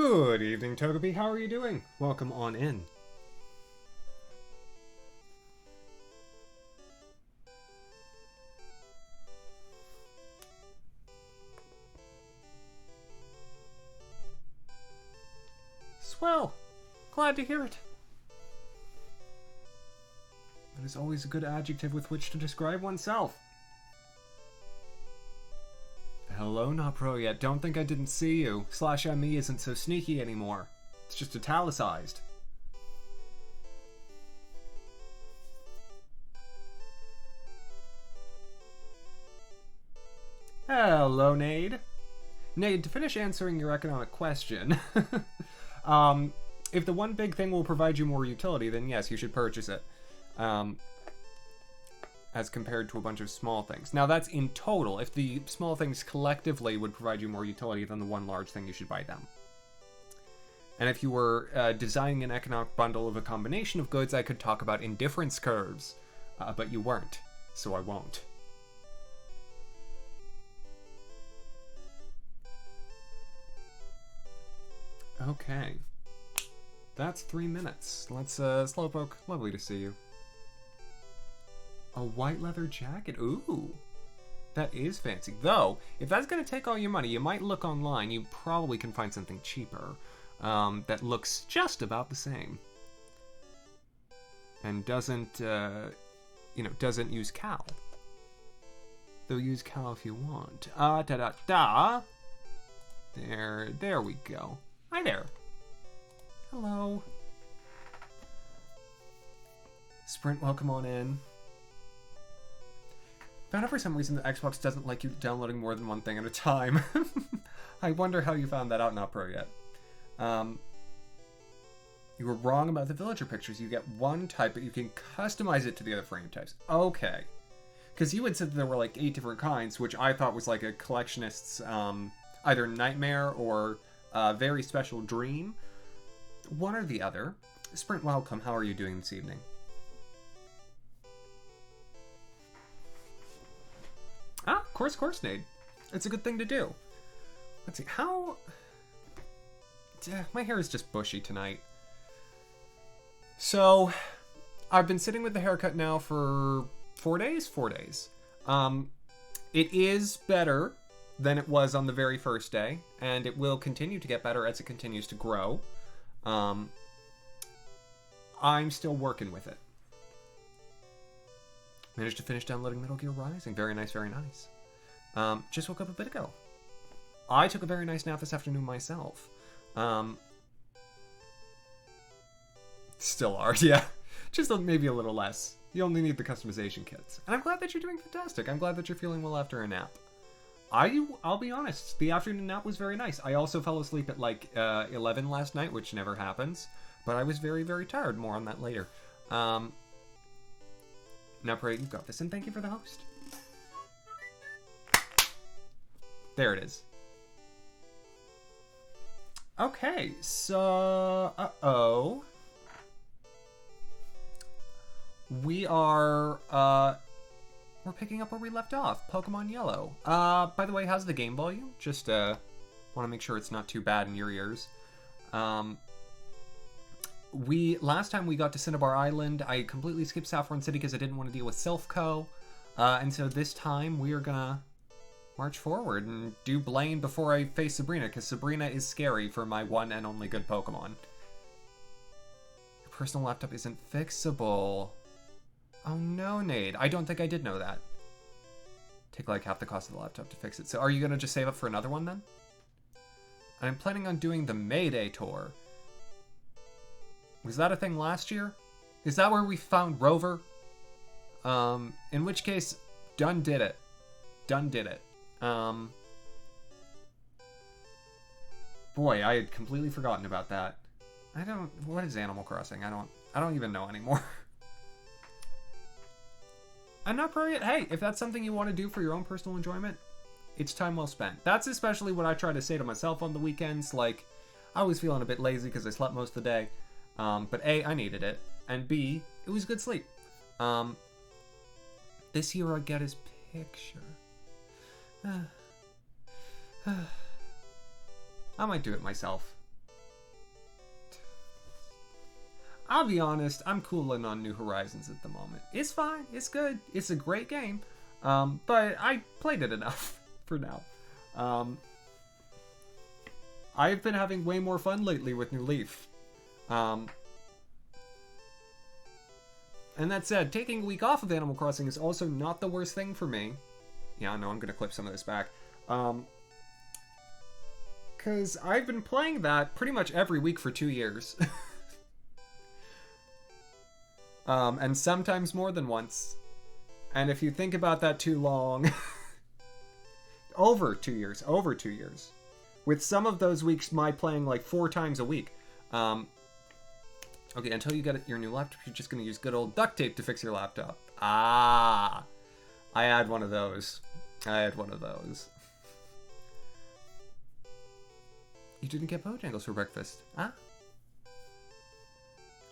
Good evening, Togepi. How are you doing? Welcome on in. Swell. Glad to hear it. That is always a good adjective with which to describe oneself. Hello, not pro yet. Don't think I didn't see you. /me isn't so sneaky anymore. It's just italicized. Hello, Nade. Nade, to finish answering your economic question, if the one big thing will provide you more utility, then yes, you should purchase it. As compared to a bunch of small things. Now that's in total. If the small things collectively would provide you more utility than the one large thing, you should buy them. And if you were designing an economic bundle of a combination of goods, I could talk about indifference curves, but you weren't, so I won't. Okay. That's 3 minutes. Let's, Slowpoke, lovely to see you. A white leather jacket? Ooh. That is fancy. Though, if that's going to take all your money, you might look online. You probably can find something cheaper that looks just about the same. And doesn't, doesn't use cow. Though use cow if you want. Da-da-da. There we go. Hi there. Hello. Sprint, welcome on in. Found out for some reason that Xbox doesn't like you downloading more than one thing at a time. I wonder how you found that out, not pro yet. You were wrong about the villager pictures. You get one type, but you can customize it to the other frame types. Okay. Because you had said that there were like 8 different kinds, which I thought was like a collectionist's either nightmare or very special dream. One or the other. Sprint, welcome. How are you doing this evening? Ah, of course, Nade. It's a good thing to do. Let's see, how... My hair is just bushy tonight. So, I've been sitting with the haircut now for 4 days? 4 days. It is better than it was on the very first day, and it will continue to get better as it continues to grow. I'm still working with it. Managed to finish downloading Metal Gear Rising. Very nice, very nice. Just woke up a bit ago. I took a very nice nap this afternoon myself. Still are, yeah. Just maybe a little less. You only need the customization kits. And I'm glad that you're doing fantastic. I'm glad that you're feeling well after a nap. I'll be honest, the afternoon nap was very nice. I also fell asleep at like 11 last night, which never happens. But I was very, very tired. More on that later. Now, Pray, you've got this, and thank you for the host. There it is. Okay, so... We are, we're picking up where we left off. Pokemon Yellow. By the way, how's the game volume? Just, want to make sure it's not too bad in your ears. Last time we got to Cinnabar Island, I completely skipped Saffron City because I didn't want to deal with Silphco. And so this time we are gonna march forward and do Blaine before I face Sabrina, because Sabrina is scary for my one and only good Pokemon. Your personal laptop isn't fixable. Oh no, Nade. I don't think I did know that. Take like half the cost of the laptop to fix it. So are you gonna just save up for another one then? I'm planning on doing the Mayday tour. Was that a thing last year? Is that where we found Rover? In which case, done did it. Done did it. Boy, I had completely forgotten about that. What is Animal Crossing? I don't even know anymore. I'm not pro yet. Hey, if that's something you want to do for your own personal enjoyment, it's time well spent. That's especially what I try to say to myself on the weekends. Like, I was feeling a bit lazy because I slept most of the day. But A, I needed it, and B, it was good sleep. This year I get his picture. I might do it myself. I'll be honest, I'm cooling on New Horizons at the moment. It's fine, it's good, it's a great game, but I played it enough for now. I've been having way more fun lately with New Leaf. And that said, taking a week off of Animal Crossing is also not the worst thing for me. Yeah, no, I'm gonna clip some of this back. Because I've been playing that pretty much every week for 2 years. And sometimes more than once. And if you think about that too long... over 2 years. Over 2 years. With some of those weeks, my playing like 4 times a week. Okay, until you get your new laptop, you're just going to use good old duct tape to fix your laptop. Ah! I had one of those. You didn't get Bojangles for breakfast, huh?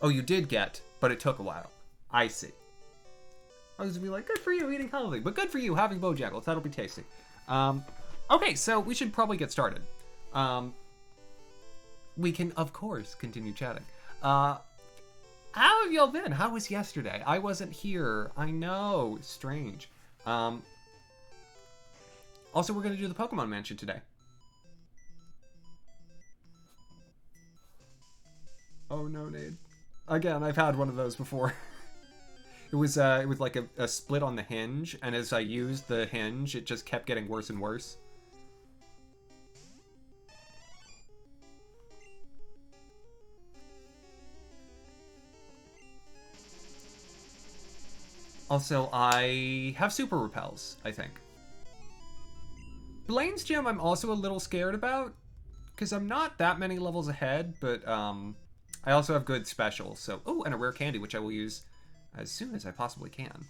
Oh, you did get, but it took a while. I see. I was gonna be like, good for you eating healthy, but good for you having Bojangles. That'll be tasty. Okay, so we should probably get started. We can, of course, continue chatting. How have y'all been? How was yesterday? I wasn't here. I know. Strange. Also, we're going to do the Pokemon Mansion today. Oh no, Nade. Again, I've had one of those before. It was like a split on the hinge, and as I used the hinge, it just kept getting worse and worse. Also, I have super repels, I think. Blaine's gym I'm also a little scared about, because I'm not that many levels ahead, but I also have good specials, so... Oh, and a rare candy, which I will use as soon as I possibly can.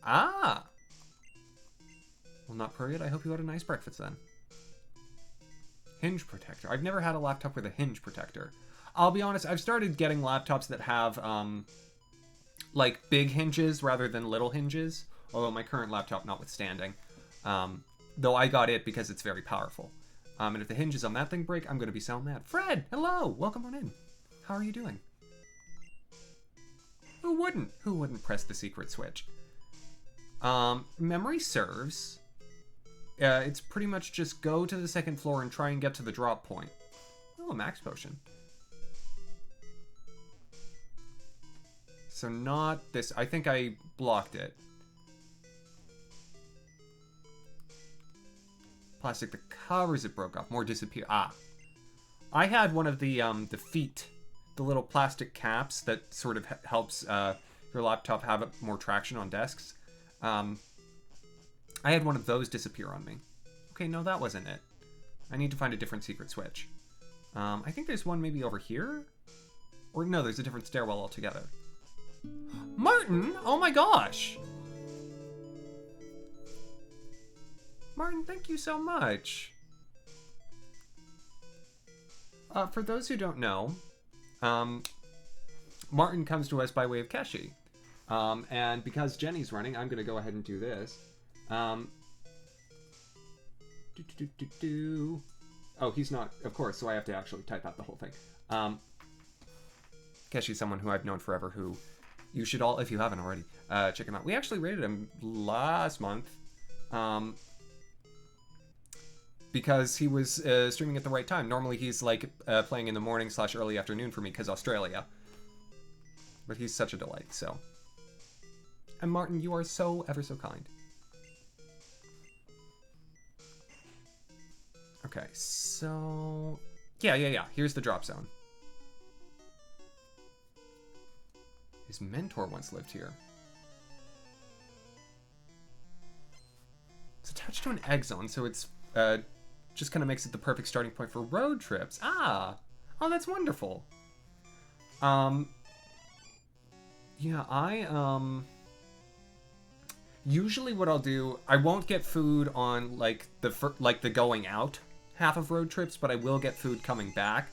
Ah! Well, not per yet. I hope you had a nice breakfast then. Hinge protector. I've never had a laptop with a hinge protector. I'll be honest, I've started getting laptops that have, like, big hinges rather than little hinges. Although my current laptop notwithstanding. Though I got it because it's very powerful. And if the hinges on that thing break, I'm going to be so mad. Fred, hello! Welcome on in. How are you doing? Who wouldn't? Who wouldn't press the secret switch? Memory serves. It's pretty much just go to the second floor and try and get to the drop point. Oh, a max potion. So not this. I think I blocked it. Plastic that covers it broke off. More disappear. Ah. I had one of the feet. The little plastic caps that sort of helps your laptop have more traction on desks. I had one of those disappear on me. Okay, no, that wasn't it. I need to find a different secret switch. I think there's one maybe over here? Or no, there's a different stairwell altogether. Martin! Oh my gosh! Martin, thank you so much. For those who don't know, Martin comes to us by way of Keshi. And because Jenny's running, I'm going to go ahead and do this. Oh, he's not, of course, so I have to actually type out the whole thing. Keshi's someone who I've known forever, who you should all, if you haven't already, check him out. We actually rated him last month. Because he was streaming at the right time. Normally he's like playing in the morning / early afternoon for me because Australia. But he's such a delight, so. And Martin, you are so ever so kind. Okay, so... Yeah. Here's the drop zone. His mentor once lived here. It's attached to an egg zone, so it's... just kind of makes it the perfect starting point for road trips. Ah! Oh, that's wonderful. Yeah, usually what I'll do, I won't get food on, like, the going out half of road trips, but I will get food coming back.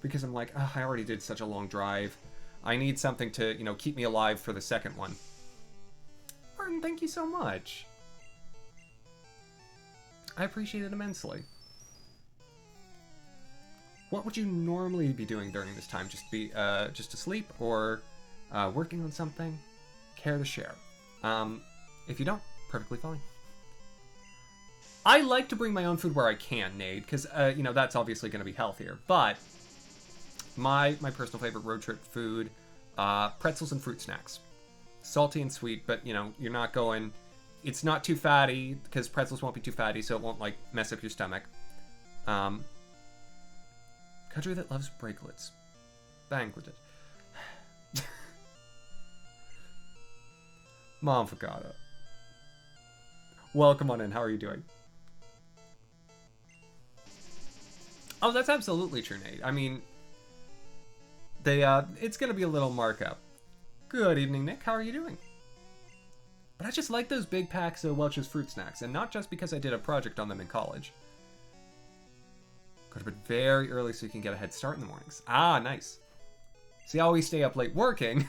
Because I'm like, oh, I already did such a long drive. I need something to, you know, keep me alive for the second one. Martin, thank you so much. I appreciate it immensely. What would you normally be doing during this time? Just asleep or working on something? Care to share? If you don't, perfectly fine. I like to bring my own food where I can, Nade, because you know, that's obviously going to be healthier. But my personal favorite road trip food, pretzels and fruit snacks, salty and sweet. But you know, you're not going. It's not too fatty because pretzels won't be too fatty, so it won't like mess up your stomach. Country that loves brakelets, Bangladesh. Mom Fakata. Welcome on in. How are you doing? Oh, that's absolutely true, Nate. I mean, it's gonna be a little markup. Good evening, Nick. How are you doing? But I just like those big packs of Welch's fruit snacks, and not just because I did a project on them in college. Go to bed very early so you can get a head start in the mornings. Ah, nice. See, I always stay up late working,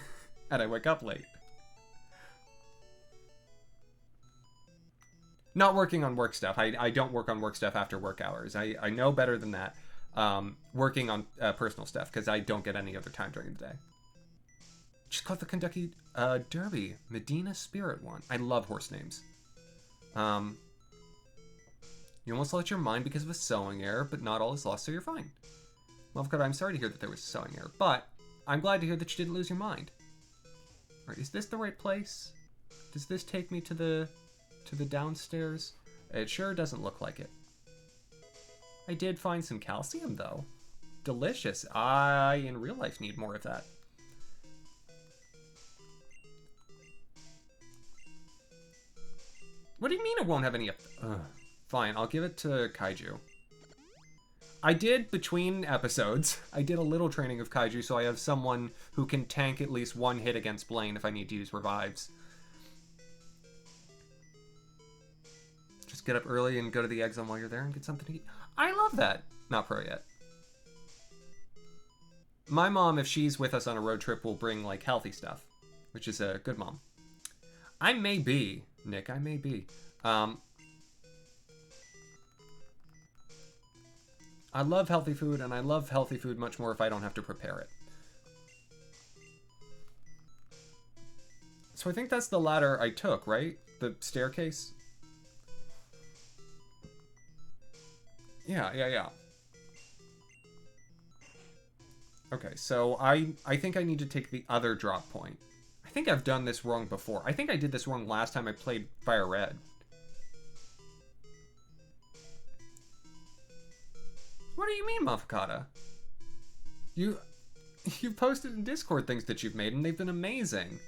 and I wake up late. Not working on work stuff. I don't work on work stuff after work hours. I know better than that. Working on personal stuff, because I don't get any other time during the day. Just called the Kentucky Derby. Medina Spirit one. I love horse names. You almost lost your mind because of a sewing error, but not all is lost, so you're fine. Well, God, I'm sorry to hear that there was a sewing error, but I'm glad to hear that you didn't lose your mind. Alright, is this the right place? Does this take me to the downstairs? It sure doesn't look like it. I did find some calcium, though. Delicious. I, in real life, need more of that. What do you mean it won't have any... Fine, I'll give it to Kaiju. I did, between episodes, I did a little training of Kaiju, so I have someone who can tank at least one hit against Blaine if I need to use revives. Just get up early and go to the egg zone while you're there and get something to eat. I love that. Not pro yet. My mom, if she's with us on a road trip, will bring, like, healthy stuff, which is a good mom. I may be, Nick, I may be. I love healthy food, and I love healthy food much more if I don't have to prepare it. So I think that's the ladder I took, right? The staircase? Yeah. Okay, so I think I need to take the other drop point. I think I've done this wrong before. I think I did this wrong last time I played Fire Red. What do you mean, Mafakata? You posted in Discord things that you've made, and they've been amazing.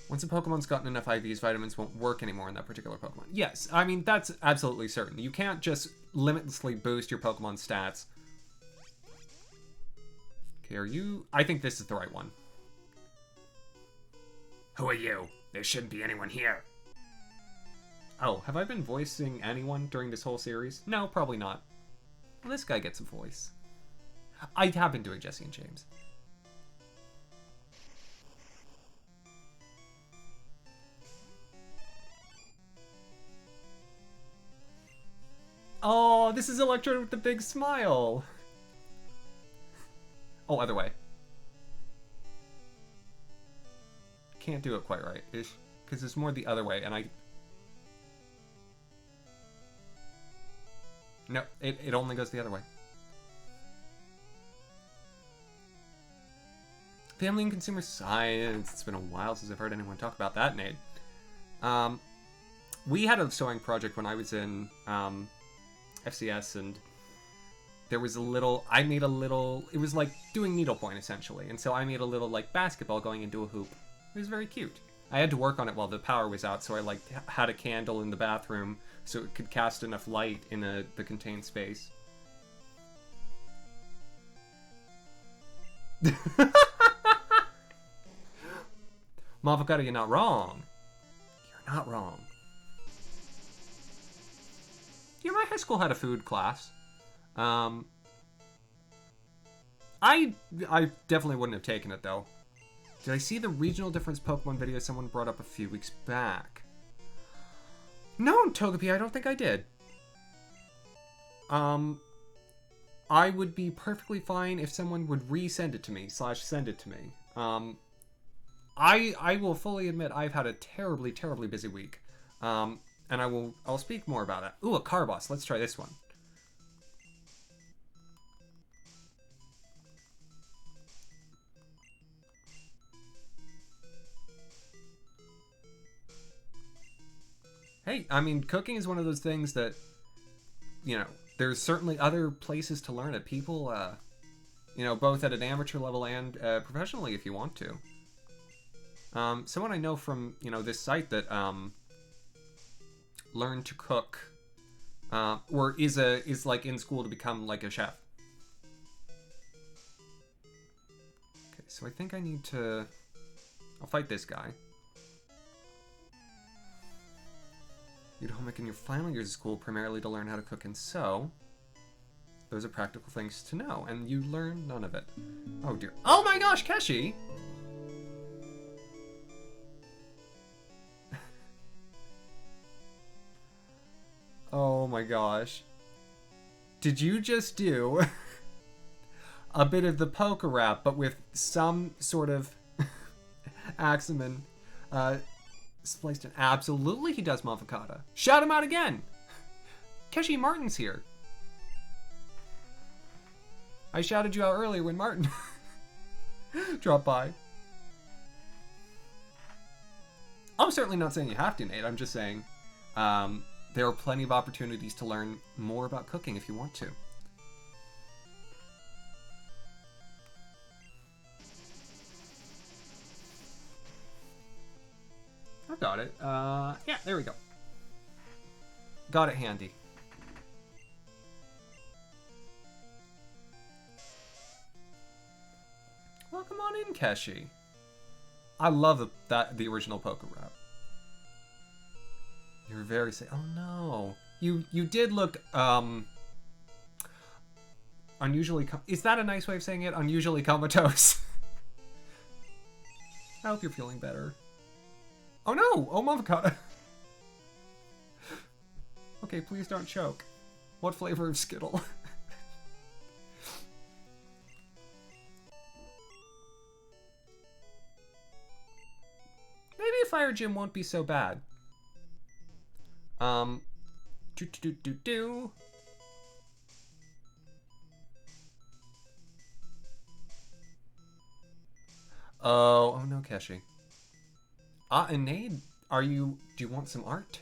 Once a Pokemon's gotten enough IVs, vitamins won't work anymore in that particular Pokemon. Yes, I mean, that's absolutely certain. You can't just limitlessly boost your Pokemon stats. Okay, are you... I think this is the right one. Who are you? There shouldn't be anyone here. Oh, have I been voicing anyone during this whole series? No, probably not. Well, this guy gets a voice. I have been doing Jesse and James. Oh, this is Electrode with the big smile. Oh, other way. Can't do it quite right, because it's more the other way, and no, it only goes the other way. Family and consumer science. It's been a while since I've heard anyone talk about that, Nate. We had a sewing project when I was in FCS, and there was I made a little, it was like doing needlepoint essentially, and so I made a little like basketball going into a hoop. It was very cute. I had to work on it while the power was out, so I like had a candle in the bathroom so it could cast enough light in the contained space. Mavocado, you're not wrong. You're not wrong. Yeah, my high school had a food class. I definitely wouldn't have taken it though. Did I see the regional difference Pokemon video someone brought up a few weeks back? No, Togepi, I don't think I did. I would be perfectly fine if someone would resend it to me, / send it to me. I will fully admit I've had a terribly, terribly busy week. And I'll speak more about it. Ooh, a Carbos. Let's try this one. Hey, I mean, cooking is one of those things that, you know, there's certainly other places to learn it. People, you know, both at an amateur level and professionally if you want to. Someone I know from, you know, this site that learned to cook, or is like in school to become like a chef. Okay, so I think I need to... I'll fight this guy. You'd homework in your final years of school primarily to learn how to cook and sew. Those are practical things to know, and you learn none of it. Oh dear. Oh my gosh, Keshi! Oh my gosh. Did you just do a bit of the poker rap, but with some sort of axeman spliced in? Absolutely he does, Mavocata. Shout him out again! Keshi Martin's here. I shouted you out earlier when Martin dropped by. I'm certainly not saying you have to, Nate. I'm just saying there are plenty of opportunities to learn more about cooking if you want to. I got it. Yeah, there we go. Got it handy. Welcome on in, Keshi. I love the original poker rap. You were very sick. Oh no. You did look unusually is that a nice way of saying it? Unusually comatose. I hope you're feeling better. Oh no! Oh Mavocata. Okay, please don't choke. What flavor of Skittle? Maybe a fire gym won't be so bad. Do. Oh no, Keshi. And Nade, do you want some art?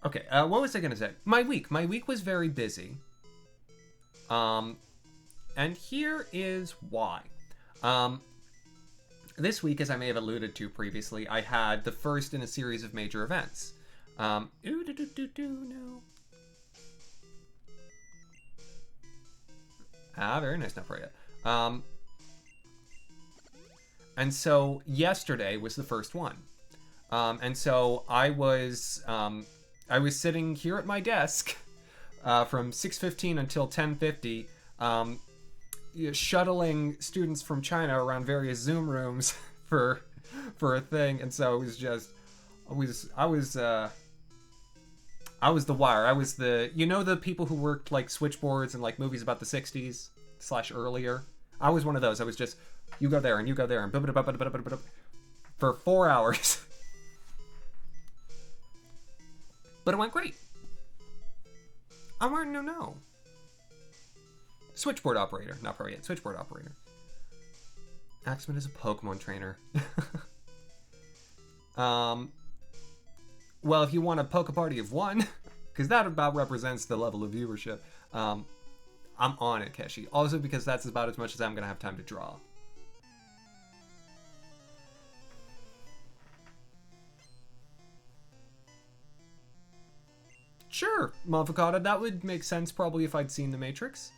Okay, what was I gonna say? My week was very busy. And here is why. This week, as I may have alluded to previously, I had the first in a series of major events. No. Ah, very nice, not for you. And so yesterday was the first one. And so I was sitting here at my desk from 6:15 until 10:50, shuttling students from China around various Zoom rooms for a thing. And so it was just I was the wire. I was the, you know, the people who worked like switchboards and like movies about the 60s / earlier. I was one of those. I was just, you go there and you go there and for 4 hours. But it went great. I'm Martin, no. Switchboard operator, not pro yet. Switchboard operator. Axeman is a Pokemon trainer. Well, if you want a Poke Party of 1, because that about represents the level of viewership, I'm on it, Keshi. Also because that's about as much as I'm going to have time to draw. Sure, Mavocata, that would make sense probably if I'd seen The Matrix.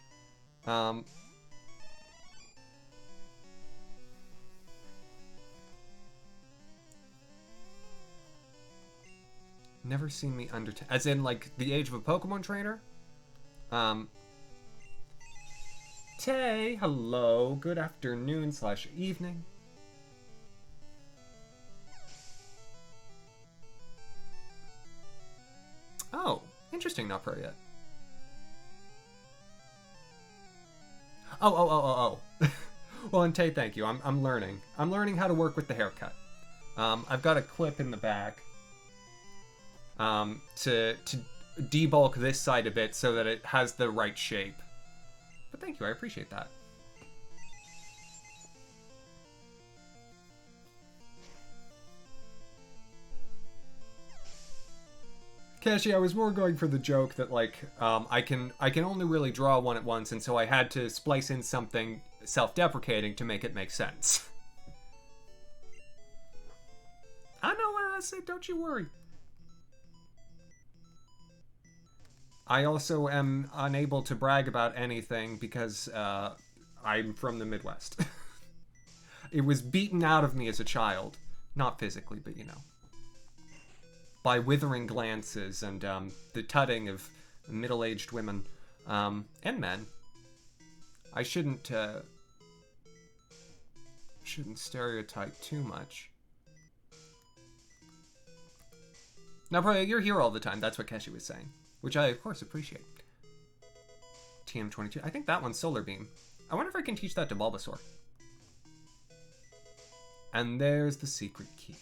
Never seen me under... As in, like, the age of a Pokemon trainer? Tay, hello. Good afternoon slash evening. Oh, interesting, not pro yet. Oh. Well, and Tay, thank you. I'm learning. I'm learning how to work with the haircut. I've got a clip in the back to debulk this side a bit so that it has the right shape. But thank you, I appreciate that. Kashi, I was more going for the joke that like I can only really draw one at once, and so I had to splice in something self-deprecating to make it make sense. I know where I sit, don't you worry. I also am unable to brag about anything because I'm from the Midwest. It was beaten out of me as a child. Not physically, but you know. By withering glances and the tutting of middle-aged women and men. I shouldn't stereotype too much. Now, probably you're here all the time. That's what Keshi was saying, which I of course appreciate. TM22. I think that one's Solar Beam. I wonder if I can teach that to Bulbasaur. And there's the secret key.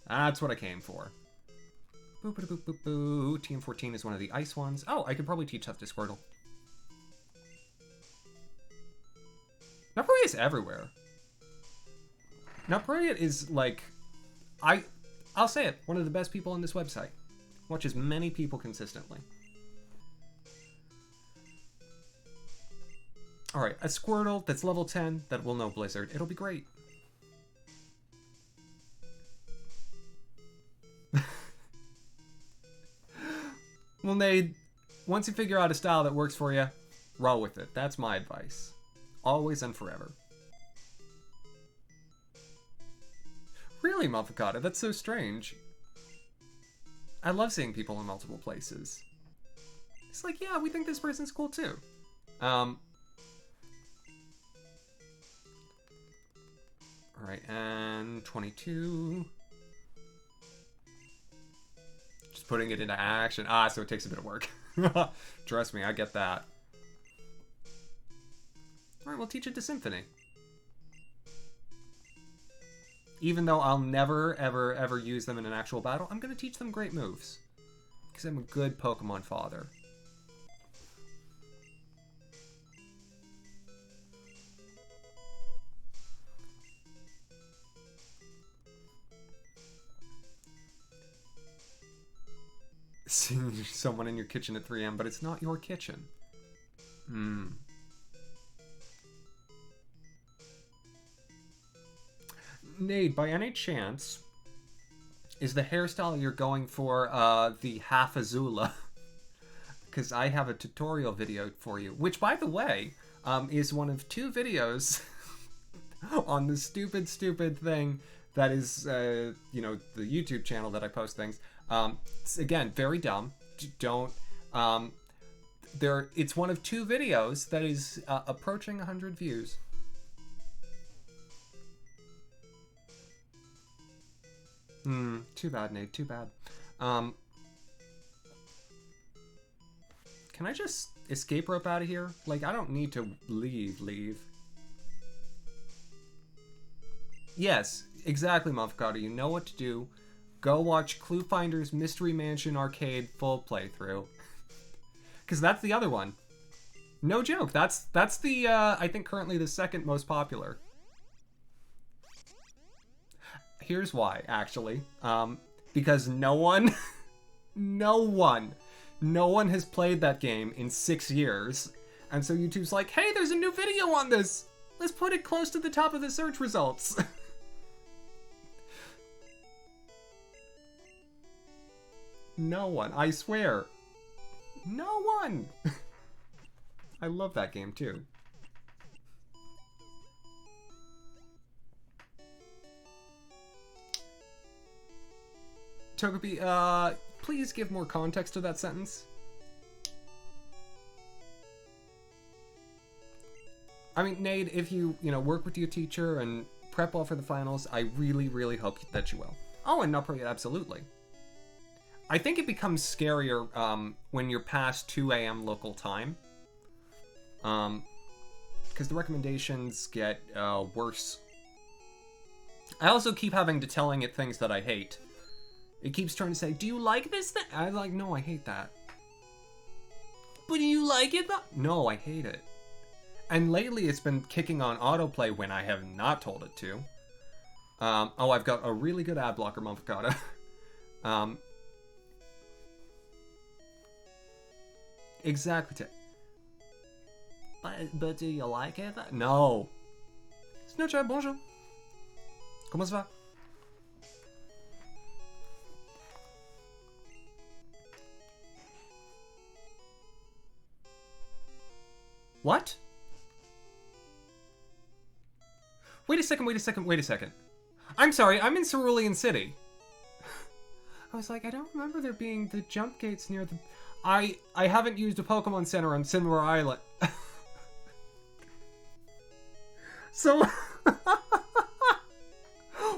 That's what I came for. Boop, boop, boop, boop, boo. TM14 is one of the ice ones. Oh, I could probably teach that to Squirtle. Napoleon is everywhere. Napoleon is like, I'll say it, one of the best people on this website. Watches many people consistently. Alright, a Squirtle that's level 10 that will know Blizzard. It'll be great. Well, Nade, once you figure out a style that works for you, roll with it. That's my advice. Always and forever. Really, Mafakata? That's so strange. I love seeing people in multiple places. It's like, yeah, we think this person's cool too. Alright, and 22. Just putting it into action. So it takes a bit of work. Trust me, I get that. Alright, we'll teach it to Symphony. Even though I'll never, ever, ever use them in an actual battle, I'm going to teach them great moves. Because I'm a good Pokemon father. Seeing someone in your kitchen at 3 a.m., but it's not your kitchen. Nade, by any chance, is the hairstyle you're going for the half Azula? Because I have a tutorial video for you, which, by the way, is one of 2 videos on the stupid thing that is, you know, the YouTube channel that I post things. It's, again, very dumb. Don't, it's one of 2 videos that is approaching 100 views. Too bad, Nate, too bad. Can I just escape rope out of here? Like, I don't need to leave. Yes, exactly, Mafakata. You know what to do. Go watch Clue Finder's Mystery Mansion Arcade full playthrough. Because that's the other one. No joke. That's the, I think currently the 2nd most popular. Here's why, actually. Because no one has played that game in 6 years. And so YouTube's like, hey, there's a new video on this. Let's put it close to the top of the search results. No one, I swear. No one. I love that game too. Togepi, please give more context to that sentence. I mean, Nate, if you work with your teacher and prep well for the finals, I really, really hope that you will. Oh, and not absolutely. I think it becomes scarier when you're past 2 a.m. local time. Because the recommendations get worse. I also keep having to telling it things that I hate. It keeps trying to say, do you like this thing? I'm like, no, I hate that. But do you like it though? No, I hate it. And lately it's been kicking on autoplay when I have not told it to. Oh, I've got a really good ad blocker, Motherfucker. Exactly. But do you like it? No. Snowchat, bonjour. Comment ça va? What? Wait a second. I'm sorry, I'm in Cerulean City. I was like, I don't remember there being the jump gates near the... I haven't used a Pokemon Center on Cinema Island. So...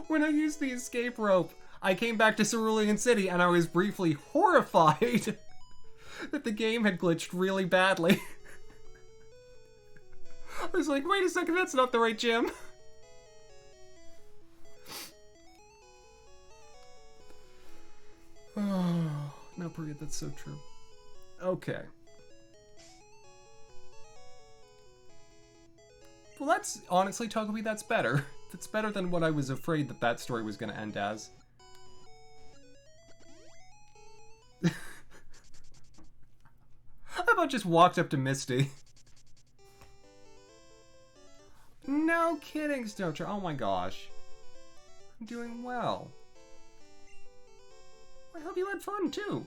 when I used the escape rope, I came back to Cerulean City and I was briefly horrified that the game had glitched really badly. I was like, wait a second, that's not the right gym. Oh, no, Priya, that's so true. Okay. Well, that's, honestly, Togepi, that's better. That's better than what I was afraid that story was going to end as. How about just walked up to Misty? No kidding, Snowcher. Oh my gosh. I'm doing well. I hope you had fun, too.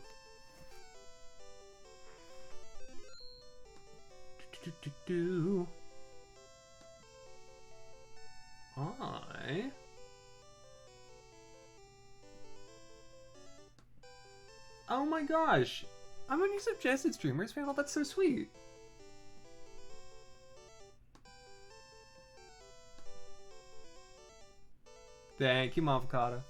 Hi. Oh my gosh. I'm on your suggested streamers panel. That's so sweet. Thank you, Mavocado.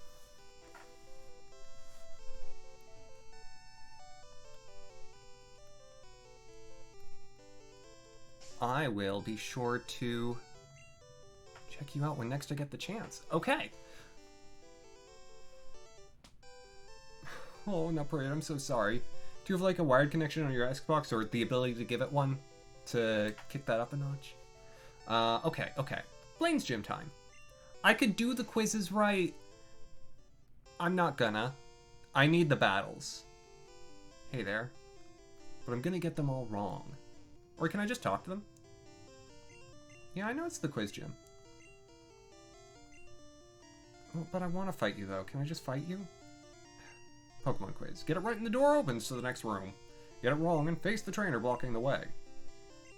I will be sure to check you out when next I get the chance. Okay. Oh, no, Parade, I'm so sorry. Do you have like a wired connection on your Xbox or the ability to give it one to kick that up a notch? Okay. Blaine's gym time. I could do the quizzes right. I'm not gonna. I need the battles. Hey there. But I'm gonna get them all wrong. Or can I just talk to them? Yeah, I know it's the quiz gym. Well, but I want to fight you, though. Can I just fight you? Pokemon quiz. Get it right and the door opens to the next room. Get it wrong and face the trainer blocking the way.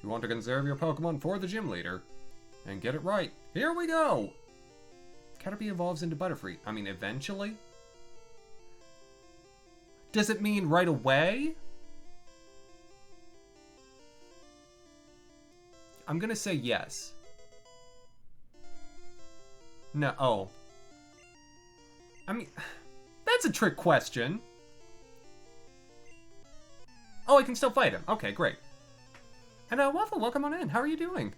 You want to conserve your Pokemon for the gym leader. And get it right. Here we go! Caterpie evolves into Butterfree. I mean, eventually? Does it mean right away? I'm gonna say yes. No, oh. I mean, that's a trick question. Oh, I can still fight him. Okay, great. And Waffle, welcome on in. How are you doing?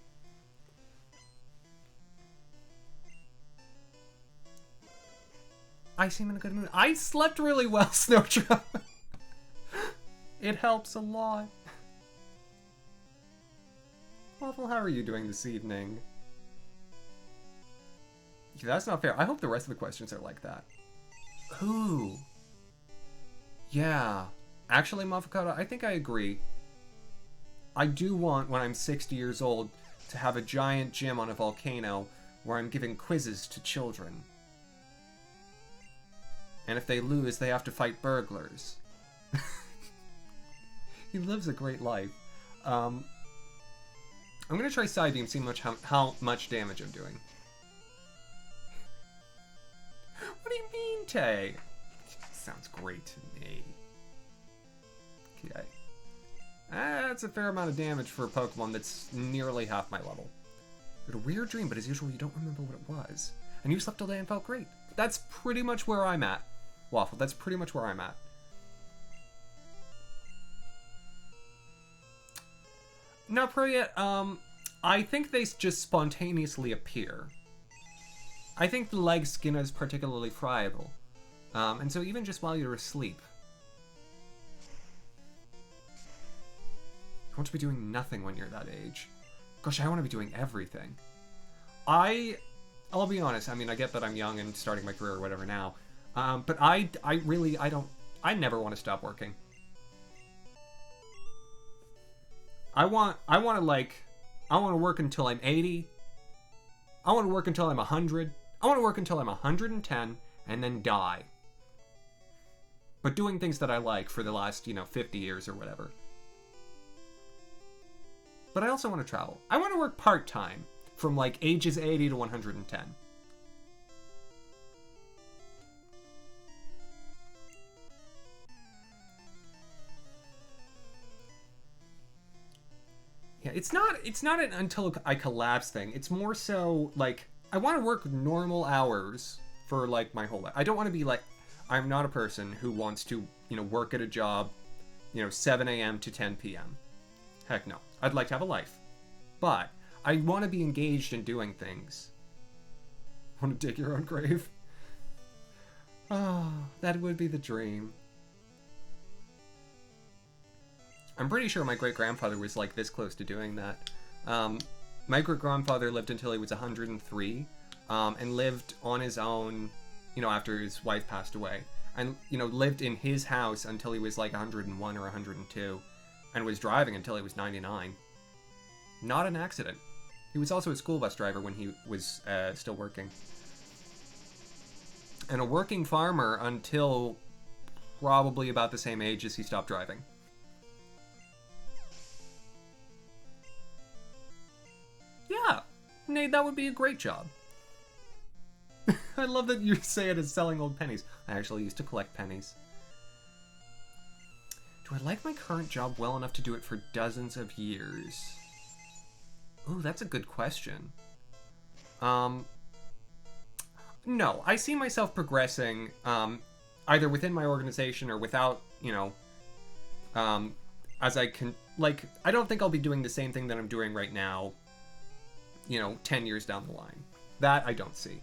I seem in a good mood. I slept really well, Snowdrop. It helps a lot. Waffle, how are you doing this evening? That's not fair. I hope the rest of the questions are like that. Who? Yeah. Actually, Mafakata, I think I agree. I do want, when I'm 60 years old, to have a giant gym on a volcano where I'm giving quizzes to children. And if they lose, they have to fight burglars. He lives a great life. I'm gonna try Psybeam, see how much damage I'm doing. What do you mean, Tay? Sounds great to me. Okay. That's a fair amount of damage for a Pokemon that's nearly half my level. You had a weird dream, but as usual, you don't remember what it was. And you slept all day and felt great. That's pretty much where I'm at, Waffle. That's pretty much where I'm at. Not pro yet. I think they just spontaneously appear. I think the leg skin is particularly friable. And so even just while you're asleep, you want to be doing nothing when you're that age. Gosh, I want to be doing everything. I'll be honest, I mean, I get that I'm young and starting my career or whatever now, but I never want to stop working. I want to work until I'm 80. I want to work until I'm 100. I want to work until I'm 110 and then die. But doing things that I like for the last, 50 years or whatever. But I also want to travel. I want to work part-time from like ages 80 to 110. Yeah, it's not an until I collapse thing. It's more so like I want to work normal hours for like my whole life. I don't want to be like, I'm not a person who wants to, work at a job, 7 a.m. to 10 p.m. Heck no. I'd like to have a life. But I want to be engaged in doing things. Want to dig your own grave? Oh, that would be the dream. I'm pretty sure my great-grandfather was like this close to doing that. My great-grandfather lived until he was 103, and lived on his own, after his wife passed away. And, lived in his house until he was like 101 or 102, and was driving until he was 99. Not an accident. He was also a school bus driver when he was still working. And a working farmer until probably about the same age as he stopped driving. Yeah, Nate, that would be a great job. I love that you say it as selling old pennies. I actually used to collect pennies. Do I like my current job well enough to do it for dozens of years? Ooh, that's a good question. No, I see myself progressing, either within my organization or without, as I can, like, I don't think I'll be doing the same thing that I'm doing right now, 10 years down the line. That I don't see.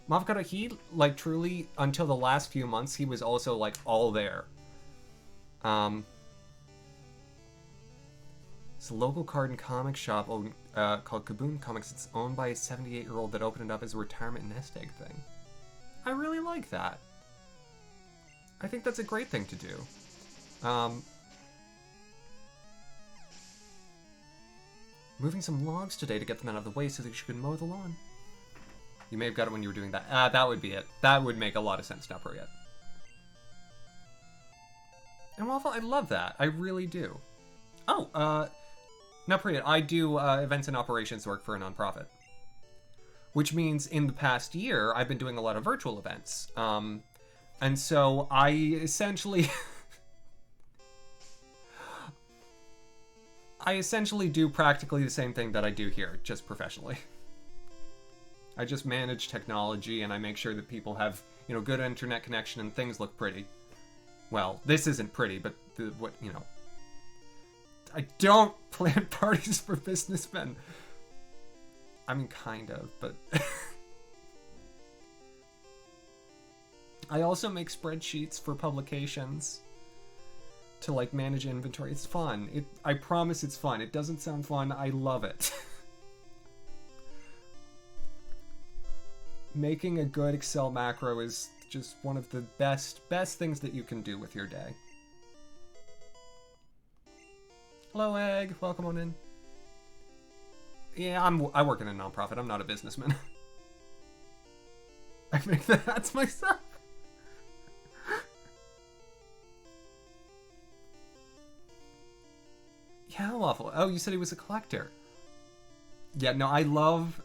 Mavkara, he, like, truly, until the last few months, he was also, like, all there. It's a local card and comic shop called Kaboom Comics. It's owned by a 78-year-old that opened it up as a retirement nest egg thing. I really like that. I think that's a great thing to do. Moving some logs today to get them out of the way so that you can mow the lawn. You may have got it when you were doing that. That would be it. That would make a lot of sense, not pro yet. And Waffle, I love that. I really do. Oh, not pro yet. I do events and operations work for a nonprofit. Which means in the past year, I've been doing a lot of virtual events. And so I essentially... I essentially do practically the same thing that I do here, just professionally. I just manage technology and I make sure that people have, good internet connection and things look pretty. Well, this isn't pretty, but I don't plan parties for businessmen. I mean, kind of, but... I also make spreadsheets for publications to, like, manage inventory. It's fun. I promise it's fun. It doesn't sound fun. I love it. Making a good Excel macro is just one of the best things that you can do with your day. Hello, Egg. Welcome on in. Yeah, I work in a nonprofit. I'm not a businessman. I make the hats myself. Yeah, Waffle. Oh, you said he was a collector. Yeah, no, I love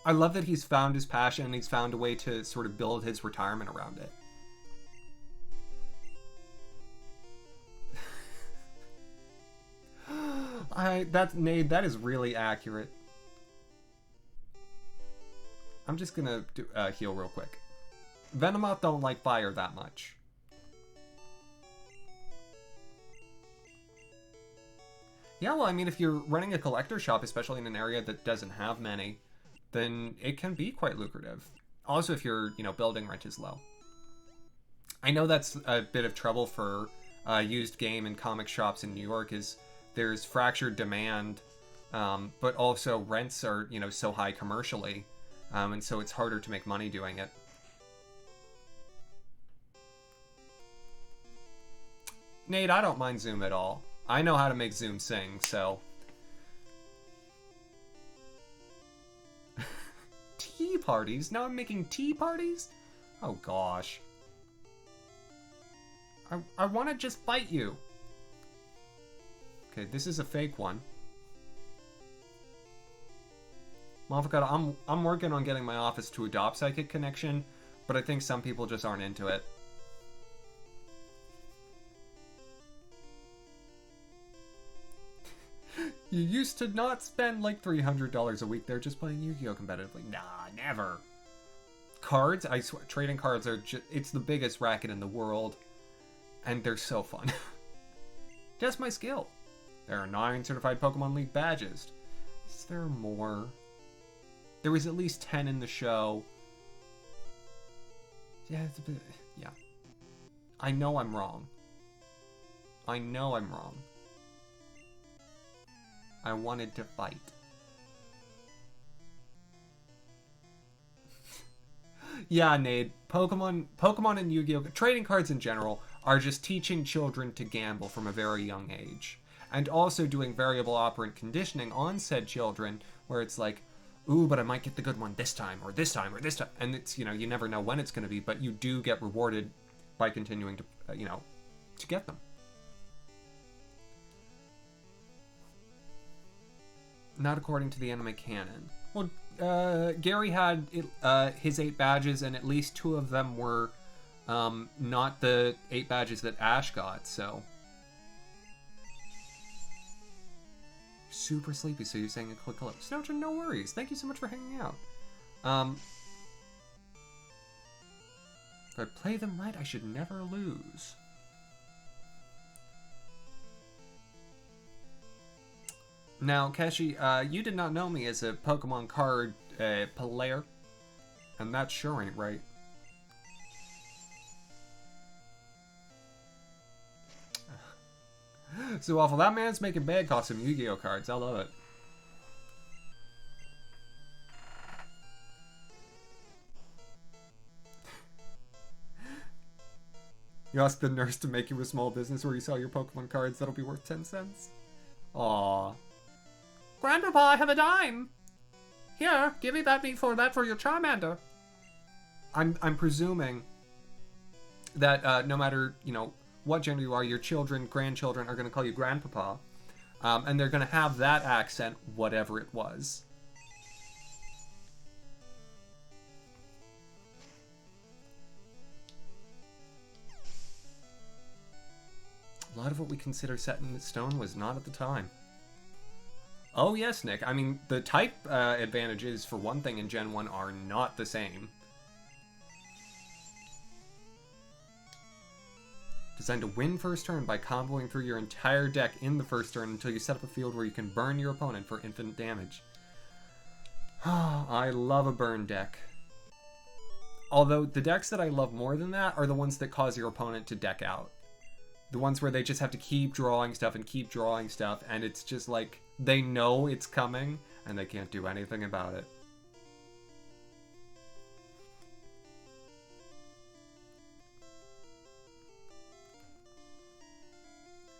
that he's found his passion and he's found a way to sort of build his retirement around it. Nade, that is really accurate. I'm just gonna heal real quick. Venomoth don't like fire that much. Yeah, well, I mean, if you're running a collector shop, especially in an area that doesn't have many, then it can be quite lucrative. Also, if your, building rent is low. I know that's a bit of trouble for used game and comic shops in New York, is there's fractured demand, but also rents are, so high commercially, and so it's harder to make money doing it. Nate, I don't mind Zoom at all. I know how to make Zoom sing, so... Tea parties? Now I'm making tea parties? Oh gosh. I want to just fight you. Okay, this is a fake one. Motherfucker, I'm working on getting my office to adopt Psychic Connection, but I think some people just aren't into it. You used to not spend like $300 a week there just playing Yu-Gi-Oh! Competitively. Nah, never. Cards? I swear, trading cards are it's the biggest racket in the world. And they're so fun. Test my skill. There are 9 certified Pokemon League badges. Is there more? There was at least 10 in the show. Yeah, it's a bit... Yeah. I know I'm wrong. I know I'm wrong. I wanted to fight. Yeah, Nade. Pokemon and Yu-Gi-Oh! Trading cards in general are just teaching children to gamble from a very young age. And also doing variable operant conditioning on said children, where it's like, ooh, but I might get the good one this time, or this time, or this time. And it's, you never know when it's going to be, but you do get rewarded by continuing to, to get them. Not according to the anime canon. Well, Gary had his 8 badges, and at least 2 of them were not the 8 badges that Ash got, so... Super sleepy, so you're saying a quick hello. Snowdra, no worries. Thank you so much for hanging out. If I play them right, I should never lose. Now, Keshi, you did not know me as a Pokemon card player, and that sure ain't right. So awful. That man's making bad custom Yu-Gi-Oh cards. I love it. You asked the nurse to make you a small business where you sell your Pokemon cards that'll be worth 10 cents. Aww. Grandpapa, I have a dime! Here, give me that for your Charmander. I'm presuming that no matter, what gender you are, your children, grandchildren are going to call you Grandpapa. And they're going to have that accent, whatever it was. A lot of what we consider set in stone was not at the time. Oh yes, Nick. I mean, the type advantages, for one thing, in Gen 1 are not the same. Designed to win first turn by comboing through your entire deck in the first turn until you set up a field where you can burn your opponent for infinite damage. I love a burn deck. Although, the decks that I love more than that are the ones that cause your opponent to deck out. The ones where they just have to keep drawing stuff, and it's just like, they know it's coming, and they can't do anything about it.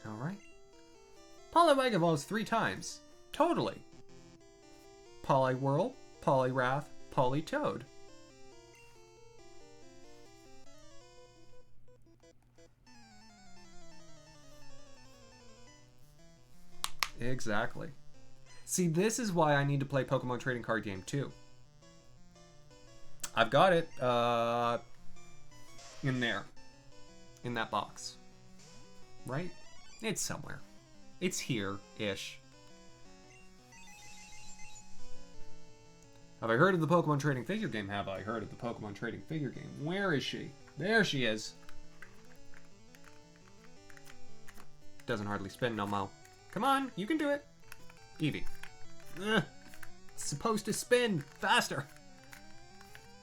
Alright. Poliwag evolves 3 times. Totally. Poliwhirl, Poliwrath, Politoad. Exactly. See, this is why I need to play Pokemon Trading Card Game 2. I've got it, in there. In that box. Right? It's somewhere. It's here-ish. Have I heard of the Pokemon trading figure game? Have I heard of the Pokemon trading figure game? Where is she? There she is. Doesn't hardly spin no mo. Come on, you can do it. Eevee. Ugh. It's supposed to spin faster.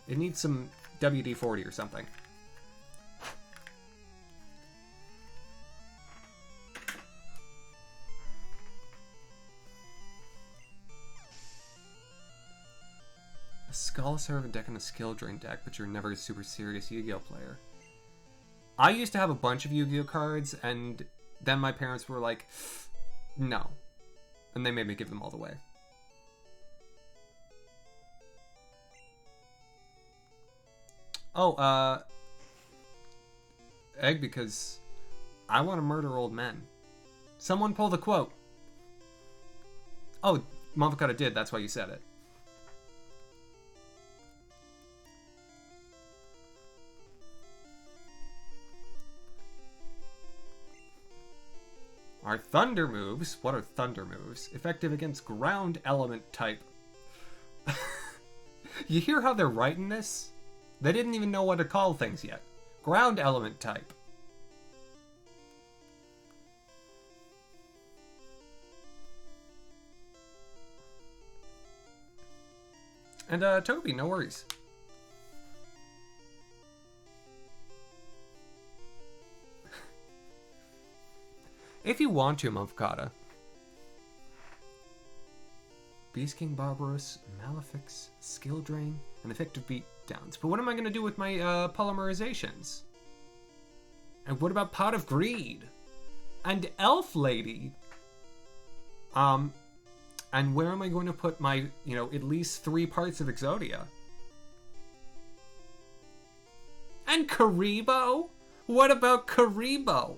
It needs some WD-40 or something. A Skull Servant deck and a Skill Drain deck, but you're never a super serious Yu-Gi-Oh player. I used to have a bunch of Yu-Gi-Oh cards, and then my parents were like, no. And they made me give them all away. Oh, Egg, because I want to murder old men. Someone pull the quote. Oh, Mavocata did, that's why you said it. Our thunder moves. What are thunder moves? Effective against ground element type. You hear how they're writing this? They didn't even know what to call things yet. Ground element type. And Toby, no worries. If you want to, Mavocata. Beast King Barbarous, Malefics, Skill Drain, and effective beatdowns. But what am I going to do with my polymerizations? And what about Pot of Greed? And Elf Lady? And where am I going to put my, at least 3 parts of Exodia? And Karibo? What about Karibo?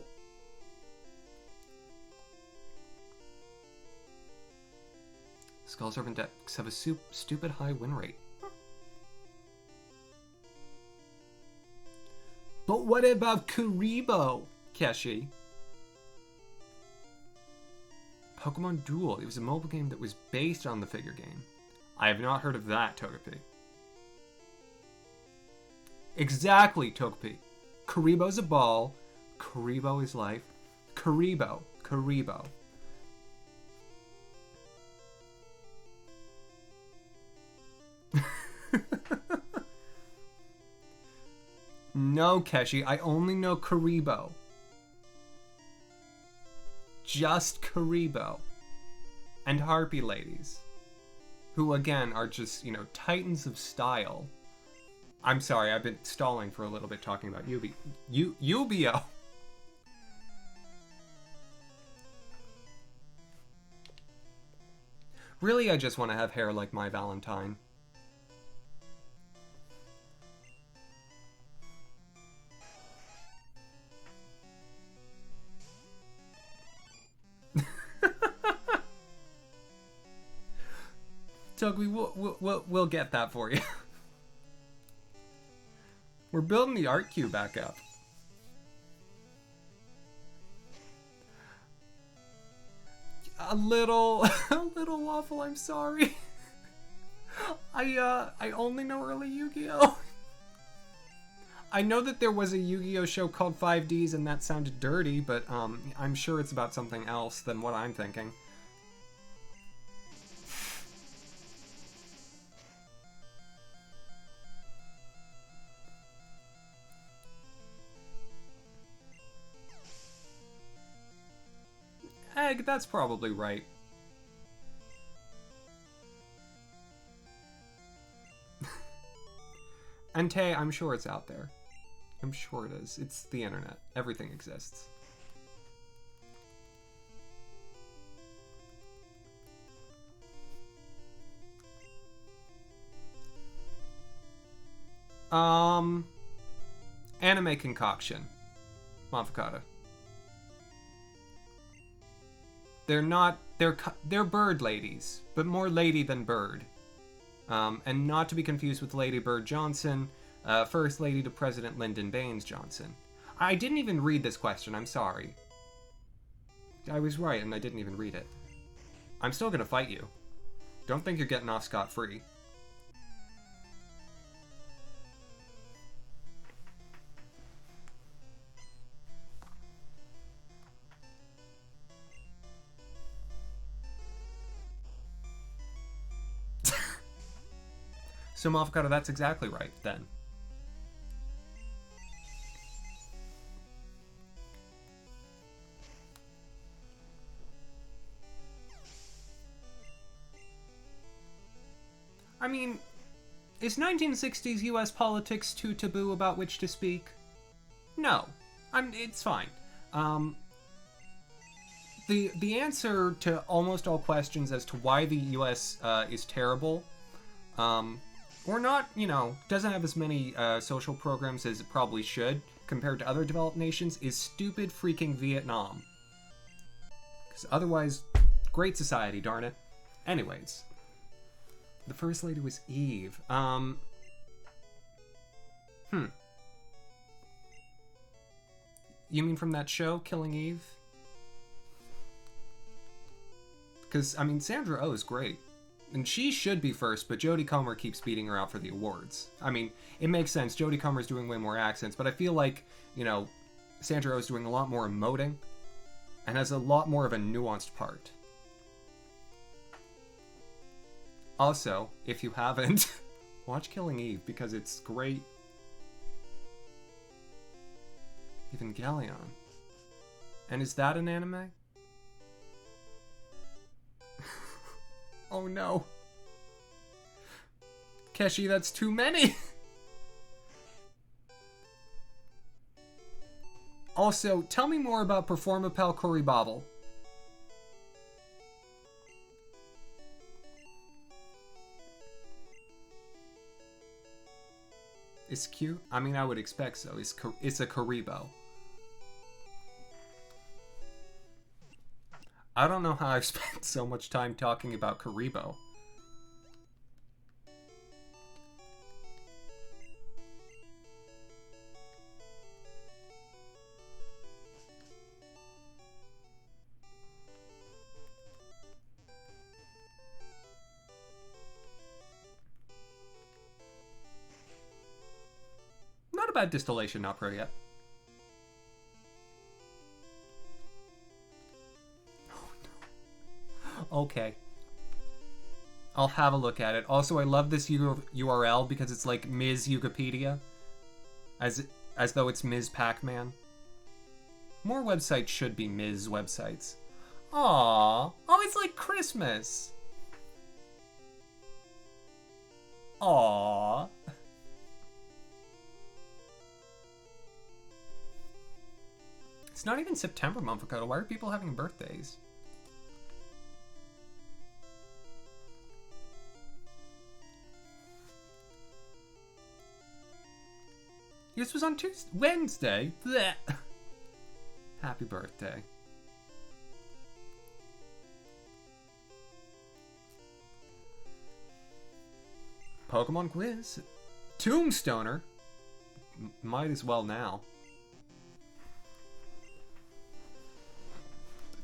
Skull Servant decks have a stupid high win rate. But what about Karibo, Keshi? Pokemon Duel. It was a mobile game that was based on the figure game. I have not heard of that, Togepi. Exactly, Togepi. Karibo's a ball. Karibo is life. Karibo. Karibo. No, Keshi, I only know Karibo. Just Karibo. And Harpy Ladies. Who, again, are just, titans of style. I'm sorry, I've been stalling for a little bit talking about Yu-Gi-Oh! Really, I just want to have hair like my Valentine. Togepi, we'll get that for you. We're building the art queue back up. A little waffle, I'm sorry. I only know early Yu-Gi-Oh! I know that there was a Yu-Gi-Oh show called 5Ds and that sounded dirty, but I'm sure it's about something else than what I'm thinking. Egg, that's probably right. And Tay, I'm sure it's out there. I'm sure it is. It's the internet. Everything exists. Anime concoction. Mavocata. They're bird ladies, but more lady than bird. And not to be confused with Lady Bird Johnson, First Lady to President Lyndon Baines Johnson. I didn't even read this question, I'm sorry. I was right, and I didn't even read it. I'm still gonna fight you. Don't think you're getting off scot-free. So, Mafakata, that's exactly right, then. I mean, is 1960s US politics too taboo about which to speak? No. It's fine. The answer to almost all questions as to why the US is terrible, or not, doesn't have as many social programs as it probably should compared to other developed nations, is stupid freaking Vietnam. Because otherwise, great society, darn it. Anyways, the first lady was Eve. You mean from that show, Killing Eve? Because, Sandra Oh is great. And she should be first, but Jodie Comer keeps beating her out for the awards. It makes sense. Jodie Comer's doing way more accents, but I feel like, Sandra Oh is doing a lot more emoting and has a lot more of a nuanced part. Also, if you haven't, watch Killing Eve because it's great. Evangelion. And is that an anime? Oh no. Keshi, that's too many! Also, tell me more about Performapal Koribabble. It's cute? I would expect so. It's a Karibo. I don't know how I've spent so much time talking about Karibo. Not a bad distillation, not pro yet. Okay. I'll have a look at it. Also, I love this URL because it's like Ms. Wikipedia. As though it's Ms. Pac-Man. More websites should be Ms. websites. Aww. Oh, it's like Christmas. Aww. It's not even September, Mumfakoto. Why are people having birthdays? This was on Wednesday. Blech. Happy birthday. Pokemon quiz. Tombstoner. Might as well now.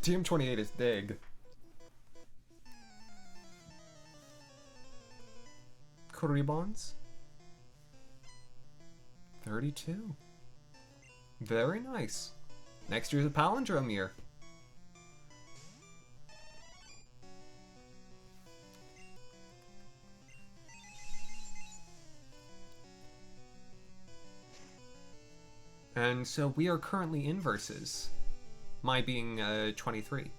TM28 is big. Koribons. 32. Very nice. Next year's a palindrome year. And so we are currently in verses. My being 23.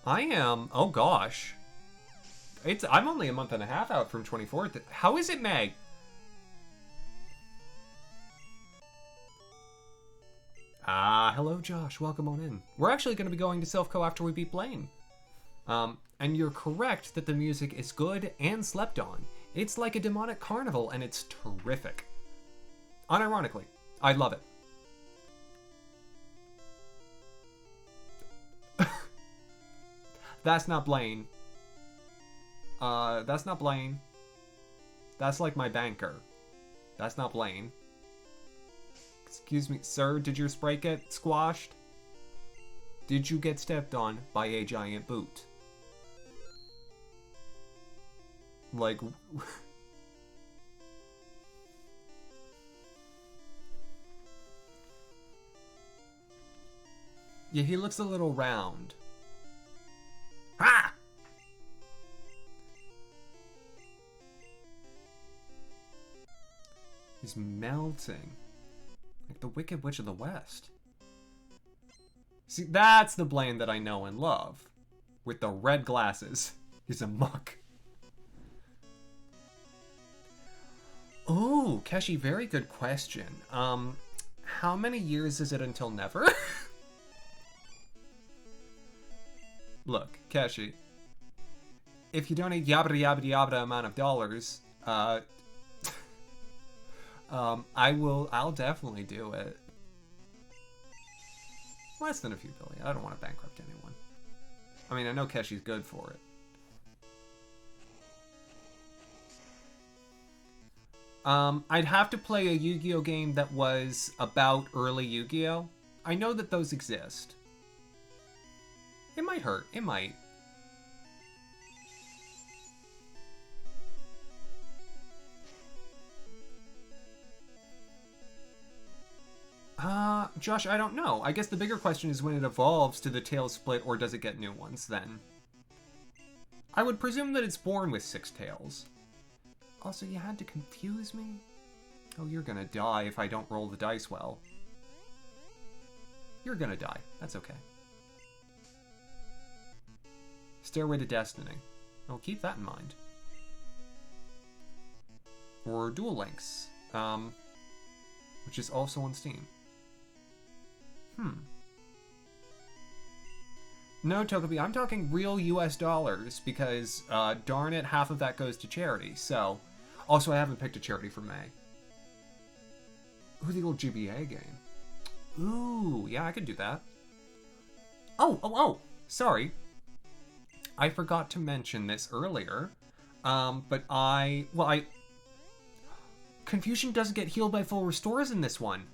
I am. Oh gosh. I'm only a month and a half out from 24th. How is it, Meg? Hello, Josh. Welcome on in. We're actually going to be going to Self-Co after we beat Blaine. And you're correct that the music is good and slept on. It's like a demonic carnival, and it's terrific. Unironically, I love it. That's not Blaine. That's not Blaine. That's like my banker. That's not Blaine. Excuse me, sir, did your spray get squashed? Did you get stepped on by a giant boot? Like... Yeah, he looks a little round. Ha! He's melting. Like the Wicked Witch of the West. See, that's the Blaine that I know and love. With the red glasses. He's a muck. Oh, Keshi, very good question. How many years is it until never? Look, Keshi. If you donate yabba yabba yabba amount of dollars, I'll definitely do it. Less than a few billion. I don't want to bankrupt anyone. I mean, I know Keshi's good for it. I'd have to play a Yu-Gi-Oh game that was about early Yu-Gi-Oh. I know that those exist. It might hurt. It might. Josh, I don't know. I guess the bigger question is when it evolves to the tail split, or does it get new ones then? I would presume that it's born with 6 tails. Also, you had to confuse me? Oh, you're gonna die if I don't roll the dice well. You're gonna die. That's okay. Stairway to Destiny. I'll keep that in mind. Or Duel Links, which is also on Steam. No, Togepi, I'm talking real US dollars because, darn it, half of that goes to charity, so... Also, I haven't picked a charity for May. Ooh, the old GBA game. Ooh, yeah, I could do that. Oh, sorry. I forgot to mention this earlier, but Confusion doesn't get healed by full restores in this one.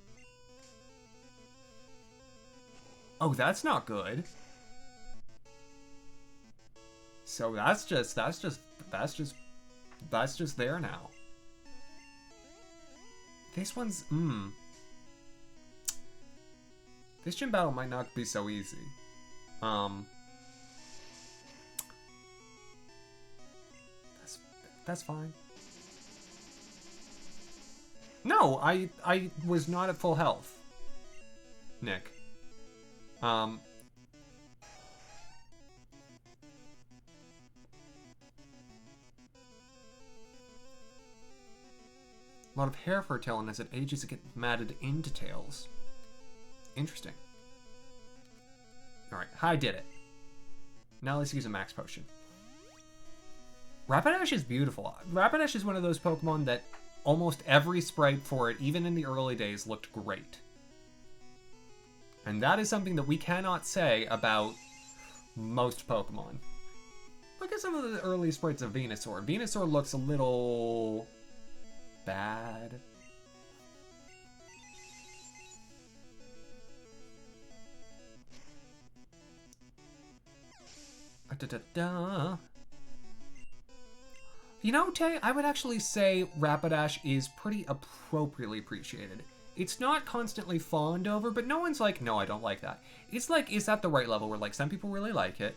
Oh, that's not good. So that's just there now. This one's, This gym battle might not be so easy. That's fine. No, I was not at full health, Nick. A lot of hair for a tail, and as it ages, it gets matted into tails. Interesting. Alright, I did it. Now let's use a max potion. Rapidash is beautiful. Rapidash is one of those Pokemon that almost every sprite for it, even in the early days, looked great. And that is something that we cannot say about most Pokemon. Look at some of the early sprites of Venusaur. Venusaur looks a little... bad. You know, Tay, I would actually say Rapidash is pretty appropriately appreciated. It's not constantly fawned over, but no one's like, no, I don't like that. It's like, it's at the right level where, like, some people really like it,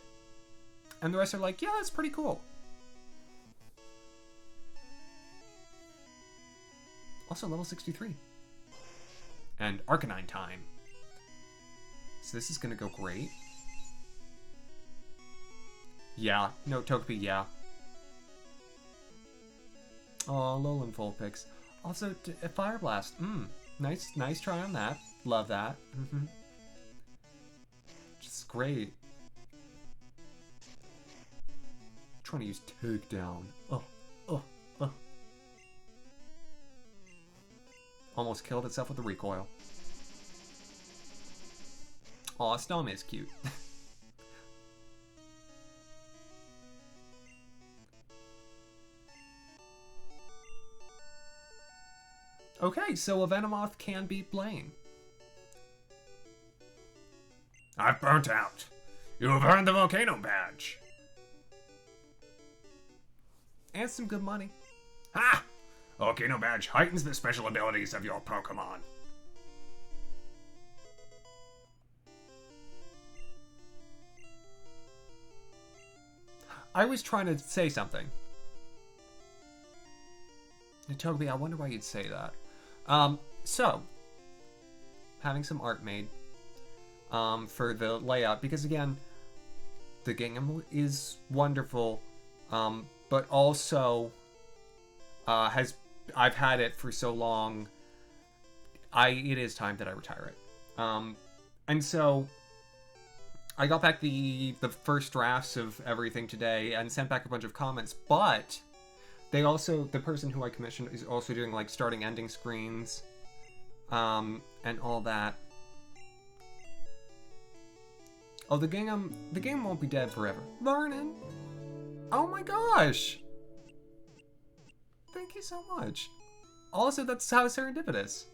and the rest are like, yeah, that's pretty cool. Also, level 63. And Arcanine time. So this is gonna go great. Yeah. No, Togepi, yeah. Oh, Alolan Vulpix. Also, Fire Blast. Nice try on that. Love that. Just great. Trying to use Takedown. Almost killed itself with the recoil. Aw, Stom is cute. Okay, so a Venomoth can beat Blaine. I've burnt out. You have earned the Volcano Badge. And some good money. Ha! Volcano Badge heightens the special abilities of your Pokemon. I was trying to say something. Toby, I wonder why you'd say that. So, having some art made for the layout, because again, the gingham is wonderful, but also I've had it for so long. It is time that I retire it. And so I got back the first drafts of everything today and sent back a bunch of comments, but the person who I commissioned is also doing like starting ending screens, and all that. Oh, the game won't be dead forever. Vernon! Oh my gosh! Thank you so much. Also, that's how serendipitous.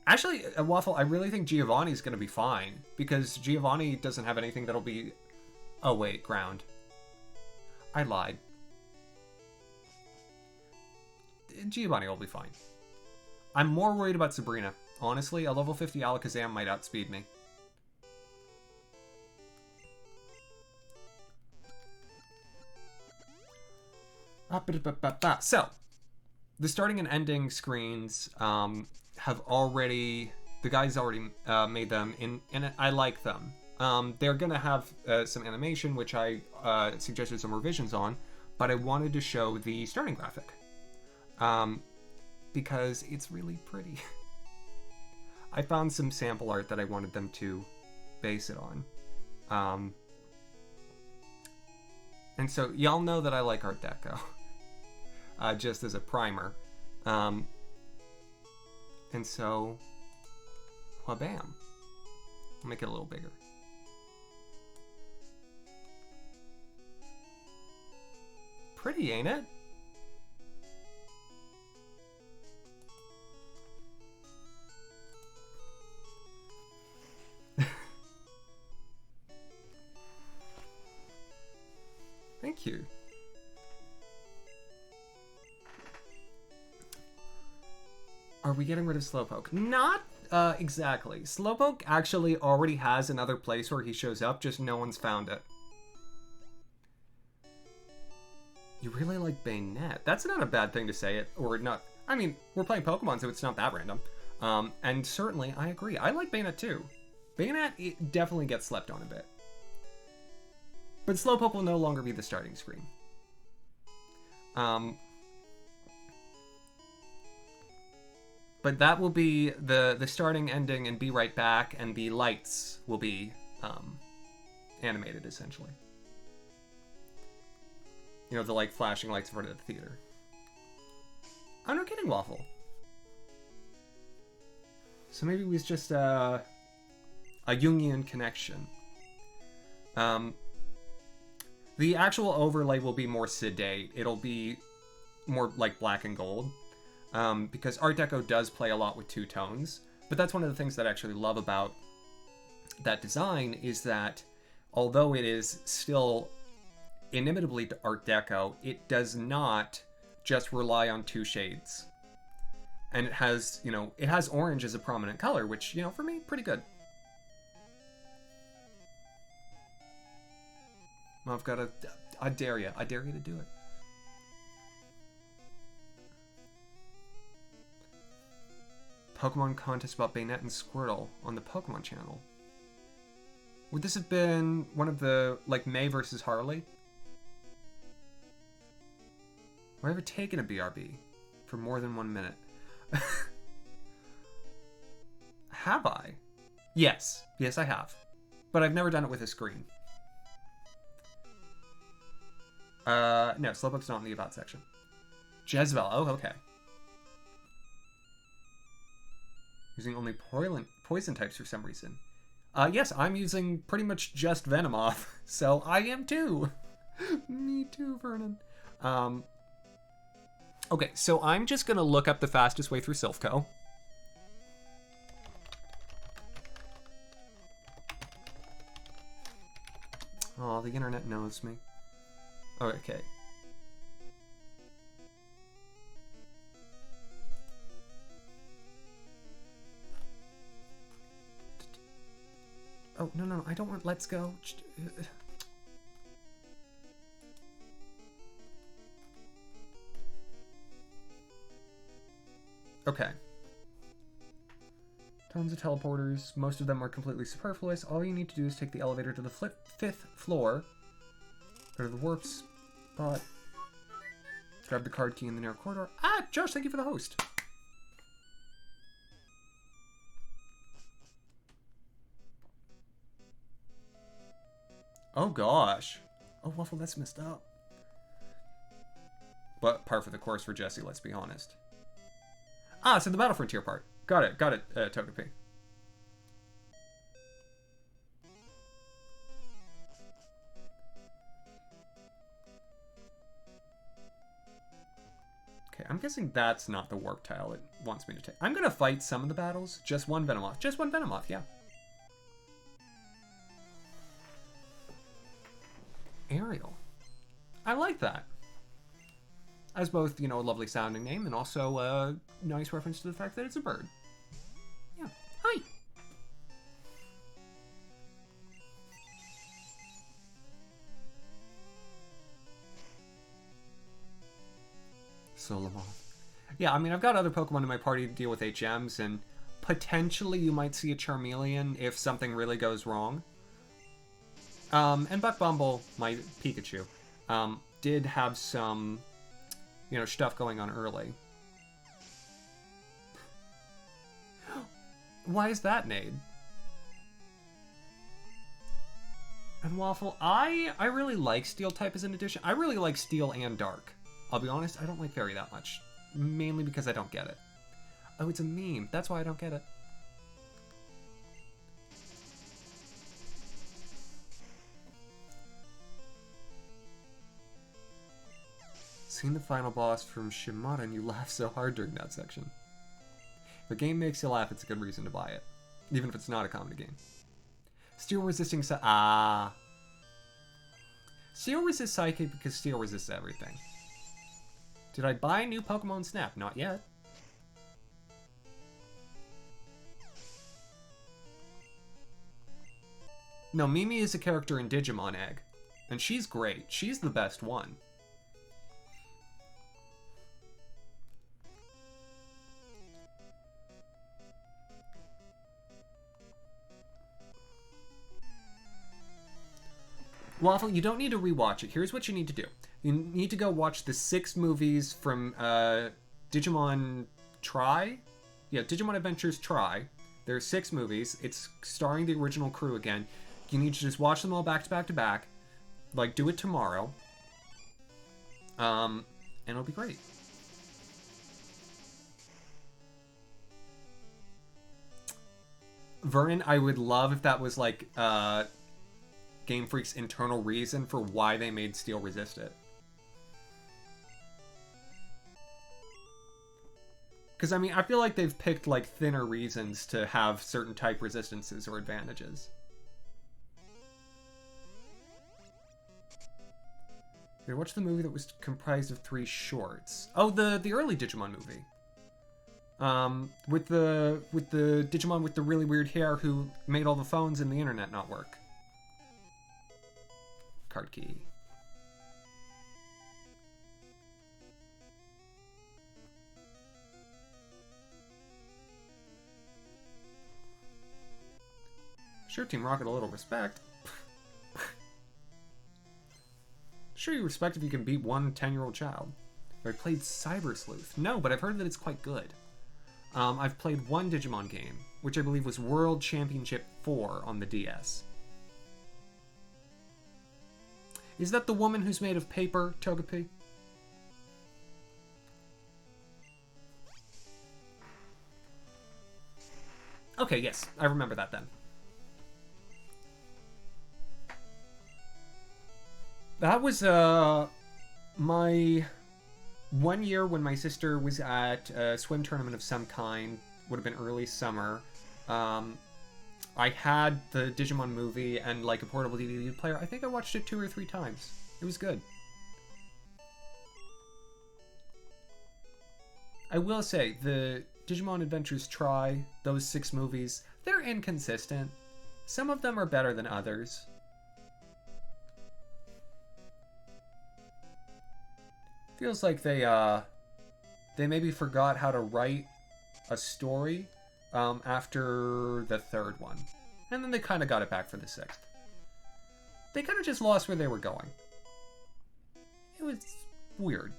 Actually, Waffle, I really think Giovanni's gonna be fine, because Giovanni doesn't have anything that'll be... Oh wait, ground. I lied. Giovanni will be fine. I'm more worried about Sabrina. Honestly, a level 50 Alakazam might outspeed me. So, the starting and ending screens have already... The guys already made them, and I like them. They're going to have some animation, which I suggested some revisions on, but I wanted to show the starting graphic. Because it's really pretty. I found some sample art that I wanted them to base it on. And so, y'all know that I like Art Deco. Just as a primer. And so, wha-bam. I'll make it a little bigger. Pretty, ain't it? Thank you. Are we getting rid of Slowpoke? Not exactly. Slowpoke actually already has another place where he shows up, just no one's found it. You really like Bayonet. That's not a bad thing to say it, or not. I mean, we're playing Pokemon, so it's not that random. And certainly, I agree. I like Bayonet too. Bayonet definitely gets slept on a bit. But Slowpoke will no longer be the starting screen. But that will be the starting, ending, and be right back, and the lights will be animated, essentially. You know, the like flashing lights in front of the theater. I'm not kidding, Waffle. So maybe it was just a Jungian connection. The actual overlay will be more sedate. It'll be more like black and gold. Because Art Deco does play a lot with two tones. But that's one of the things that I actually love about that design is that although it is still inimitably to Art Deco, it does not just rely on two shades. And it has, you know, it has orange as a prominent color, which, you know, for me, pretty good. I've got I dare you. I dare you to do it. Pokemon contest about Bayonet and Squirtle on the Pokemon channel. Would this have been one of the, like, May versus Harley? Have I ever taken a BRB for more than 1 minute? Have I? Yes. Yes, I have. But I've never done it with a screen. No, Slowpoke's not in the About section. Jezebel. Oh, okay. Using only poison types for some reason. Yes, I'm using pretty much just Venomoth. So I am too. Me too, Vernon. Okay, so I'm just gonna look up the fastest way through Silphco. Oh, the internet knows me. Okay. Oh, no, no, I don't want let's go. Okay. Tons of teleporters. Most of them are completely superfluous. All you need to do is take the elevator to the 5th floor. Go to the warp spot. Grab the card key in the narrow corridor. Ah, Josh, thank you for the host. Oh, gosh. Oh, Waffle, that's messed up. But par for the course for Jesse, let's be honest. Ah, so the Battle Frontier part. Got it, Togepi. Okay, I'm guessing that's not the warp tile it wants me to take. I'm gonna fight some of the battles. Just one Venomoth. Just one Venomoth, yeah. Ariel. I like that. As both, you know, a lovely sounding name and also a nice reference to the fact that it's a bird. Yeah. Hi! Solomoth. Yeah, I mean, I've got other Pokemon in my party to deal with HMs, and potentially you might see a Charmeleon if something really goes wrong. And Buck Bumble, my Pikachu, did have some, you know, stuff going on early. Why is that, Nade? And Waffle, I really like Steel type as an addition. I really like Steel and Dark. I'll be honest, I don't like Fairy that much. Mainly because I don't get it. Oh, it's a meme. That's why I don't get it. Seen the final boss from Shimada and you laugh so hard during that section. If a game makes you laugh, it's a good reason to buy it. Even if it's not a comedy game. Steel resisting Steel resists Psychic because Steel resists everything. Did I buy new Pokemon Snap? Not yet. No, Mimi is a character in Digimon Egg. And she's great. She's the best one. Waffle, you don't need to rewatch it. Here's what you need to do. You need to go watch the 6 movies from Digimon Tri. Yeah, Digimon Adventures Tri. There are 6 movies. It's starring the original crew again. You need to just watch them all back to back to back. Like, do it tomorrow. And it'll be great. Vernon, I would love if that was like Game Freak's internal reason for why they made Steel resist it. Because, I mean, I feel like they've picked, like, thinner reasons to have certain type resistances or advantages. Okay, what's the movie that was comprised of 3 shorts? Oh, the early Digimon movie. With the Digimon with the really weird hair who made all the phones and the internet not work. Card key. Sure, Team Rocket, a little respect. Sure, you respect if you can beat one 10-year-old child. Have I played Cyber Sleuth? No, but I've heard that it's quite good. I've played one Digimon game, which I believe was World Championship 4 on the DS. Is that the woman who's made of paper, Togepi? Okay, yes, I remember that then. That was, my 1 year when my sister was at a swim tournament of some kind. Would have been early summer. I had the Digimon movie and, like, a portable DVD player. I think I watched it 2 or 3 times. It was good. I will say, the Digimon Adventures Tri, those 6 movies, they're inconsistent. Some of them are better than others. Feels like they maybe forgot how to write a story after the third one. And then they kind of got it back for the sixth. They kind of just lost where they were going. It was weird.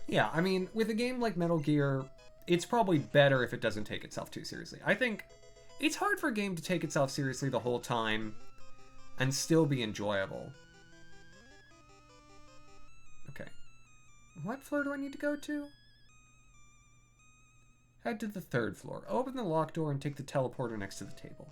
Yeah, I mean, with a game like Metal Gear, it's probably better if it doesn't take itself too seriously. I think it's hard for a game to take itself seriously the whole time and still be enjoyable. Okay. What floor do I need to go to? Head to the third floor. Open the locked door and take the teleporter next to the table.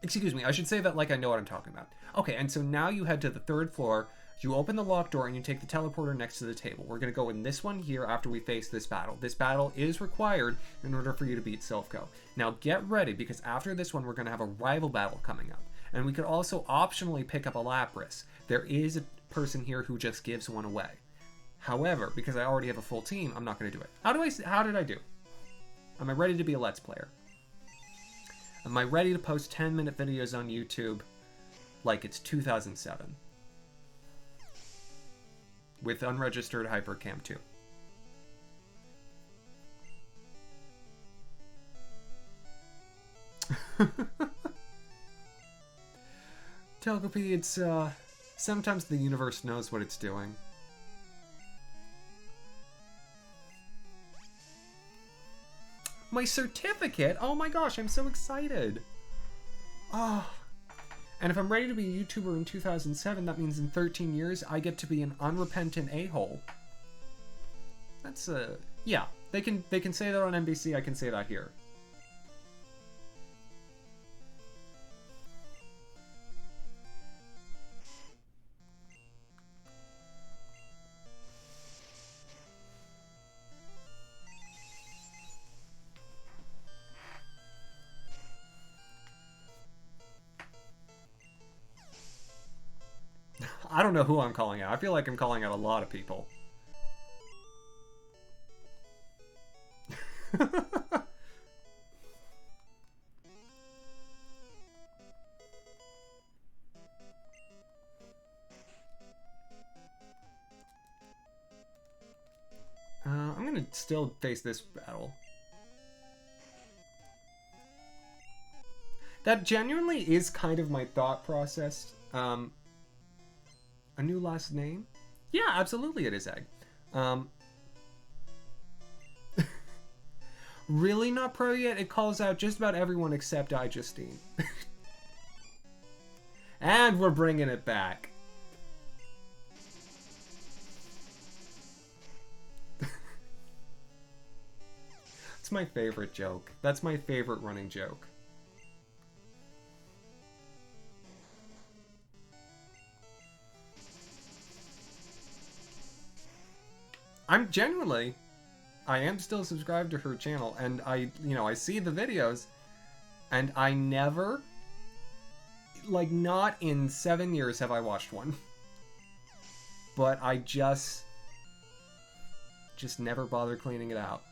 Excuse me, I should say that like I know what I'm talking about. Okay, and so now you head to the third floor. You open the locked door and you take the teleporter next to the table. We're going to go in this one here after we face this battle. This battle is required in order for you to beat Silphco. Now get ready, because after this one we're going to have a rival battle coming up. And we could also optionally pick up a Lapras. There is a person here who just gives one away. However, because I already have a full team, I'm not going to do it. How did I do? Am I ready to be a Let's Player? Am I ready to post 10-minute videos on YouTube like it's 2007? With unregistered Hypercam 2. Telgopy, it's, sometimes the universe knows what it's doing. My certificate? Oh my gosh, I'm so excited. Oh. And if I'm ready to be a YouTuber in 2007, that means in 13 years, I get to be an unrepentant a-hole. That's, yeah. They can say that on NBC, I can say that here. I don't know who I'm calling out. I feel like I'm calling out a lot of people. I'm gonna still face this battle. That genuinely is kind of my thought process. A new last name? Yeah, absolutely it is Egg. Really not pro yet? It calls out just about everyone except iJustine. And we're bringing it back. It's my favorite joke. That's my favorite running joke. I'm genuinely, I am still subscribed to her channel, and I see the videos, and I never, like, not in 7 years have I watched one. But I just never bother cleaning it out.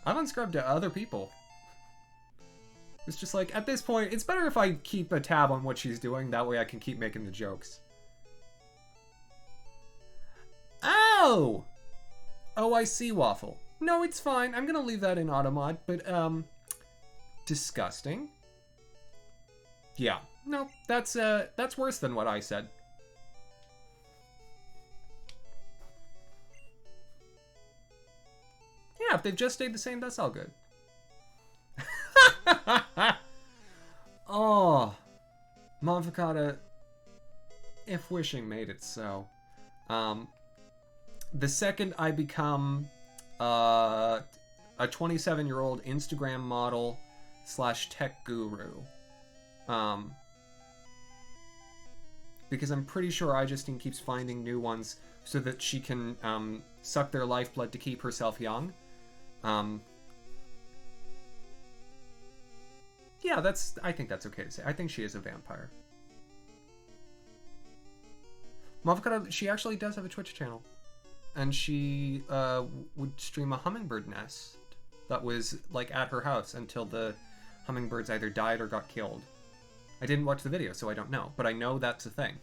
I've unsubscribed to other people. It's just like, at this point, it's better if I keep a tab on what she's doing, that way I can keep making the jokes. Ow! Oh, I see, Waffle. No, it's fine. I'm gonna leave that in auto mod, but, disgusting. Yeah. No, that's worse than what I said. Yeah, if they've just stayed the same, that's all good. Oh. Monfacata, if wishing made it so. The second I become a 27-year-old Instagram model / tech guru, because I'm pretty sure iJustine keeps finding new ones so that she can suck their lifeblood to keep herself young. Yeah, I think that's okay to say. I think she is a vampire. Mavocado, she actually does have a Twitch channel. And she would stream a hummingbird nest that was, like, at her house until the hummingbirds either died or got killed. I didn't watch the video, so I don't know. But I know that's a thing.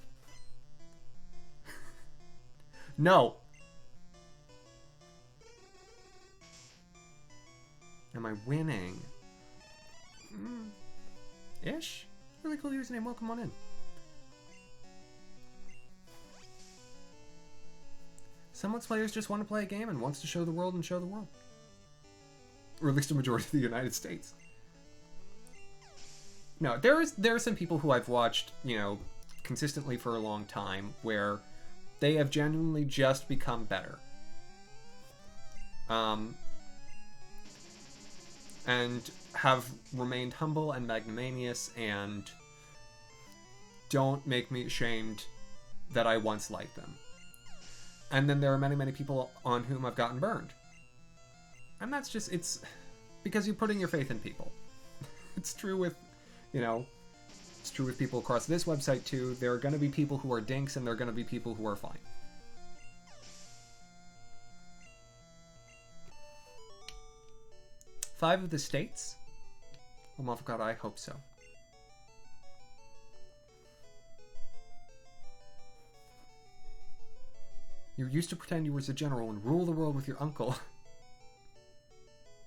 No! Am I winning? Ish? Really cool username. Welcome on in. Some players just want to play a game and wants to show the world and show the world. Or at least a majority of the United States. No, there are some people who I've watched, you know, consistently for a long time where they have genuinely just become better. And have remained humble and magnanimous and don't make me ashamed that I once liked them. And then there are many, many people on whom I've gotten burned. And that's just, it's because you're putting your faith in people. It's true with, you know, it's true with people across this website too. There are going to be people who are dinks and there are going to be people who are fine. Five of the states? Oh my god, I hope so. You used to pretend you were a general and rule the world with your uncle.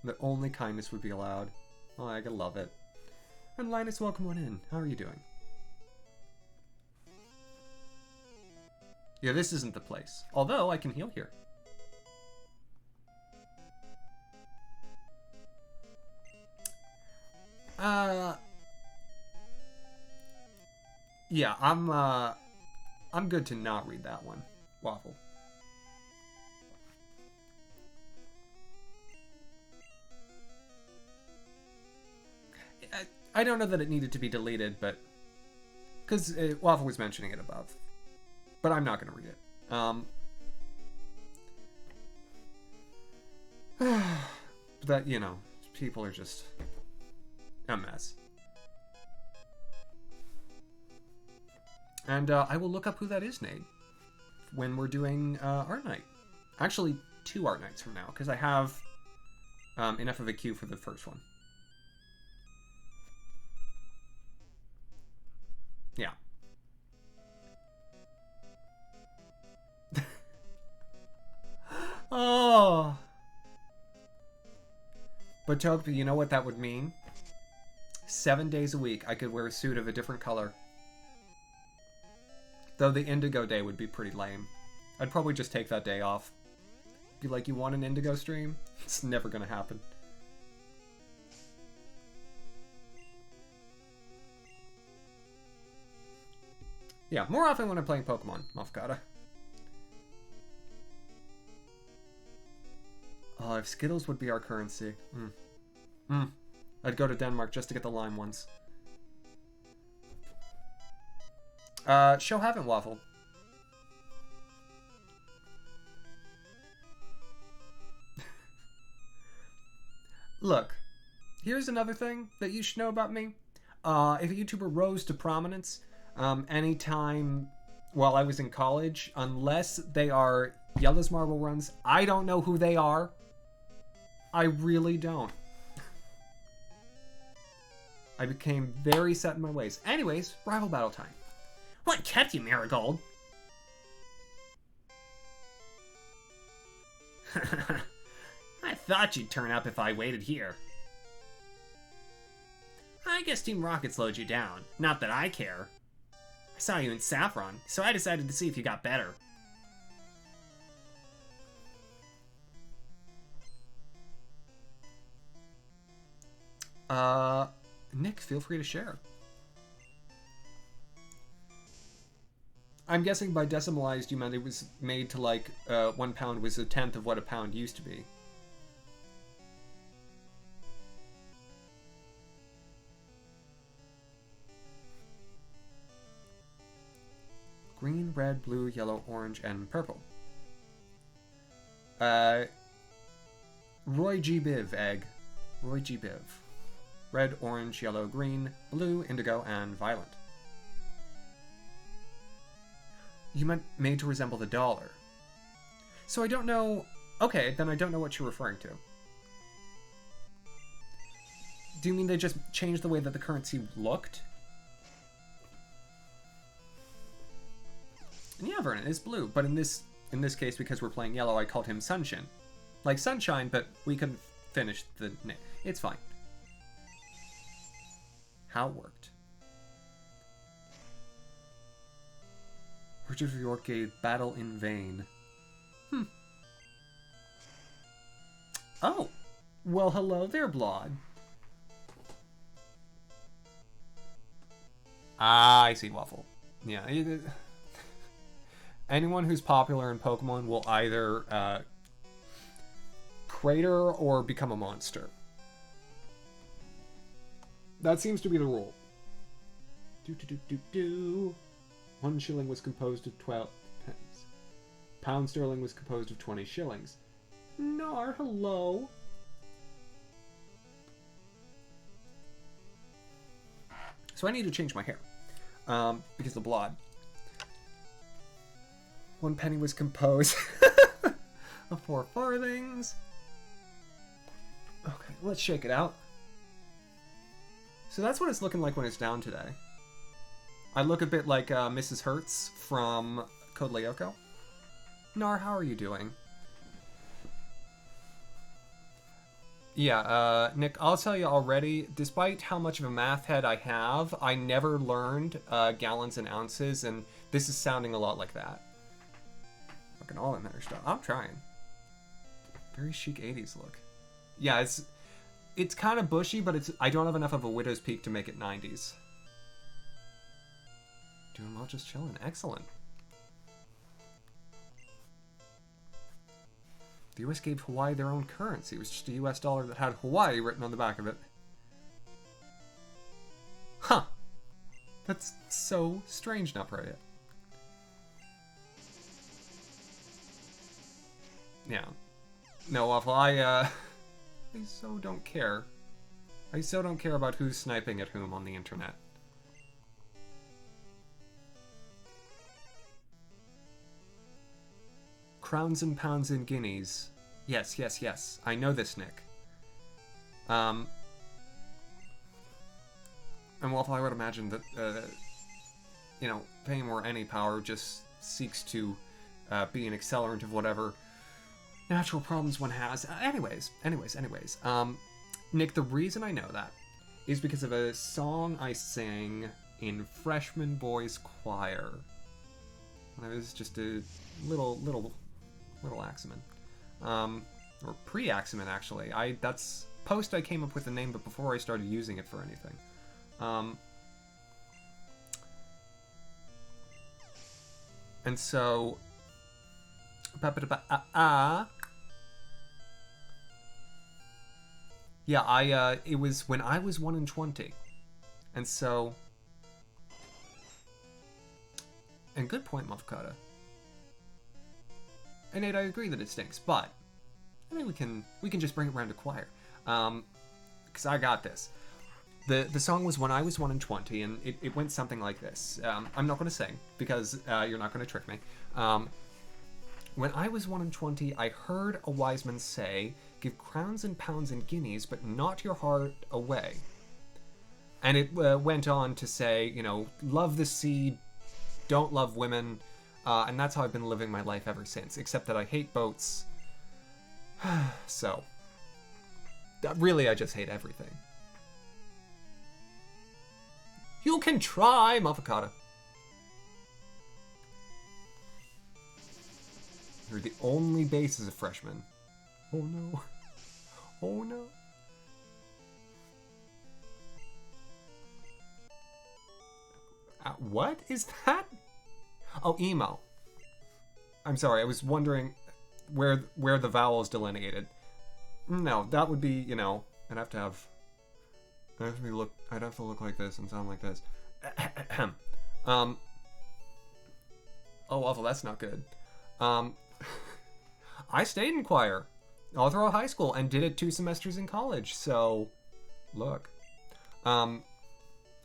That only kindness would be allowed. Oh, I gotta love it. And Linus, welcome on in. How are you doing? Yeah, this isn't the place. Although, I can heal here. Yeah, I'm good to not read that one. Waffle. I don't know that it needed to be deleted, but... Because Waffle was mentioning it above. But I'm not going to read it. That, you know, people are just a mess. And I will look up who that is, Nate, when we're doing art night. Actually, 2 art nights from now, because I have enough of a queue for the first one. Yeah. Oh. But Toby, you know what that would mean? 7 days a week, I could wear a suit of a different color. Though the indigo day would be pretty lame. I'd probably just take that day off. Be like, you want an indigo stream? It's never gonna happen. Yeah, more often when I'm playing Pokemon, Mafkata. Oh, if Skittles would be our currency. I'd go to Denmark just to get the lime ones. Show haven't, Waffle. Look, here's another thing that you should know about me. If a YouTuber rose to prominence, anytime while I was in college, unless they are Yellow's Marble Runs, I don't know who they are. I really don't. I became very set in my ways. Anyways, rival battle time. What kept you, Marigold? I thought you'd turn up if I waited here. I guess Team Rocket slowed you down. Not that I care. I saw you in Saffron, so I decided to see if you got better. Nick, feel free to share. I'm guessing by decimalized you meant it was made to like 1 pound was a tenth of what a pound used to be. Green, red, blue, yellow, orange, and purple. Roy G. Biv, egg. Roy G. Biv. red, orange, yellow, green, blue, indigo, and violet. You meant made to resemble the dollar. So I don't know... Okay, then I don't know what you're referring to. Do you mean they just changed the way that the currency looked? And yeah, Vernon is blue, but in this case, because we're playing yellow, I called him Sunshine. Like sunshine, but we couldn't finish the name. It's fine. How it worked. Richard of York gave battle in vain. Oh, well, hello there, Blood. Ah, I see, Waffle. Yeah. Anyone who's popular in Pokemon will either crater or become a monster. That seems to be the rule. 1 shilling was composed of 12 pence. Pound sterling was composed of 20 shillings. Nar, hello. So I need to change my hair. Because of the blood. 1 penny was composed of 4 farthings. Okay, let's shake it out. So that's what it's looking like when it's down today. I look a bit like Mrs. Hertz from Code Lyoko. Nar, how are you doing? Yeah, Nick, I'll tell you already, despite how much of a math head I have, I never learned gallons and ounces, and this is sounding a lot like that. Fucking all that matter stuff. I'm trying. Very chic 80s look. Yeah, it's kind of bushy, but I don't have enough of a widow's peak to make it 90s. Doing well, just chilling. Excellent. The US gave Hawaii their own currency. It was just a US dollar that had Hawaii written on the back of it. Huh. That's so strange, not Priya. Yeah. No, Waffle, I so don't care. I so don't care about who's sniping at whom on the internet. Crowns and pounds and guineas. Yes, yes, yes. I know this, Nick. And Waffle, I would imagine that, you know, fame or any power just seeks to be an accelerant of whatever natural problems one has. Anyways. Nick, the reason I know that is because of a song I sang in freshman boys choir. When I was just a little Aximan. Or pre-Aximan, actually. That's post I came up with the name, but before I started using it for anything. And so... Yeah, it was when I was 1 in 20. And so... And good point, Mafkata. And Nate, I agree that it stinks, but I think we can just bring it around to choir. Because I got this. The song was When I Was 1 in 20, and it went something like this. I'm not going to sing, because you're not going to trick me. When I was 1 in 20, I heard a wise man say, give crowns and pounds and guineas, but not your heart away. And it went on to say, you know, love the sea, don't love women, and that's how I've been living my life ever since, except that I hate boats. So, really, I just hate everything. You can try, Mafakata. You're the only base as a freshman. Oh no. Oh no. What is that? Oh, emo. I'm sorry, I was wondering where the vowels delineated. No, that would be, you know, I'd have to look like this and sound like this. Oh, Waffle, that's not good. I stayed in choir all throughout high school and did it 2 semesters in college, so look. Um,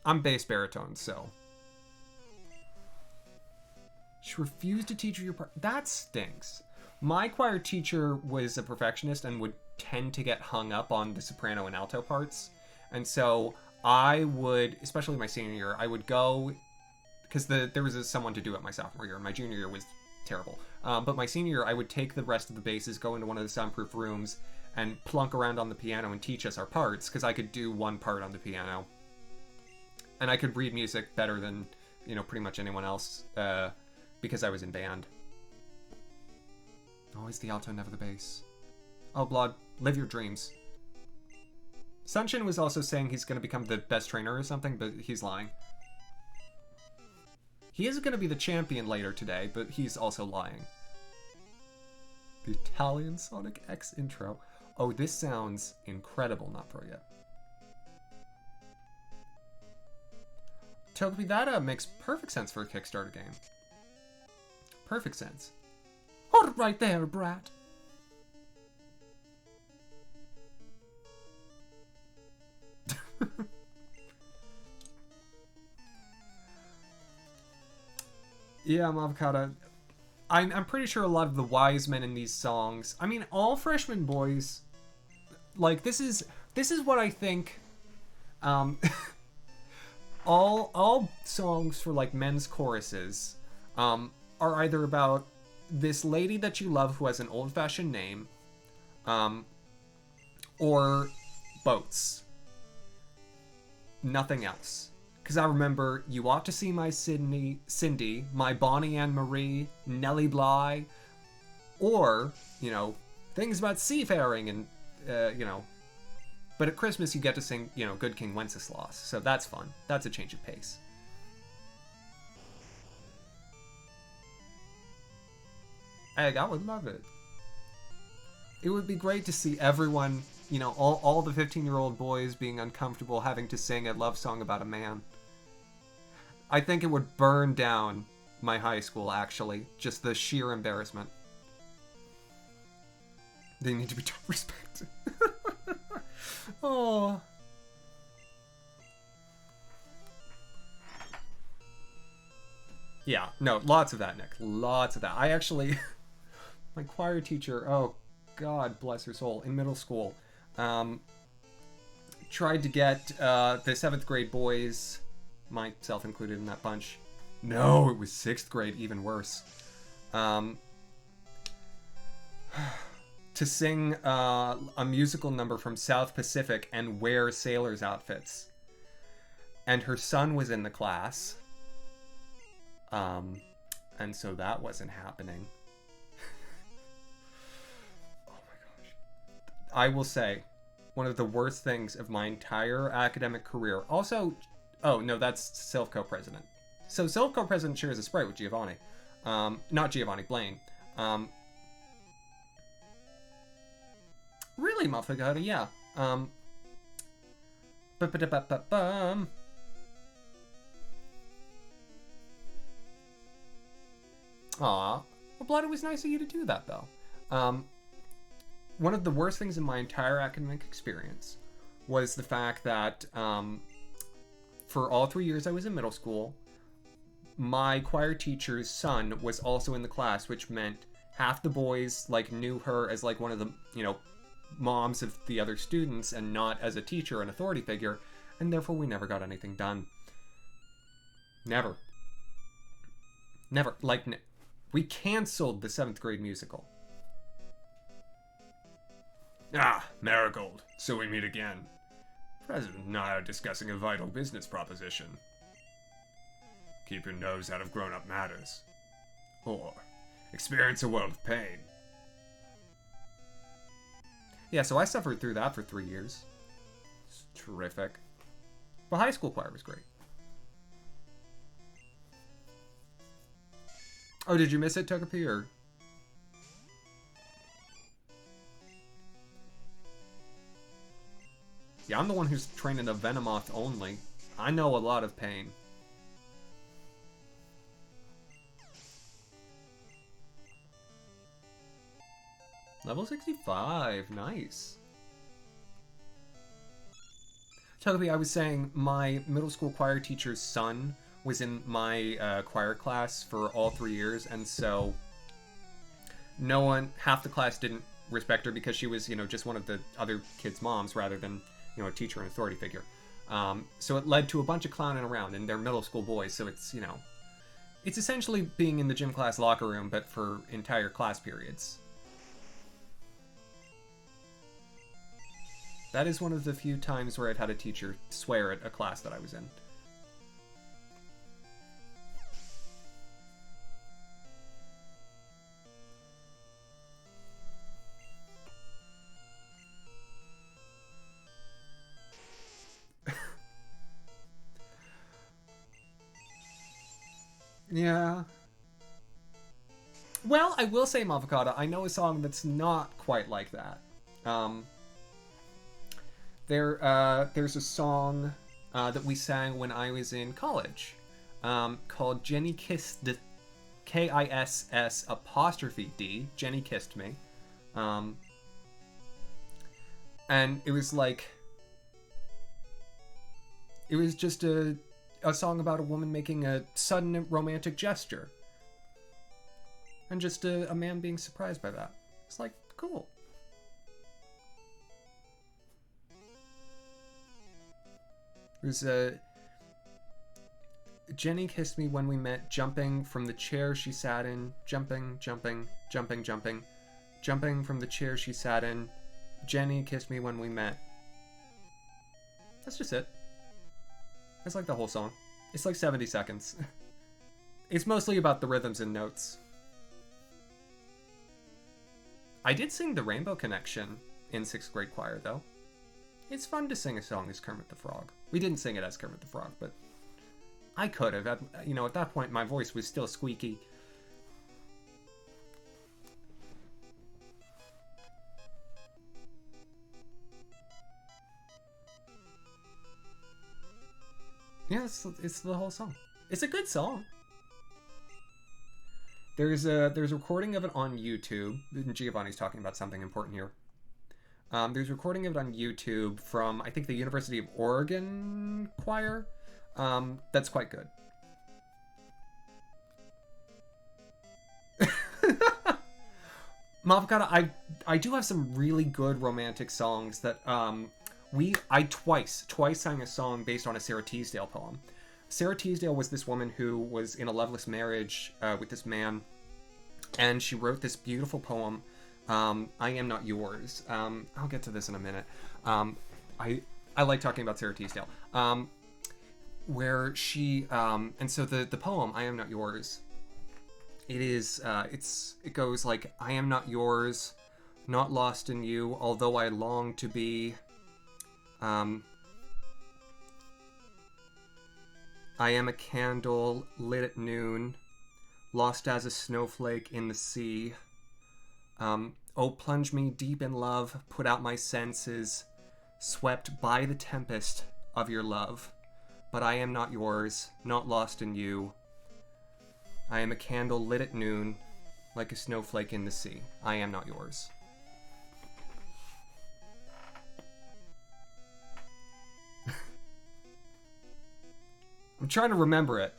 I'm bass baritone, so. She refused to teach you your part. That stinks. My choir teacher was a perfectionist and would tend to get hung up on the soprano and alto parts. And so I would, especially my senior year, I would go, because there was someone to do it my sophomore year. My junior year was terrible. But my senior year, I would take the rest of the basses, go into one of the soundproof rooms, and plunk around on the piano and teach us our parts, because I could do one part on the piano. And I could read music better than, pretty much anyone else, because I was in band. Always the alto, never the bass. Oh, Blood, live your dreams. Sunshin was also saying he's going to become the best trainer or something, but he's lying. He is going to be the champion later today, but he's also lying. The Italian Sonic X intro. Oh, this sounds incredible. Not pro yet. Togepi, that makes perfect sense for a Kickstarter game. Perfect sense. Hold it right there, brat. Yeah, Avocado. I'm pretty sure a lot of the wise men in these songs. I mean, all freshman boys. Like this is what I think. All songs for like men's choruses, are either about this lady that you love who has an old-fashioned name, or boats. Nothing else. Because I remember You Ought to See My Cindy, My Bonnie Anne Marie, Nellie Bly, or, things about seafaring and, But at Christmas you get to sing, Good King Wenceslas. So that's fun. That's a change of pace. Egg, I would love it. It would be great to see everyone, all the 15-year-old boys being uncomfortable having to sing a love song about a man. I think it would burn down my high school, actually. Just the sheer embarrassment. They need to be respected. Oh. Yeah, no, lots of that, Nick. Lots of that. I actually... my choir teacher, oh, God bless her soul, in middle school, tried to get the 7th grade boys... myself included in that bunch. No, it was 6th grade, even worse. To sing a musical number from South Pacific and wear sailors' outfits. And her son was in the class. And so that wasn't happening. Oh my gosh. I will say, one of the worst things of my entire academic career. Also... Oh, no, that's Silph Co-President. So Silph Co-President shares a sprite with Giovanni. Not Giovanni, Blaine. Really, Mafagata, yeah. Aw. Well, Blood, it was nice of you to do that, though. One of the worst things in my entire academic experience was the fact that, for all 3 years I was in middle school, my choir teacher's son was also in the class, which meant half the boys, knew her as, one of the, moms of the other students and not as a teacher, an authority figure, and therefore we never got anything done. Never. Never. We canceled the 7th grade musical. Ah, Marigold. So we meet again. President and I are discussing a vital business proposition. Keep your nose out of grown-up matters. Or experience a world of pain. Yeah, so I suffered through that for 3 years. It's terrific. But high school choir was great. Oh, did you miss it, Togepi, or... Yeah, I'm the one who's training a Venomoth only. I know a lot of pain. Level 65, nice. Togepi, I was saying my middle school choir teacher's son was in my choir class for all 3 years, and so half the class didn't respect her because she was, just one of the other kids' moms rather than, a teacher and authority figure. So it led to a bunch of clowning around, and they're middle school boys, so it's essentially being in the gym class locker room, but for entire class periods. That is one of the few times where I've had a teacher swear at a class that I was in. Yeah. Well, I will say, Mavocata, I know a song that's not quite like that. There's a song that we sang when I was in college called Jenny Kissed, Kiss apostrophe D, Jenny Kissed Me. And it was like, it was just a song about a woman making a sudden romantic gesture. And just a man being surprised by that. It's like, cool. It was Jenny kissed me when we met, jumping from the chair she sat in, jumping from the chair she sat in. Jenny kissed me when we met. That's just it. That's like the whole song. It's like 70 seconds. It's mostly about the rhythms and notes. I did sing The Rainbow Connection in 6th grade choir, though. It's fun to sing a song as Kermit the Frog. We didn't sing it as Kermit the Frog, but I could have. At that point, my voice was still squeaky. Yeah, it's the whole song. It's a good song. There's a recording of it on YouTube. Giovanni's talking about something important here. There's a recording of it on YouTube from, I think, the University of Oregon choir. That's quite good. Mavocata, I do have some really good romantic songs that I twice sang a song based on a Sarah Teasdale poem. Sarah Teasdale was this woman who was in a loveless marriage with this man, and she wrote this beautiful poem, I Am Not Yours. I'll get to this in a minute. I like talking about Sarah Teasdale. Where she, and so the poem, I Am Not Yours, it goes like, I am not yours, not lost in you, although I long to be. I am a candle lit at noon, lost as a snowflake in the sea. Oh, plunge me deep in love, put out my senses, swept by the tempest of your love. But I am not yours, not lost in you. I am a candle lit at noon, like a snowflake in the sea. I am not yours. I'm trying to remember it.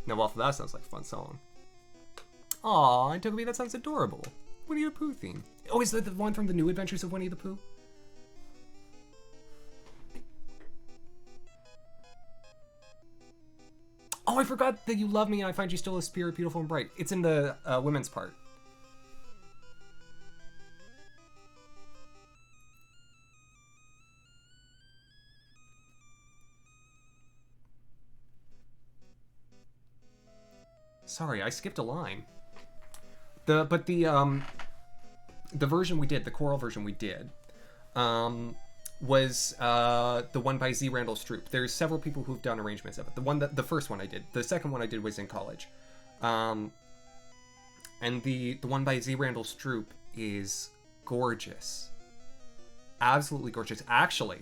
Now, well, that sounds like a fun song. Aw, Togepi, that sounds adorable. Winnie the Pooh theme. Oh, is that the one from the New Adventures of Winnie the Pooh? Oh, I forgot that you love me and I find you still a spirit, beautiful and bright. It's in the women's part. Sorry, I skipped a line. The version we did, the choral version we did, was the one by Z. Randall Stroop. There's several people who've done arrangements of it. The first one I did. The second one I did was in college. And the one by Z. Randall Stroop is gorgeous. Absolutely gorgeous. Actually,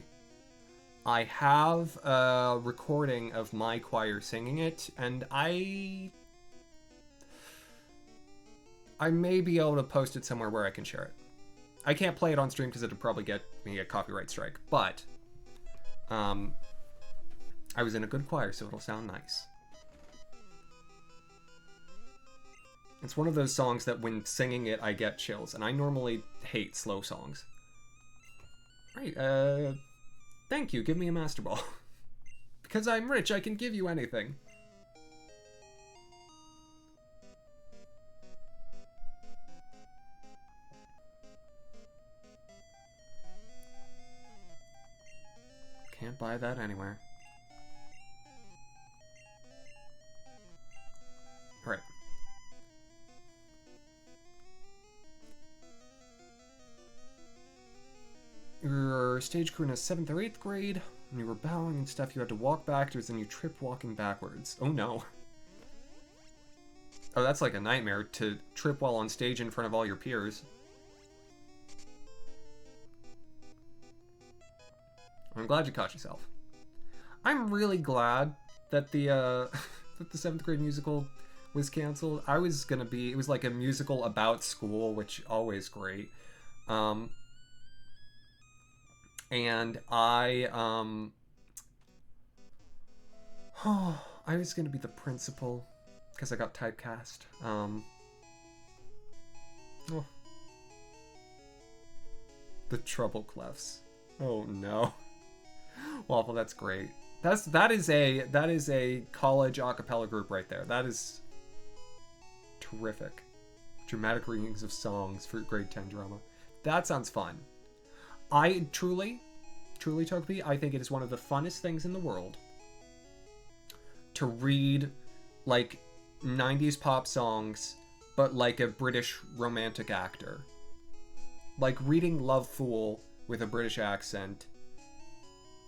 I have a recording of my choir singing it, and I I may be able to post it somewhere where I can share it. I can't play it on stream because it would probably get me a copyright strike, but I was in a good choir, so it'll sound nice. It's one of those songs that when singing it, I get chills, and I normally hate slow songs. Right, thank you, give me a Master Ball. Because I'm rich, I can give you anything. Can't buy that anywhere. Alright. Your stage crew in a 7th or 8th grade. When you were bowing and stuff, you had to walk backwards and you trip walking backwards. Oh no. Oh, that's like a nightmare, to trip while on stage in front of all your peers. I'm glad you caught yourself. I'm really glad that the that the 7th grade musical was canceled. I was gonna be, it was like a musical about school, which always great. And I was gonna be the principal because I got typecast. The Trouble Clefs. Oh no. Waffle, that's great. That is a college a cappella group right there. That is terrific. Dramatic readings of songs for grade 10 drama. That sounds fun. I truly, Togepi, I think it is one of the funnest things in the world to read, like, 90s pop songs, but like a British romantic actor. Like reading Love Fool with a British accent,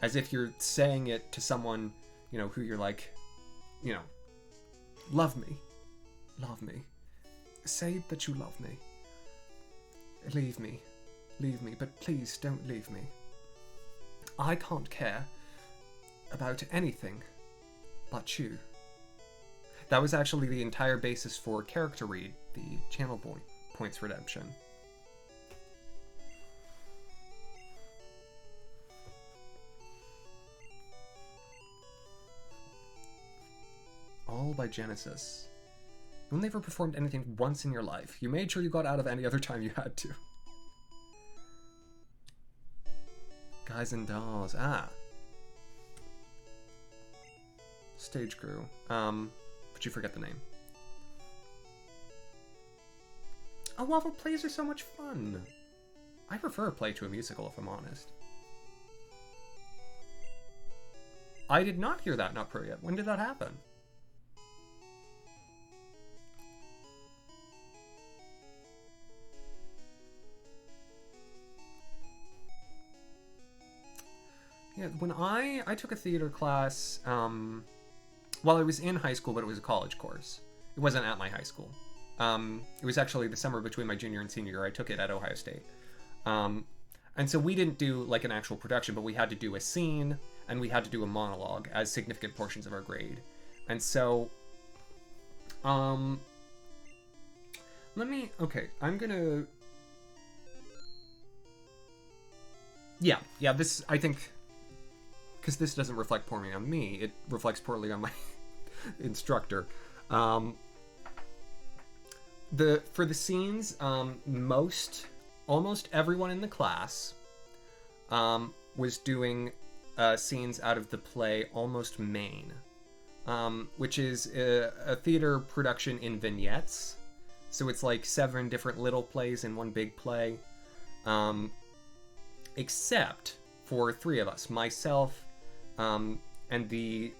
as if you're saying it to someone, you know, who you're like, you know, love me, say that you love me, leave me, but please don't leave me. I can't care about anything but you. That was actually the entire basis for Character Read, the channel points redemption. All by Genesis. You only ever performed anything once in your life. You made sure you got out of any other time you had to. Guys and Dolls. Ah. Stage crew. But you forget the name. Oh, Waffle plays are so much fun. I prefer a play to a musical, if I'm honest. I did not hear that, not pro yet. When did that happen? Yeah, when I took a theater class, well, it was in high school, but it was a college course. It wasn't at my high school. It was actually the summer between my junior and senior year. I took it at Ohio State. And so we didn't do like an actual production, but we had to do a scene and we had to do a monologue as significant portions of our grade. And so, okay, I'm gonna, yeah, this, I think, because this doesn't reflect poorly on me, it reflects poorly on my instructor. For the scenes, almost everyone in the class was doing scenes out of the play Almost Maine, which is a theater production in vignettes. So it's like 7 different little plays in one big play, except for 3 of us, myself, and the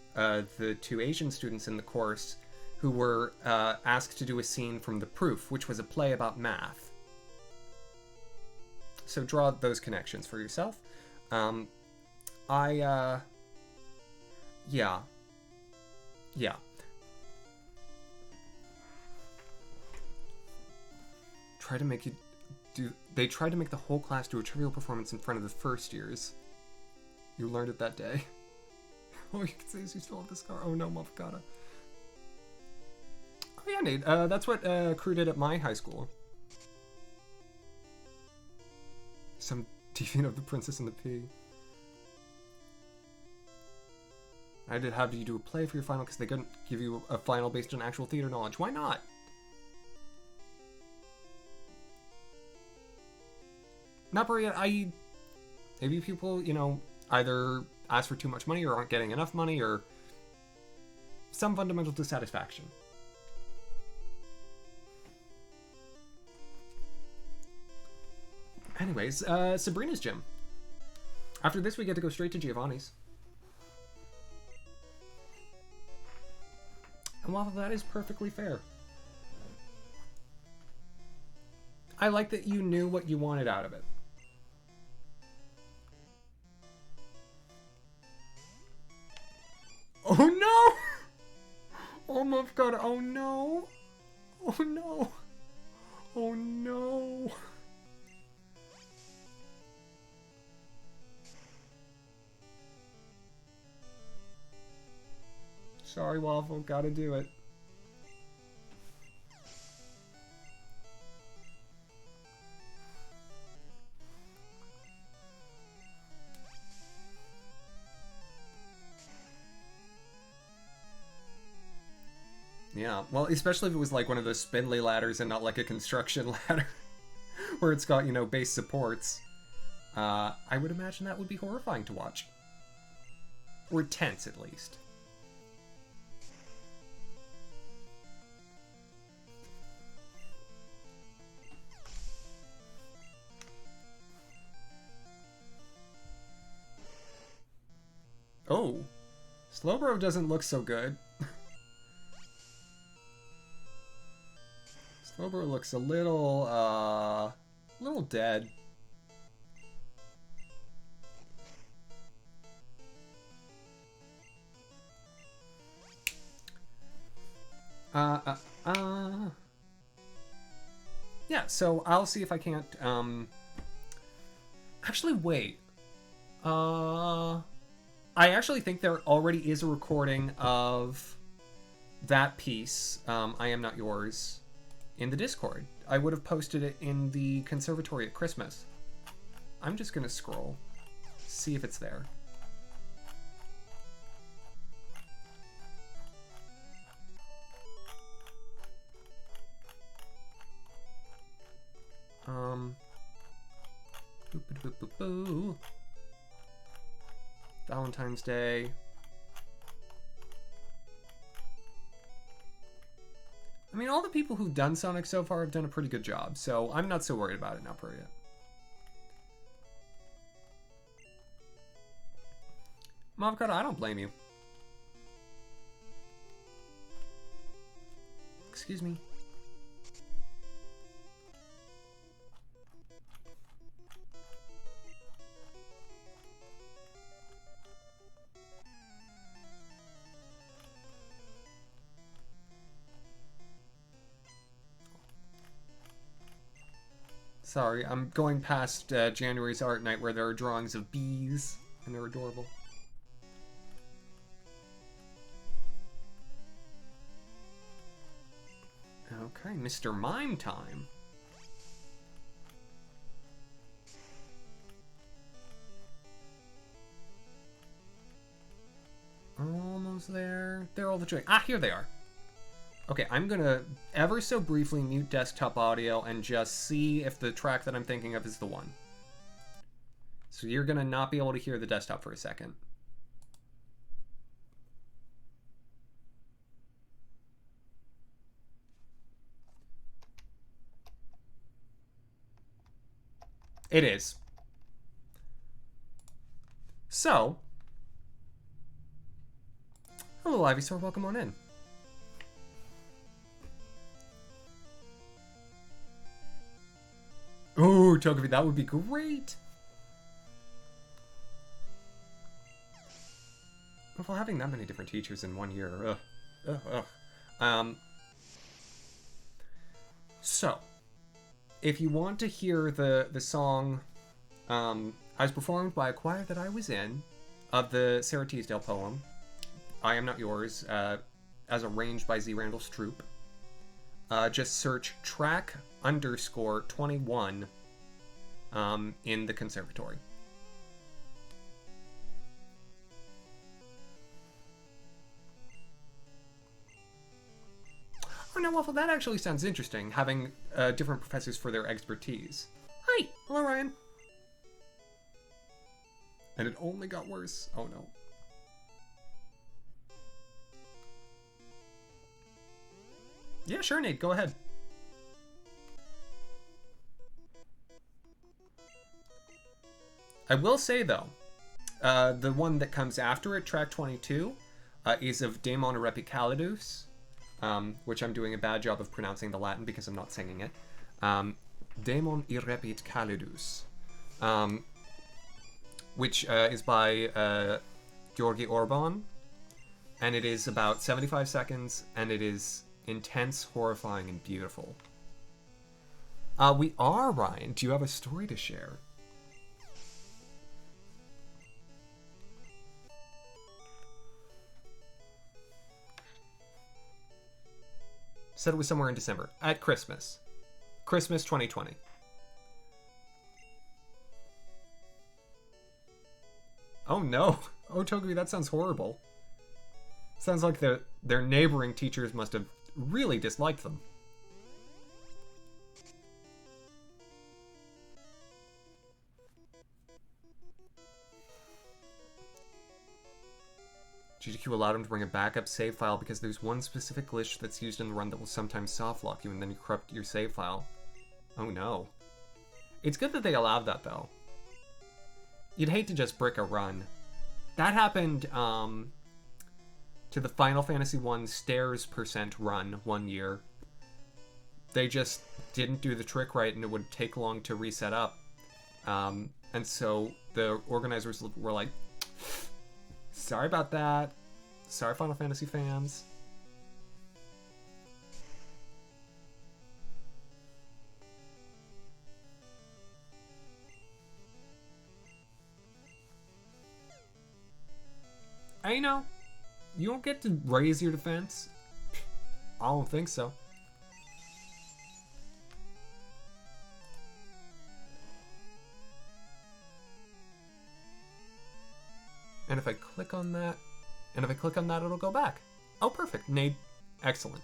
2 Asian students in the course who were asked to do a scene from The Proof, which was a play about math. So draw those connections for yourself. Yeah. They tried to make the whole class do a trivial performance in front of the first years. You learned it that day. Oh, you can say you still have the scar. Oh no, motherfucker. Oh yeah, Nate. That's what crew did at my high school. Some deviant of the Princess and the Pea. I did have you do a play for your final because they couldn't give you a final based on actual theater knowledge. Why not? Not Maria, maybe people, you know, either ask for too much money or aren't getting enough money or some fundamental dissatisfaction. Anyways, Sabrina's gym. After this, we get to go straight to Giovanni's. And while that is perfectly fair, I like that you knew what you wanted out of it. Oh no! Oh my god, oh no! Oh no! Oh no! Sorry, Waffle, gotta do it. Yeah, well, especially if it was like one of those spindly ladders and not like a construction ladder where it's got, you know, base supports. I would imagine that would be horrifying to watch. Or tense, at least. Oh, Slowbro doesn't look so good. Slowbro looks a little dead. Yeah, so I'll see if I can't, actually, wait. I actually think there already is a recording of that piece, I Am Not Yours, in the Discord. I would have posted it in the conservatory at Christmas. I'm just gonna scroll, see if it's there. Boo. Valentine's Day. I mean, all the people who've done Sonic so far have done a pretty good job, so I'm not so worried about it now, Priya. Mavocado, I don't blame you. Excuse me. Sorry, I'm going past January's art night where there are drawings of bees, and they're adorable. Okay, Mr. Mime time. Almost there. They're all the trick. Ah, here they are. Okay, I'm gonna ever so briefly mute desktop audio and just see if the track that I'm thinking of is the one. So you're gonna not be able to hear the desktop for a second. It is. So, hello Ivysaur, welcome on in. Ooh, Togepi, that would be great. Well, having that many different teachers in 1 year, So, if you want to hear the song as performed by a choir that I was in of the Sarah Teasdale poem, I Am Not Yours, as arranged by Z. Randall's troupe, just search track_21 in the conservatory. Oh no, Waffle, that actually sounds interesting, having different professors for their expertise. Hi! Hello, Ryan. And it only got worse. Oh no. Yeah, sure, Nate, go ahead. I will say, though, the one that comes after it, track 22, is of Daemon Repicalidus, which I'm doing a bad job of pronouncing the Latin because I'm not singing it. Daemon irrepit calidus, which is by Georgi Orban, and it is about 75 seconds, and it is intense, horrifying, and beautiful. We are, Ryan. Do you have a story to share? Said it was somewhere in December. At Christmas. Christmas 2020. Oh no. Oh, Togepi, that sounds horrible. Sounds like their neighboring teachers must have really disliked them. GDQ allowed him to bring a backup save file because there's one specific glitch that's used in the run that will sometimes softlock you and then you corrupt your save file. Oh no. It's good that they allowed that though. You'd hate to just brick a run. That happened to the Final Fantasy I Stairs % run one year. They just didn't do the trick right and it would take long to reset up. And so the organizers were like, sorry about that. Sorry, Final Fantasy fans. I know. You don't get to raise your defense. I don't think so. And if I click on that, it'll go back. Oh, perfect. Nade. Excellent.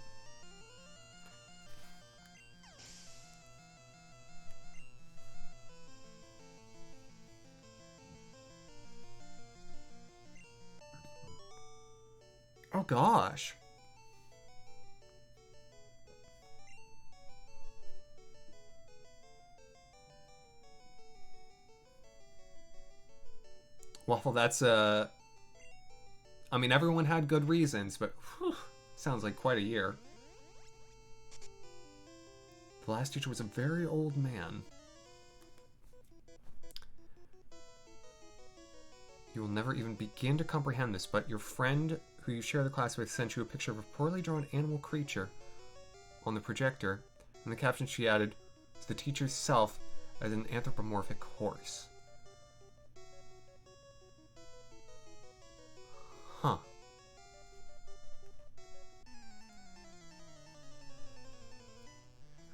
Oh, gosh. Waffle, that's I mean, everyone had good reasons, but whew, sounds like quite a year. The last teacher was a very old man. You will never even begin to comprehend this, but your friend who you share the class with sent you a picture of a poorly drawn animal creature on the projector, and the caption she added was the teacher's self as an anthropomorphic horse. Huh.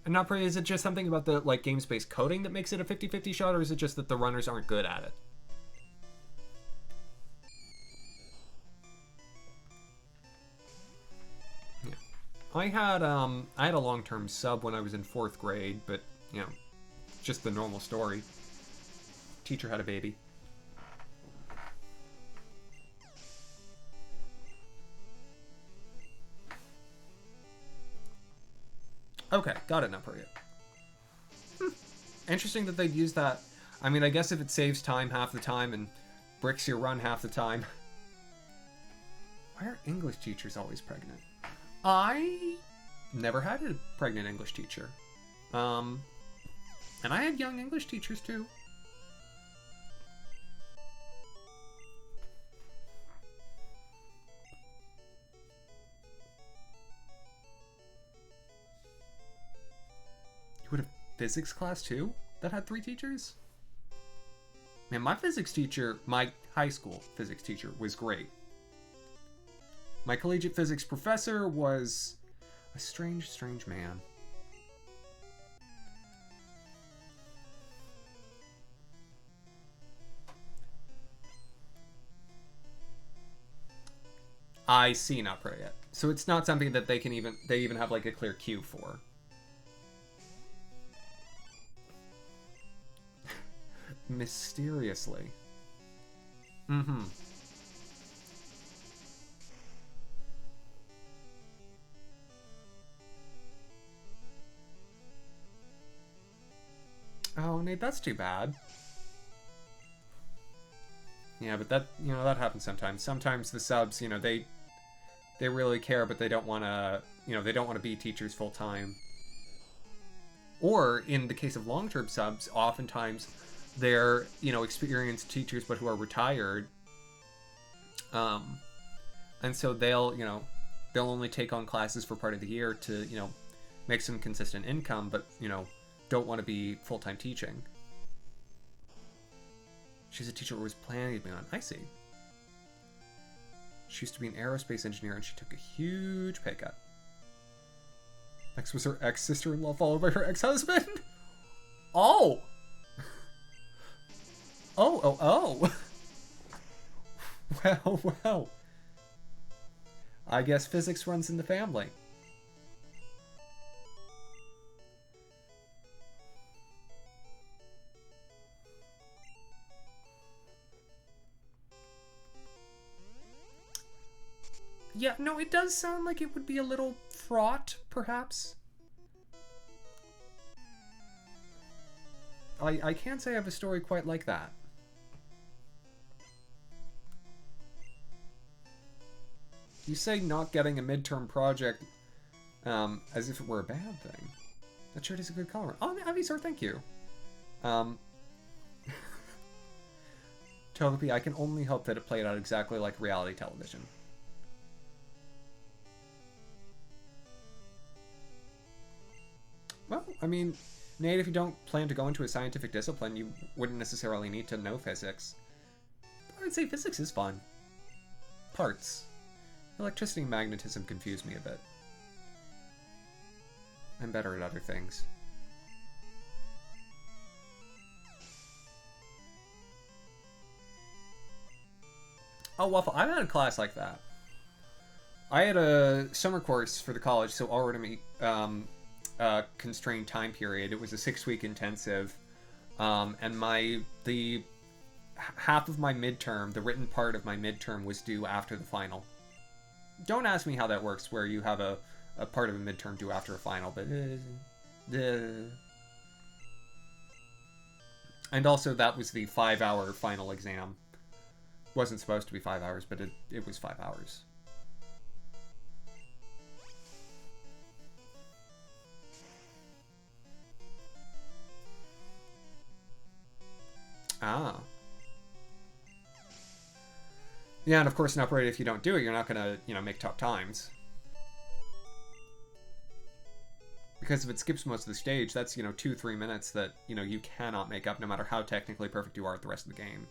And not is it just something about the game-based coding that makes it a 50-50 shot, or is it just that the runners aren't good at it? Yeah. I had a long-term sub when I was in 4th grade, but you know, just the normal story. Teacher had a baby. Okay, got it now for you. Interesting that they'd use that. I mean, I guess if it saves time half the time and bricks your run half the time. Why are English teachers always pregnant? I never had a pregnant English teacher. And I had young English teachers too. You would have physics class too? That had 3 teachers? Man, my physics teacher, my high school physics teacher, was great. My collegiate physics professor was A strange, strange man. I see not pray yet. So it's not something that they even have like a clear queue for. Mysteriously. Mm-hmm. Oh, Nate, that's too bad. Yeah, but that, that happens sometimes. Sometimes the subs, they really care, but they don't want to, they don't want to be teachers full time. Or in the case of long-term subs, oftentimes they're, experienced teachers but who are retired. And so they'll only take on classes for part of the year to, make some consistent income, but, don't want to be full-time teaching. She's a teacher who was planning to be on. I see. She used to be an aerospace engineer and she took a huge pay cut. Next was her ex-sister-in-law followed by her ex-husband? Oh! Oh. Well. I guess physics runs in the family. Yeah, no, it does sound like it would be a little fraught, perhaps. I can't say I have a story quite like that. You say not getting a midterm project as if it were a bad thing. That shirt is a good color. Oh, Avisor, thank you. Togepi, I can only hope that it played out exactly like reality television. Well, I mean, Nate, if you don't plan to go into a scientific discipline, you wouldn't necessarily need to know physics. But I'd say physics is fun. Parts. Electricity and magnetism confuse me a bit. I'm better at other things. Oh, Waffle, I've had a class like that. I had a summer course for the college, so already constrained time period. It was a 6-week intensive, and the half of my midterm, the written part of my midterm, was due after the final. Don't ask me how that works, where you have a part of a midterm due after a final, but and also that was the 5-hour final exam. Wasn't supposed to be 5 hours, but it was 5 hours. Ah. Yeah, and of course, in Upright, if you don't do it, you're not gonna, make top times. Because if it skips most of the stage, that's, 2-3 minutes that, you cannot make up no matter how technically perfect you are at the rest of the game.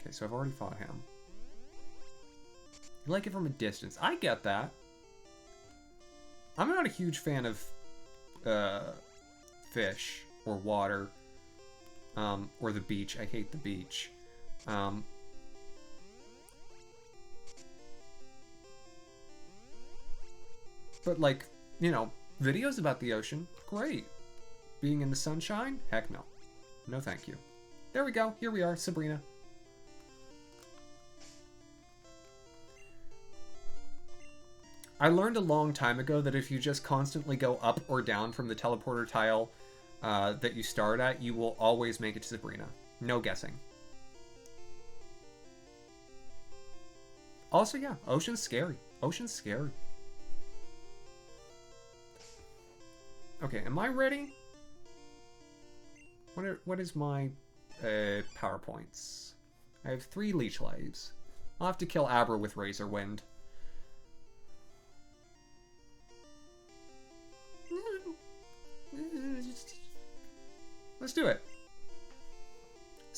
Okay, so I've already fought him. You like it from a distance. I get that. I'm not a huge fan of fish or water or the beach. I hate the beach. But like, videos about the ocean, great. Being in the sunshine? Heck no. No thank you. There we go. Here we are, Sabrina. I learned a long time ago that if you just constantly go up or down from the teleporter tile that you start at, you will always make it to Sabrina. No guessing. Also, yeah, ocean's scary. Ocean's scary. Okay, am I ready? What is my PowerPoints? I have 3 Leech Lives. I'll have to kill Abra with Razor Wind. Let's do it.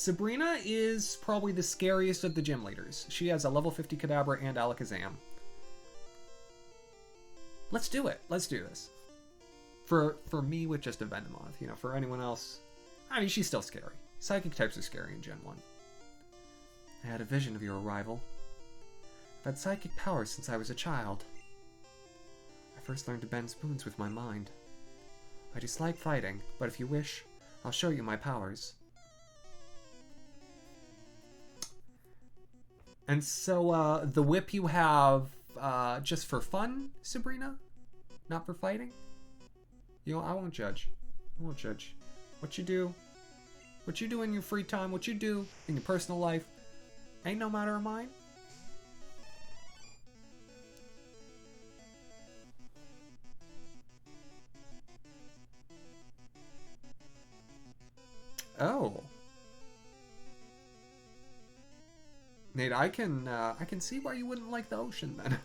Sabrina is probably the scariest of the gym leaders. She has a level 50 Kadabra and Alakazam. Let's do it. Let's do this. For me with just a Venomoth. You know, for anyone else, I mean, she's still scary. Psychic types are scary in Gen 1. I had a vision of your arrival. I've had psychic powers since I was a child. I first learned to bend spoons with my mind. I dislike fighting, but if you wish, I'll show you my powers. And so, the whip you have, just for fun, Sabrina? Not for fighting? You know, I won't judge. I won't judge. What you do in your free time, what you do in your personal life, ain't no matter of mine. Oh. Nate, I can see why you wouldn't like the ocean then.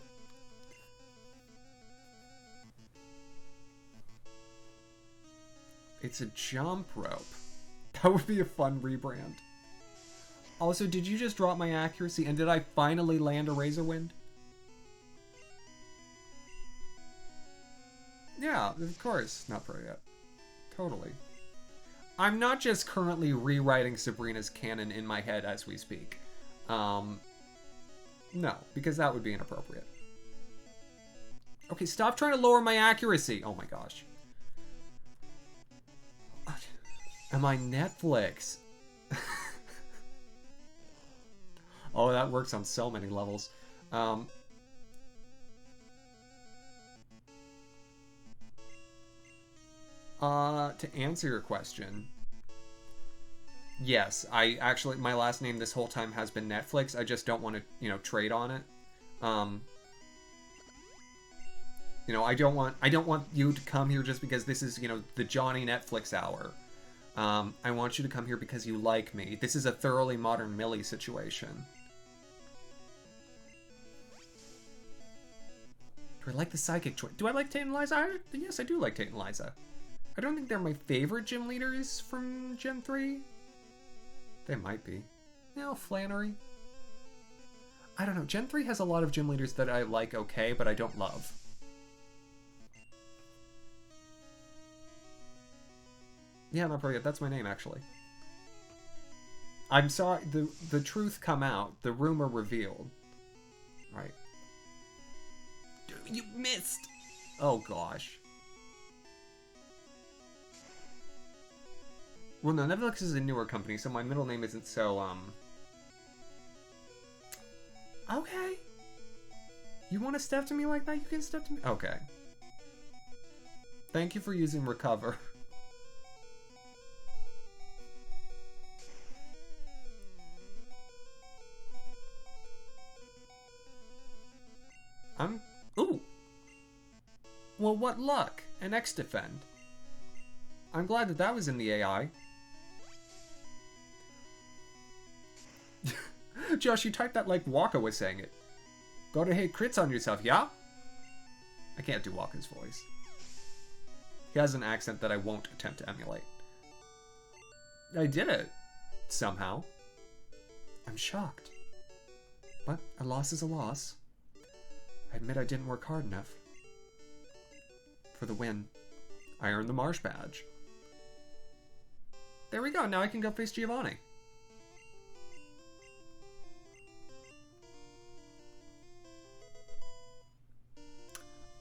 It's a jump rope. That would be a fun rebrand. Also, did you just drop my accuracy and did I finally land a Razor Wind? Yeah, of course. Not pro yet. Totally. I'm not just currently rewriting Sabrina's canon in my head as we speak. No, because that would be inappropriate. Okay, stop trying to lower my accuracy. Oh my gosh. Am I Netflix? Oh, that works on so many levels. To answer your question, yes, I actually, my last name this whole time has been Netflix. I just don't want to, you know, trade on it. You know, I don't want you to come here just because this is, you know, the Johnny Netflix hour. I want you to come here because you like me. This is a thoroughly modern Millie situation. Do I like the psychic choice? Do I like Tate and Liza? Yes, I do like Tate and Liza. I don't think they're my favorite gym leaders from Gen 3. They might be. No, Flannery. I don't know. Gen 3 has a lot of gym leaders that I like okay, but I don't love. Yeah, not yet. That's my name, actually. I'm sorry. The truth come out. The rumor revealed. Right. Dude, you missed! Oh, gosh. Well, no, Netflix is a newer company, so my middle name isn't so, Okay. You want to step to me like that? You can step to me? Okay. Thank you for using recover. Ooh! Well, what luck! An X-Defend. I'm glad that was in the AI. Josh, you typed that like Waka was saying it. Gotta hit crits on yourself, yeah? I can't do Waka's voice. He has an accent that I won't attempt to emulate. I did it. Somehow. I'm shocked. But a loss is a loss. I admit I didn't work hard enough. For the win, I earned the Marsh badge. There we go, now I can go face Giovanni.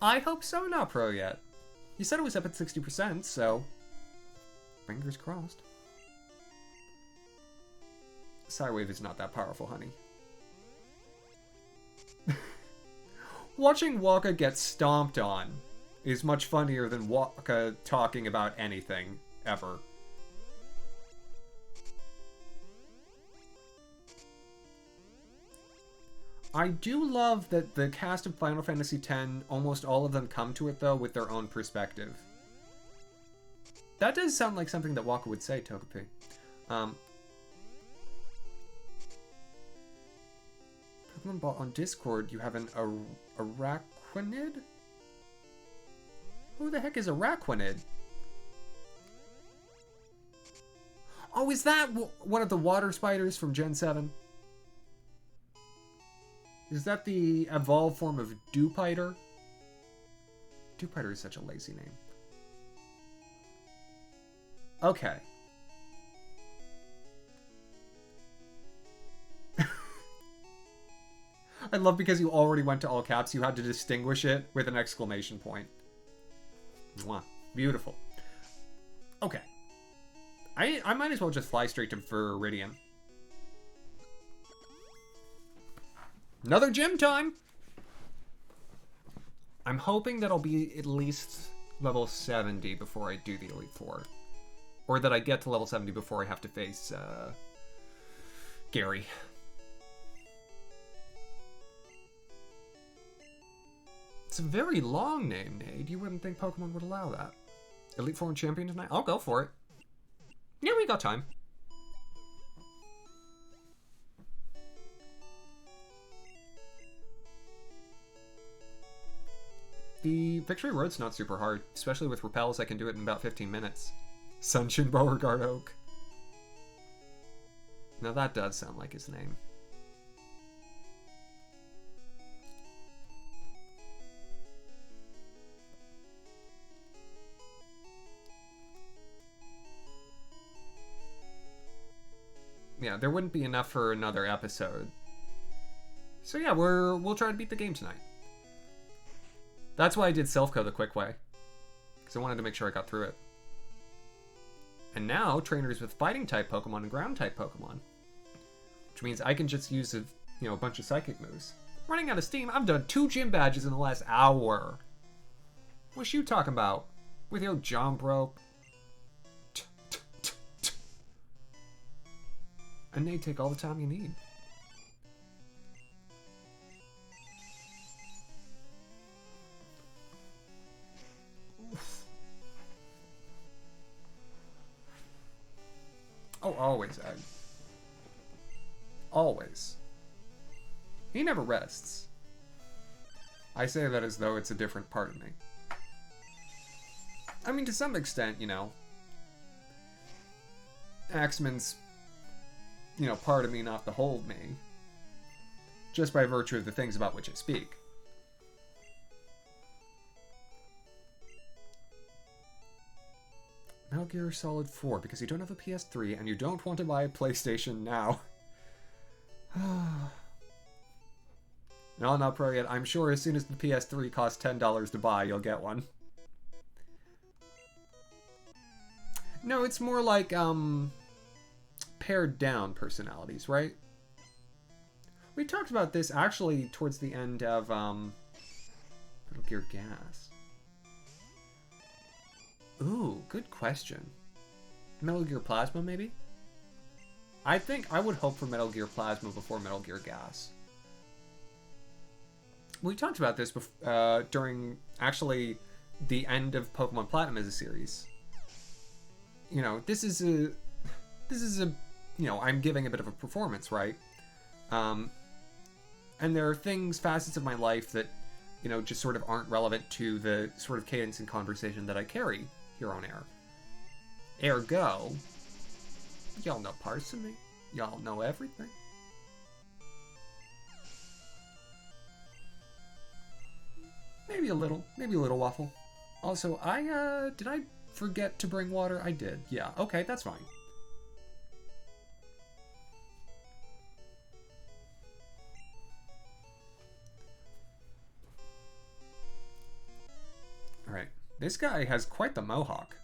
I hope so, not pro yet. You said it was up at 60%, so... fingers crossed. Psywave is not that powerful, honey. Watching Waka get stomped on is much funnier than Waka talking about anything, ever. I do love that the cast of Final Fantasy X, almost all of them come to it, though, with their own perspective. That does sound like something that Waka would say, Togepi. Pokemon Ball on Discord, you have an Araquanid? Who the heck is Araquanid? Oh, is that one of the water spiders from Gen 7? Is that the evolved form of Dewpider? Dewpider is such a lazy name. Okay. I love because you already went to all caps, you had to distinguish it with an exclamation point. Mwah. Beautiful. Okay. I might as well just fly straight to Viridian. Another gym time! I'm hoping that I'll be at least level 70 before I do the Elite Four. Or that I get to level 70 before I have to face, Gary. It's a very long name, Nade. You wouldn't think Pokemon would allow that. Elite Four and Champion tonight? I'll go for it. Yeah, we got time. The Victory Road's not super hard, especially with repels. I can do it in about 15 minutes. Sunshin Beauregard Oak. Now that does sound like his name. Yeah, there wouldn't be enough for another episode. So yeah, we'll try to beat the game tonight. That's why I did self-code the quick way. Because I wanted to make sure I got through it. And now, trainers with fighting-type Pokemon and ground-type Pokemon. Which means I can just use a bunch of psychic moves. Running out of steam, I've done 2 gym badges in the last hour. What's you talking about? With your jump rope? And they take all the time you need. Oh, always, Ed. Always. He never rests. I say that as though it's a different part of me. I mean, to some extent, Axeman's, part of me not to hold me. Just by virtue of the things about which I speak. Metal Gear Solid 4, because you don't have a PS3 and you don't want to buy a PlayStation now. No, not pro yet. I'm sure as soon as the PS3 costs $10 to buy, you'll get one. No, it's more like, pared down personalities, right? We talked about this actually towards the end of, Metal Gear Gas. Ooh, good question. Metal Gear Plasma, maybe? I think I would hope for Metal Gear Plasma before Metal Gear Gas. We talked about this during, actually, the end of Pokemon Platinum as a series. This is a, I'm giving a bit of a performance, right? And there are facets of my life that, just sort of aren't relevant to the sort of cadence and conversation that I carry here on air. Ergo, y'all know parts of me. Y'all know everything. Maybe a little waffle. Also, did I forget to bring water? I did. Yeah, okay, that's fine. Alright, this guy has quite the mohawk.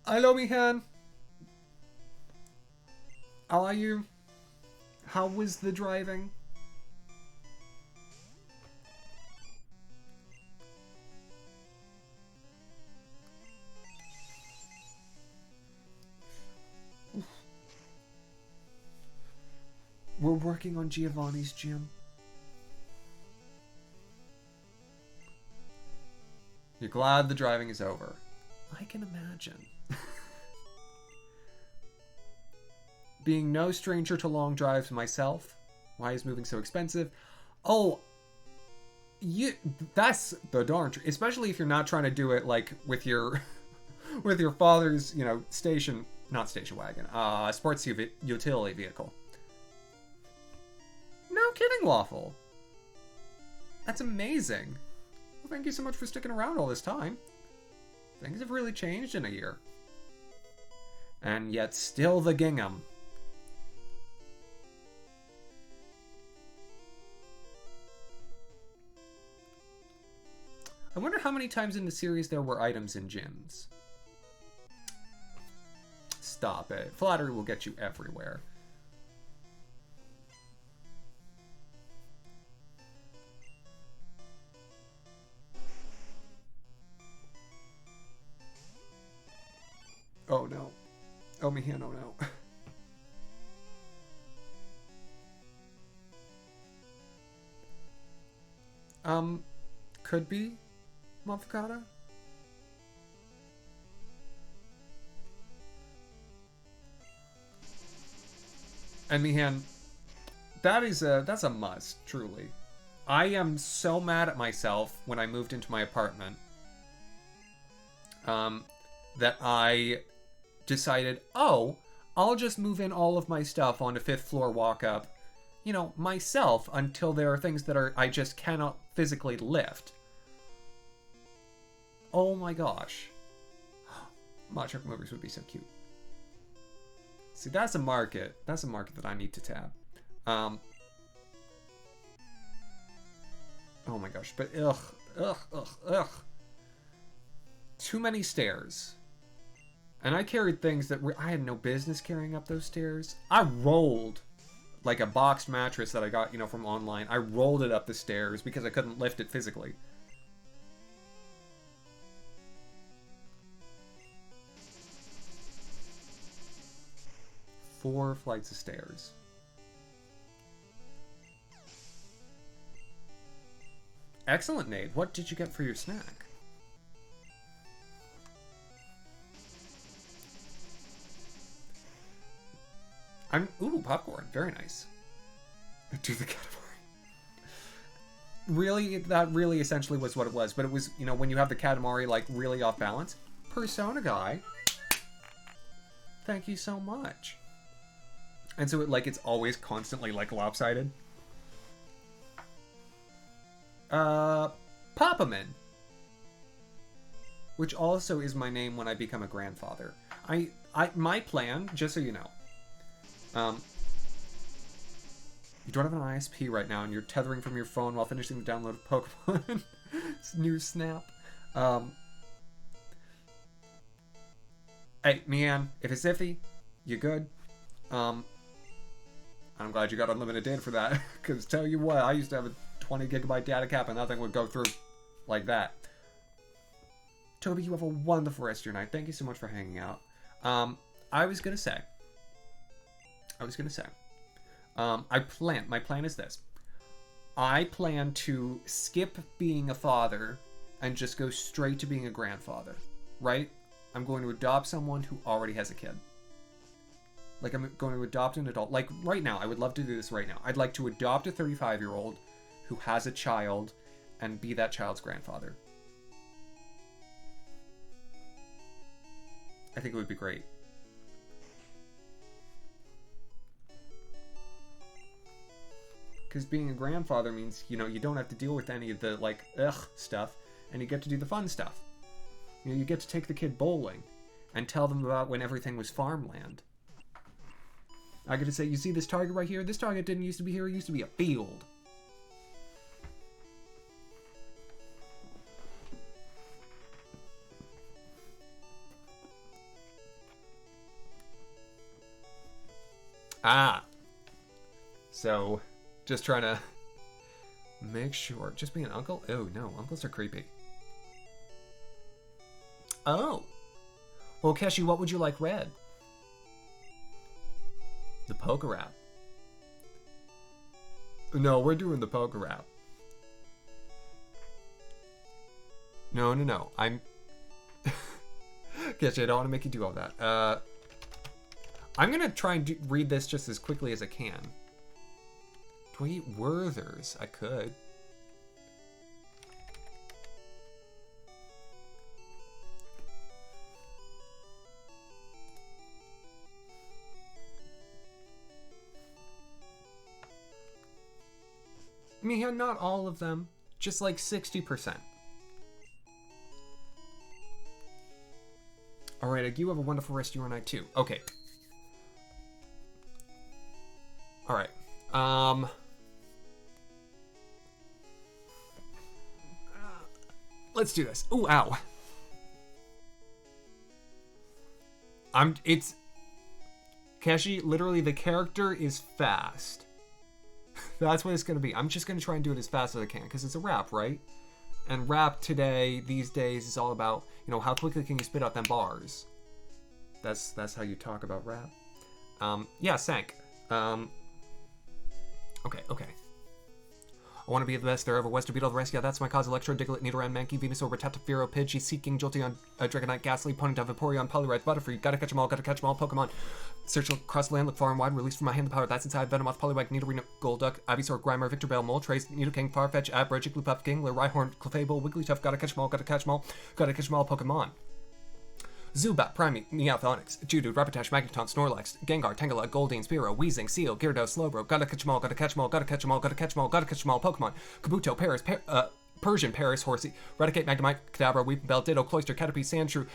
Hello, Mihan. How are you? How was the driving? We're working on Giovanni's gym. You're glad the driving is over. I can imagine. Being no stranger to long drives myself. Why is moving so expensive? Oh, That's the darn truth. Especially if you're not trying to do it like with your with your father's, not station wagon, sports utility vehicle. No kidding, Waffle. That's amazing. Well, thank you so much for sticking around all this time. Things have really changed in a year. And yet still the gingham. I wonder how many times in the series there were items in gyms. Stop it. Flattery will get you everywhere. Oh no. Oh, Mihan, oh no. Could be Mofficata? And Mihan, that's a must, truly. I am so mad at myself when I moved into my apartment. That I decided, oh, I'll just move in all of my stuff on a 5th floor walk up, myself, until there are things that I just cannot physically lift. Oh my gosh. Mod-truck movers would be so cute. See, that's a market. That's a market that I need to tap. Oh my gosh, but ugh. Too many stairs. And I carried things that I had no business carrying up those stairs. I rolled like a boxed mattress that I got, from online. I rolled it up the stairs because I couldn't lift it physically. Four flights of stairs. Excellent, Nate. What did you get for your snack? Ooh, popcorn. Very nice. Do the category. Really, that really essentially was what it was. But it was, when you have the Katamari, like, really off balance. Persona guy. Thank you so much. And so, it's always constantly, lopsided. Papaman. Which also is my name when I become a grandfather. My plan, just so you know. You don't have an ISP right now, and you're tethering from your phone while finishing the download of Pokemon. It's new snap. Hey, Mian, if it's iffy, you good. I'm glad you got unlimited data for that, because tell you what, I used to have a 20 gigabyte data cap, and that thing would go through like that. Toby, you have a wonderful rest of your night. Thank you so much for hanging out. I was gonna say, my plan is this. I plan to skip being a father and just go straight to being a grandfather, right? I'm going to adopt someone who already has a kid. I'm going to adopt an adult. Right now, I would love to do this right now. I'd like to adopt a 35-year-old who has a child and be that child's grandfather. I think it would be great. Because being a grandfather means, you don't have to deal with any of the, stuff, and you get to do the fun stuff. You get to take the kid bowling and tell them about when everything was farmland. I get to say, you see this target right here? This target didn't used to be here. It used to be a field. So, just trying to make sure. Just being an uncle? Oh, no. Uncles are creepy. Oh. Well, Keshi, what would you like read? The poker rap. No, we're doing the poker rap. No. I'm... Keshi, I don't want to make you do all that. I'm going to try and read this just as quickly as I can. Do I eat Werthers? I could. Mia, not all of them. Just like 60%. Alright, you have a wonderful rest of your night too. Okay. Alright. Let's do this. Ooh, ow. It's... Keshi, literally, the character is fast. That's what it's going to be. I'm just going to try and do it as fast as I can, because it's a rap, right? And rap today, these days, is all about, you know, how quickly can you spit out them bars. That's how you talk about rap. Yeah, Sank. Okay. I want to be the best there ever was to beat all the rest. Yeah, that's my cause. Electro, Diglett, Nidoran, Mankey, Venusaur, Rattata, Fearow, Pidgey, Seeking, Jolteon, Dragonite, Ghastly, Ponyta, Vaporeon, Poliwrath, Butterfree. Gotta catch them all, Pokemon. Search across the land, look far and wide, release from my hand the power that's inside. Venomoth, Poliwag, Nidorino, Golduck, Ivysaur, Grimer, Victreebel, Moltres, Nidoking, Farfetch, Abra, Jigglypuff, Gingler, Rhyhorn, Clefable, Wigglytuff. Gotta catch them all, Pokemon. Zubat, Primeape, Meowth, Onix, Geodude, Rapidash, Magneton, Snorlax, Gengar, Tangela, Goldeen, Spearow, Weezing, Seal, Gyarados, Slowbro. Gotta catch them all, Pokemon. Kabuto, Paris, Persian, Paris, Horsey, Raticate, Magnemite, Kadabra, Weepinbell, Ditto, Cloyster, Caterpie, Sandshrew,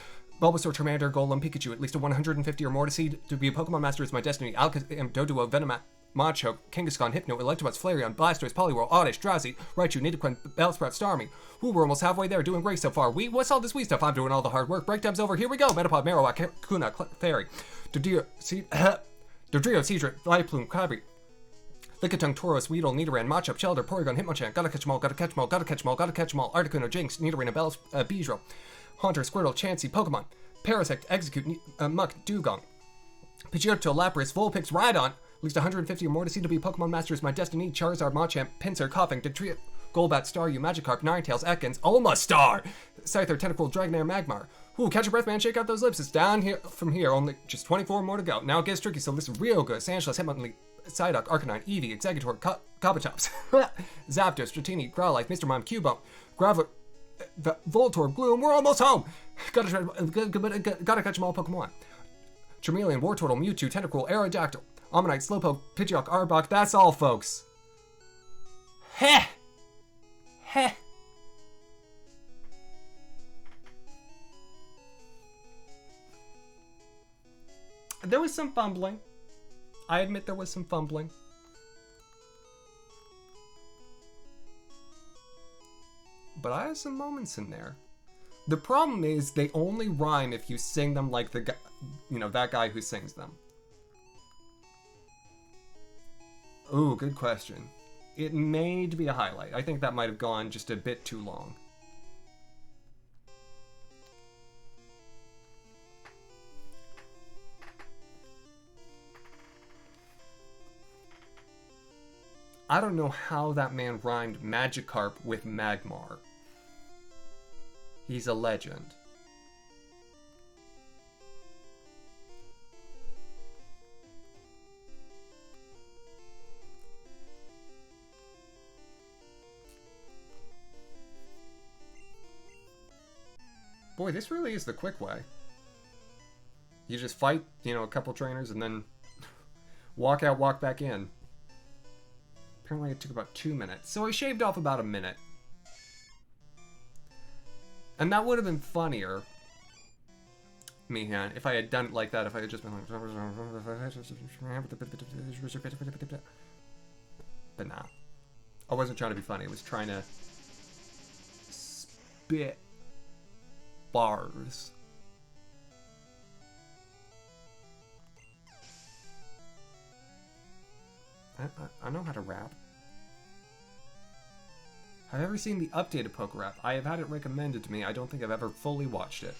Bulbasaur, Charmander, Golem, Pikachu. At least a 150 or more to see to be a Pokemon Master is my destiny. Alakazam, Doduo, Venomoth, Machoke, Kangaskhan, Hypno, Electabuzz, Flareon, Blastoise, Poliwhirl, Oddish, Drowsy, Raichu, Nidoqueen, Bellsprout, Starmie. Ooh, we're almost halfway there, doing great so far. What's all this wee stuff? I'm doing all the hard work. Break time's over. Here we go. Metapod, Marowak, Kuna, Fairy, Dodrio, Seadra, Vileplume, Krabby, Lickitung, Tauros, Weedle, Nidoran, Machop, Shelter, Porygon, Hitmonchan. Gotta catch them all. Articuno, Jinx, Nidorina, Beedrill, Haunter, Squirtle, Chansey, Pokemon, Parasect, Execute, Muck, Dugong, Pidgeotto, Lapras, Vulpix, Rhydon. At least 150 or more to see to be Pokemon Master is my destiny. Charizard, Machamp, Pinsir, Coughing, Dugtrio, Golbat, Staryu, Magikarp, Ninetales, Ekans, Omastar, Scyther, Tentacool, Dragonair, Magmar. Ooh, catch your breath, man. Shake out those lips. It's down here from here. Only just 24 more to go. Now it gets tricky, so listen real good. Sandslash, Hitmonlee, Psyduck, Arcanine, Eevee, Exeggutor, Kabutops, Zapdos, Dratini, Growlithe, Mr. Mime, Cubone, Voltorb, Gloom. We're almost home. Gotta catch them all, Pokemon. Charmeleon, Wartortle, Mewtwo, Tentacool, Aerodactyl, Ammonite, Slowpoke, Pidgeot, Arbok. That's all, folks. Heh! There was some fumbling. I admit there was some fumbling. But I have some moments in there. The problem is they only rhyme if you sing them like the guy, you know, that guy who sings them. Ooh, good question. It may need to be a highlight. I think that might have gone just a bit too long. I don't know how that man rhymed Magikarp with Magmar. He's a legend. Boy, this really is the quick way. You just fight, you know, a couple trainers and then walk out, walk back in. Apparently it took about 2 minutes, so I shaved off about a minute. And that would have been funnier, Mihan, if I had done it like that, if I had just been like... But nah. I wasn't trying to be funny, I was trying to spit bars. I know how to rap. Have you ever seen the updated Poke Rap? I have had it recommended to me. I don't think I've ever fully watched it.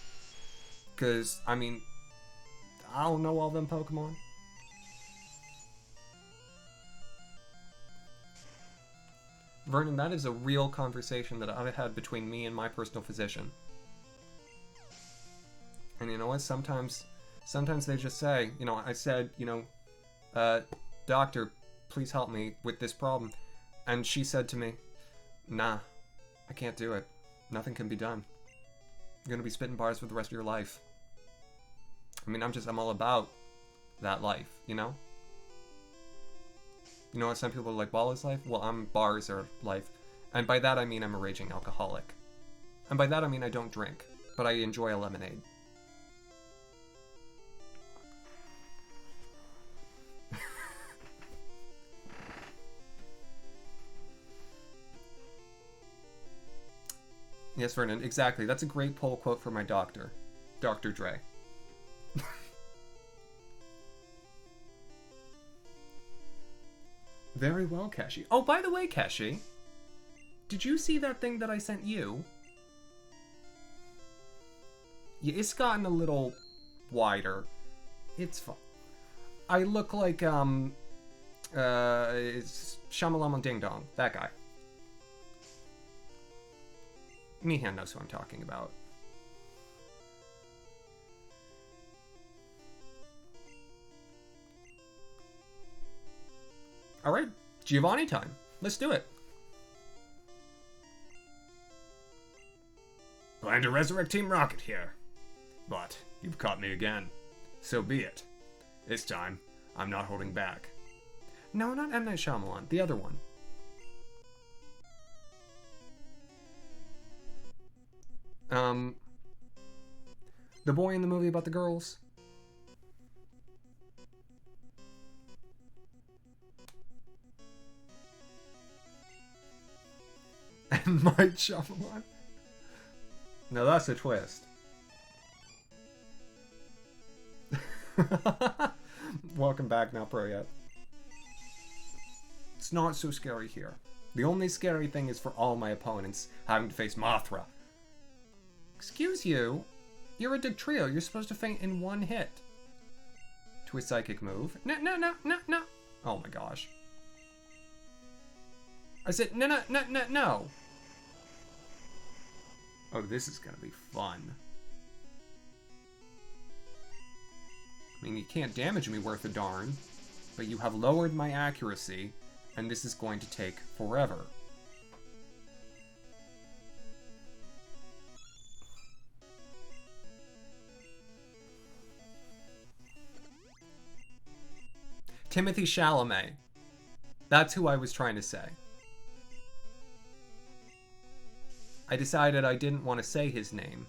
Because, I mean, I don't know all them Pokemon. Vernon, that is a real conversation that I've had between me and my personal physician. And you know what? Sometimes they just say, you know, I said, you know, doctor, please help me with this problem. And she said to me, nah, I can't do it. Nothing can be done. You're gonna be spitting bars for the rest of your life. I mean, I'm all about that life, you know? You know what some people are like, ball is life? Well, bars are life. And by that I mean I'm a raging alcoholic. And by that I mean I don't drink, but I enjoy a lemonade. Yes, Vernon, exactly. That's a great poll quote for my doctor. Dr. Dre. Very well, Keshi. Oh, by the way, Keshi, did you see that thing that I sent you? Yeah, it's gotten a little wider. It's fine. I look like, it's Shamalama Ding Dong. That guy. Mihan knows who I'm talking about. Alright, Giovanni time. Let's do it. Plan to resurrect Team Rocket here. But you've caught me again. So be it. This time, I'm not holding back. No, not M. Night Shyamalan. The other one. The boy in the movie about the girls. And Mike Shyamalan. Now that's a twist. Welcome back, not pro yet. It's not so scary here. The only scary thing is for all my opponents having to face Mothra. Excuse you? You're a Dugtrio. You're supposed to faint in one hit. To a psychic move. No. Oh my gosh. I said no. Oh, this is gonna be fun. I mean, you can't damage me worth a darn, but you have lowered my accuracy, and this is going to take forever. Timothy Chalamet. That's who I was trying to say. I decided I didn't want to say his name.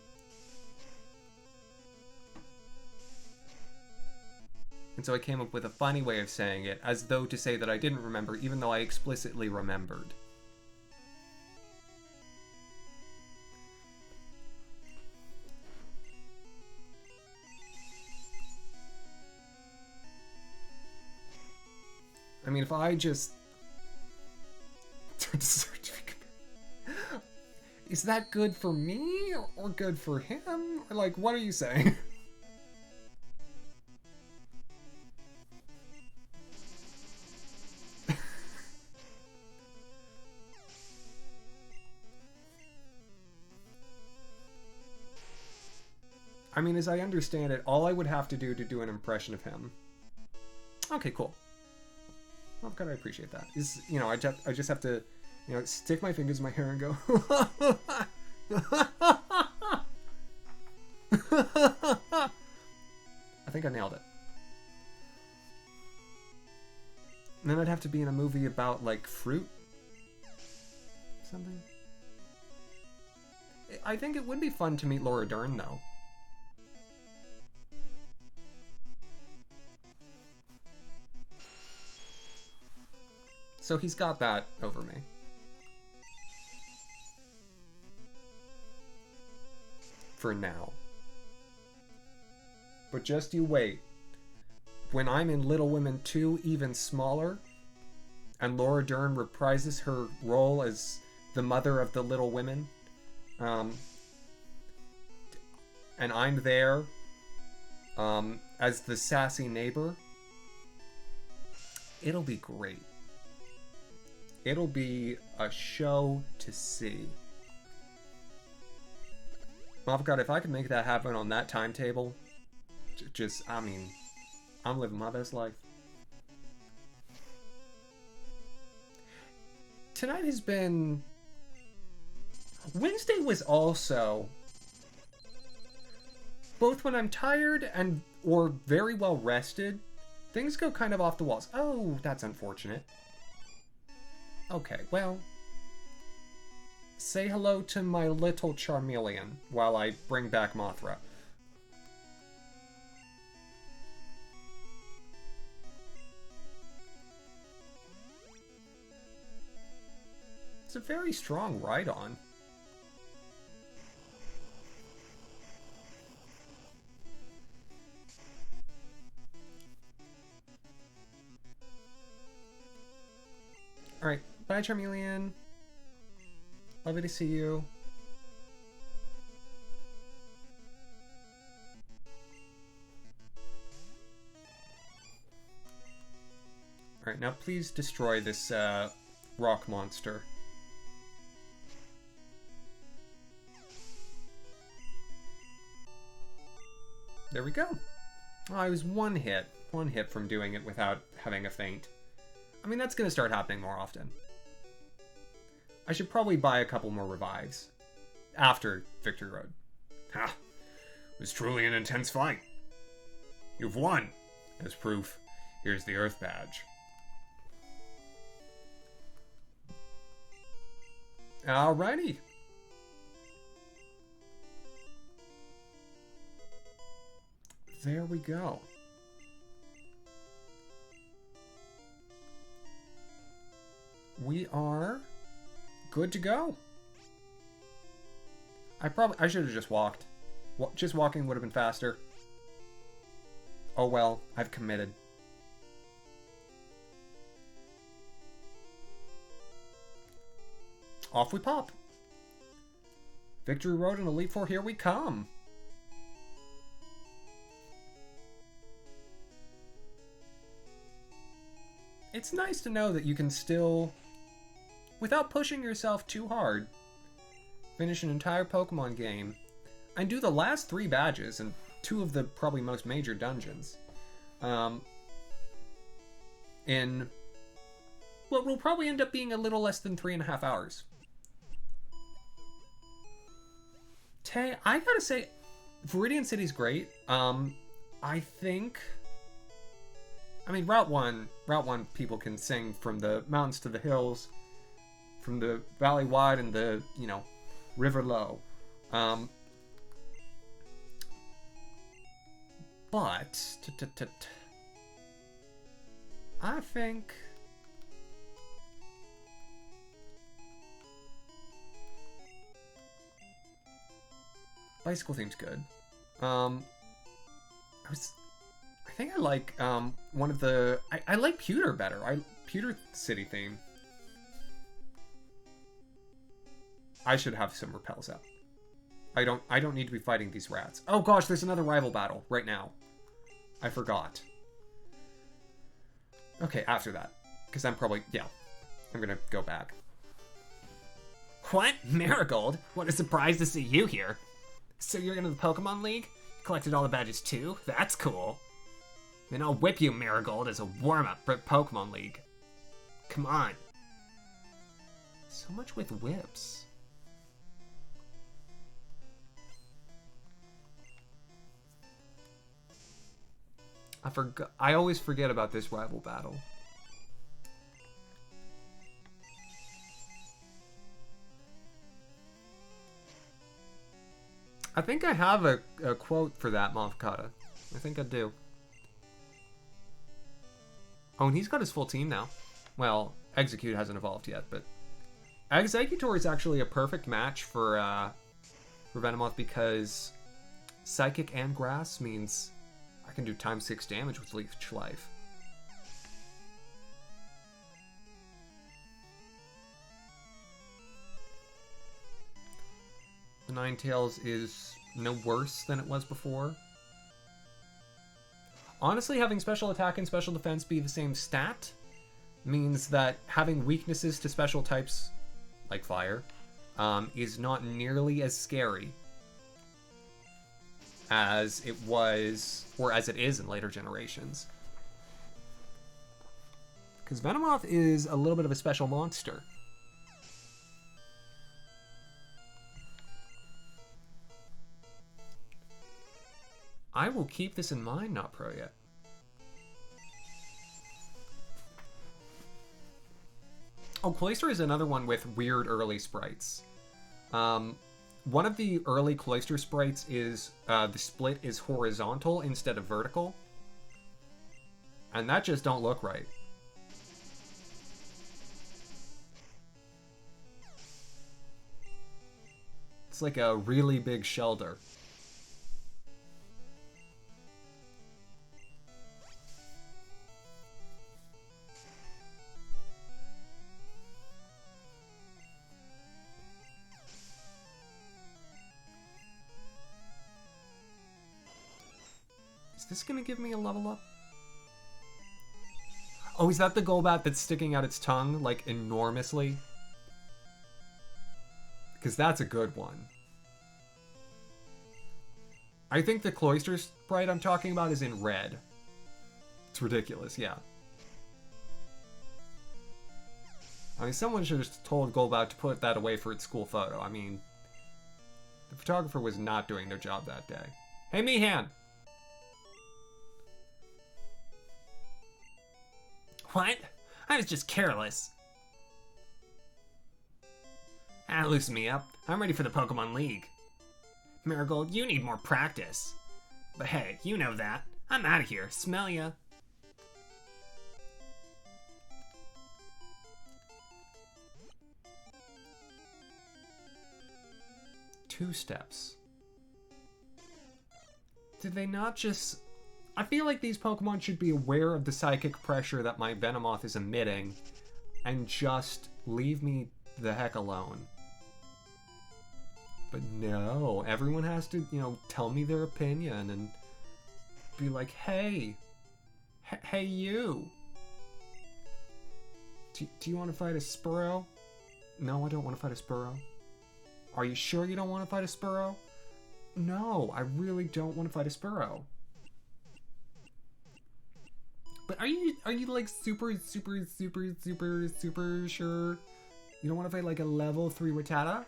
And so I came up with a funny way of saying it, as though to say that I didn't remember, even though I explicitly remembered. I mean, if I just... Is that good for me, or good for him? Or like, what are you saying? I mean, as I understand it, all I would have to do an impression of him. Okay, cool. Well, God, I appreciate that. Is, you know, I just have to, you know, stick my fingers in my hair and go. I think I nailed it. And then I'd have to be in a movie about, like, fruit. Something. I think it would be fun to meet Laura Dern, though. So he's got that over me. For now. But just you wait. When I'm in Little Women 2, even smaller, and Laura Dern reprises her role as the mother of the Little Women, and I'm there as the sassy neighbor, it'll be great. It'll be a show to see. Well, God, if I could make that happen on that timetable, I mean, I'm living my best life. Tonight has been... Wednesday was also... Both when I'm tired or very well rested, things go kind of off the walls. Oh, that's unfortunate. Okay, well... Say hello to my little Charmeleon while I bring back Mothra. It's a very strong Rhydon. Alright, bye Charmeleon. Lovely to see you. Alright, now please destroy this rock monster. There we go. Oh, I was one hit from doing it without having a feint. I mean, that's going to start happening more often. I should probably buy a couple more revives after Victory Road. Ha! It was truly an intense fight. You've won. As proof, here's the Earth Badge. Alrighty. There we go. We are good to go. I should have just walked. Just walking would have been faster. Oh well, I've committed. Off we pop. Victory Road and Elite Four, here we come. It's nice to know that you can still, without pushing yourself too hard, finish an entire Pokemon game and do the last 3 badges and 2 of the probably most major dungeons in what will probably end up being a little less than 3.5 hours. I gotta say, Viridian City's great. I think... I mean, Route 1 people can sing from the mountains to the hills, from the valley wide and the, you know, river low. But I think bicycle theme's good. I think I like one of the I like Pewter better. Pewter City theme. I should have some repels out. I don't need to be fighting these rats. Oh gosh, there's another rival battle right now. I forgot. Okay, after that. Because I'm probably, yeah. I'm gonna go back. What? Marigold? What a surprise to see you here. So you're into the Pokemon League? Collected all the badges too? That's cool. Then I'll whip you, Marigold, as a warm-up for Pokemon League. Come on. So much with whips. I always forget about this rival battle. I think I have a quote for that, Mothkata. I think I do. Oh, and he's got his full team now. Well, Execute hasn't evolved yet, but Executor is actually a perfect match for Venomoth because Psychic and Grass means I can do times 6 damage with Leech Life. The Ninetales is no worse than it was before. Honestly, having special attack and special defense be the same stat means that having weaknesses to special types, like fire, is not nearly as scary as it was, or as it is in later generations. Because Venomoth is a little bit of a special monster. I will keep this in mind, not pro yet. Oh, Cloyster is another one with weird early sprites. One of the early Cloyster sprites is the split is horizontal instead of vertical. And that just don't look right. It's like a really big Shelder. Is this gonna give me a level up? Oh, is that the Golbat that's sticking out its tongue, like, enormously? Because that's a good one. I think the Cloyster sprite I'm talking about is in red. It's ridiculous, yeah. I mean, someone should have told Golbat to put that away for its school photo. I mean, the photographer was not doing their job that day. Hey, Mihan! What? I was just careless. Loosen me up. I'm ready for the Pokemon League. Marigold, you need more practice. But hey, you know that. I'm out of here. Smell ya. Two steps. Did they not just... I feel like these Pokemon should be aware of the psychic pressure that my Venomoth is emitting and just leave me the heck alone. But no, everyone has to, you know, tell me their opinion and be like, hey, hey you. Do you want to fight a Spearow? No, I don't want to fight a Spearow. Are you sure you don't want to fight a Spearow? No, I really don't want to fight a Spearow. But are you like super sure you don't want to fight like a level 3 Rattata?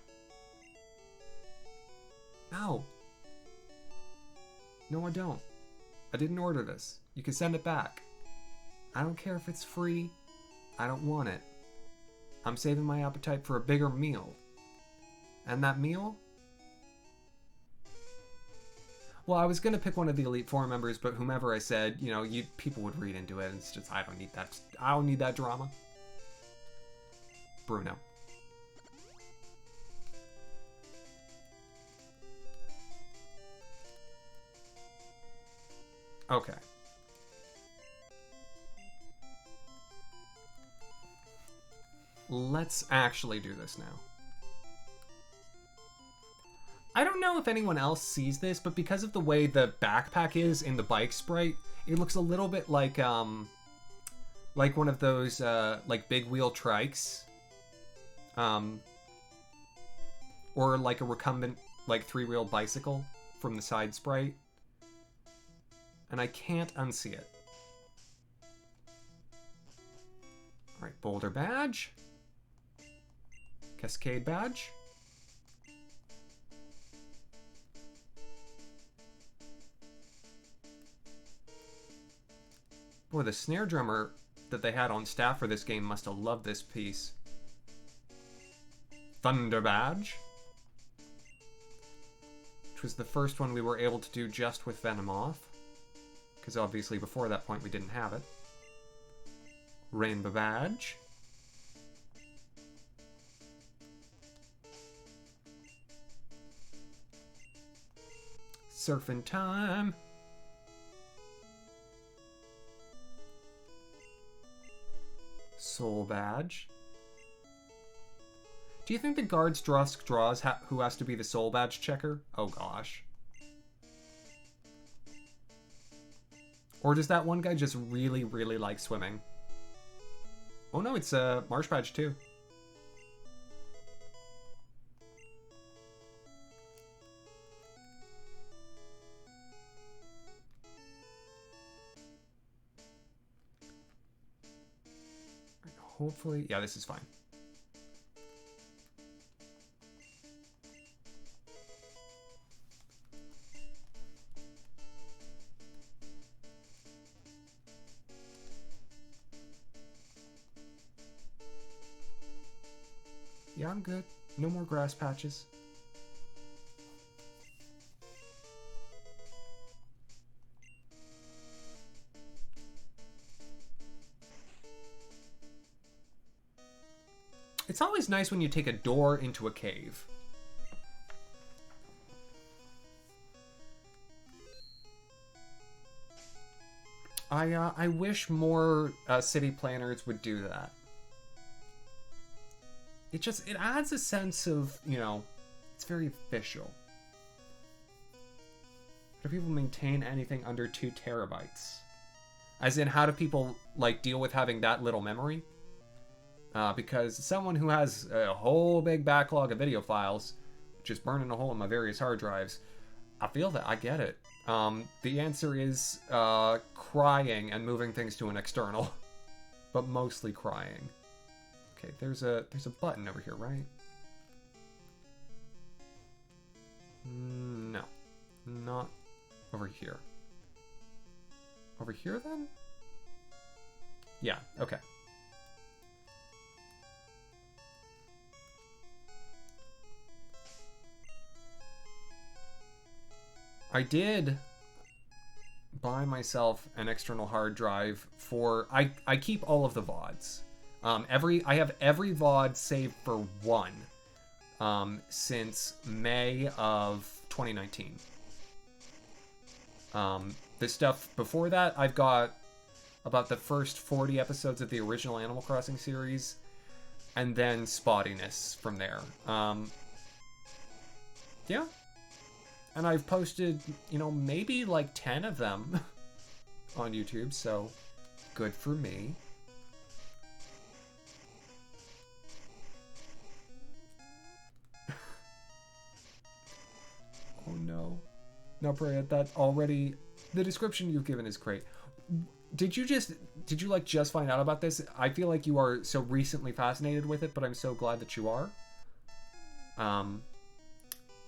No. No, I don't. I didn't order this. You can send it back. I don't care if it's free. I don't want it. I'm saving my appetite for a bigger meal. And that meal? Well, I was gonna pick one of the Elite Four members, but whomever I said, you know, people would read into it, and it's just I don't need that drama. Bruno. Okay. Let's actually do this now. I don't know if anyone else sees this, but because of the way the backpack is in the bike sprite, it looks a little bit like one of those like big wheel trikes, or like a recumbent like 3-wheel bicycle from the side sprite, and I can't unsee it. All right, Boulder badge, Cascade badge. Boy, the snare drummer that they had on staff for this game must have loved this piece. Thunder Badge, which was the first one we were able to do just with Venomoth, because obviously before that point we didn't have it. Rainbow Badge. Surfing Time. Soul Badge. Do you think the guards draws who has to be the Soul Badge checker? Oh gosh. Or does that one guy just really, really like swimming? Oh no, it's a Marsh Badge too. Hopefully, yeah, this is fine. Yeah, I'm good. No more grass patches. It's always nice when you take a door into a cave. I wish more city planners would do that. It adds a sense of, you know, it's very official. How do people maintain anything under 2 terabytes? As in, how do people, like, deal with having that little memory? Because someone who has a whole big backlog of video files, just burning a hole in my various hard drives, I feel that. I get it. The answer is crying and moving things to an external. But mostly crying. Okay, there's a button over here, right? No. Not over here. Over here, then? Yeah, okay. I did buy myself an external hard drive for... I keep all of the VODs. I have every VOD saved for 1 since May of 2019. The stuff before that, I've got about the first 40 episodes of the original Animal Crossing series, and then spottiness from there. Yeah. And I've posted, you know, maybe like 10 of them on YouTube, so good for me. Oh no. No, Priya, that already... The description you've given is great. Did you like just find out about this? I feel like you are so recently fascinated with it, but I'm so glad that you are.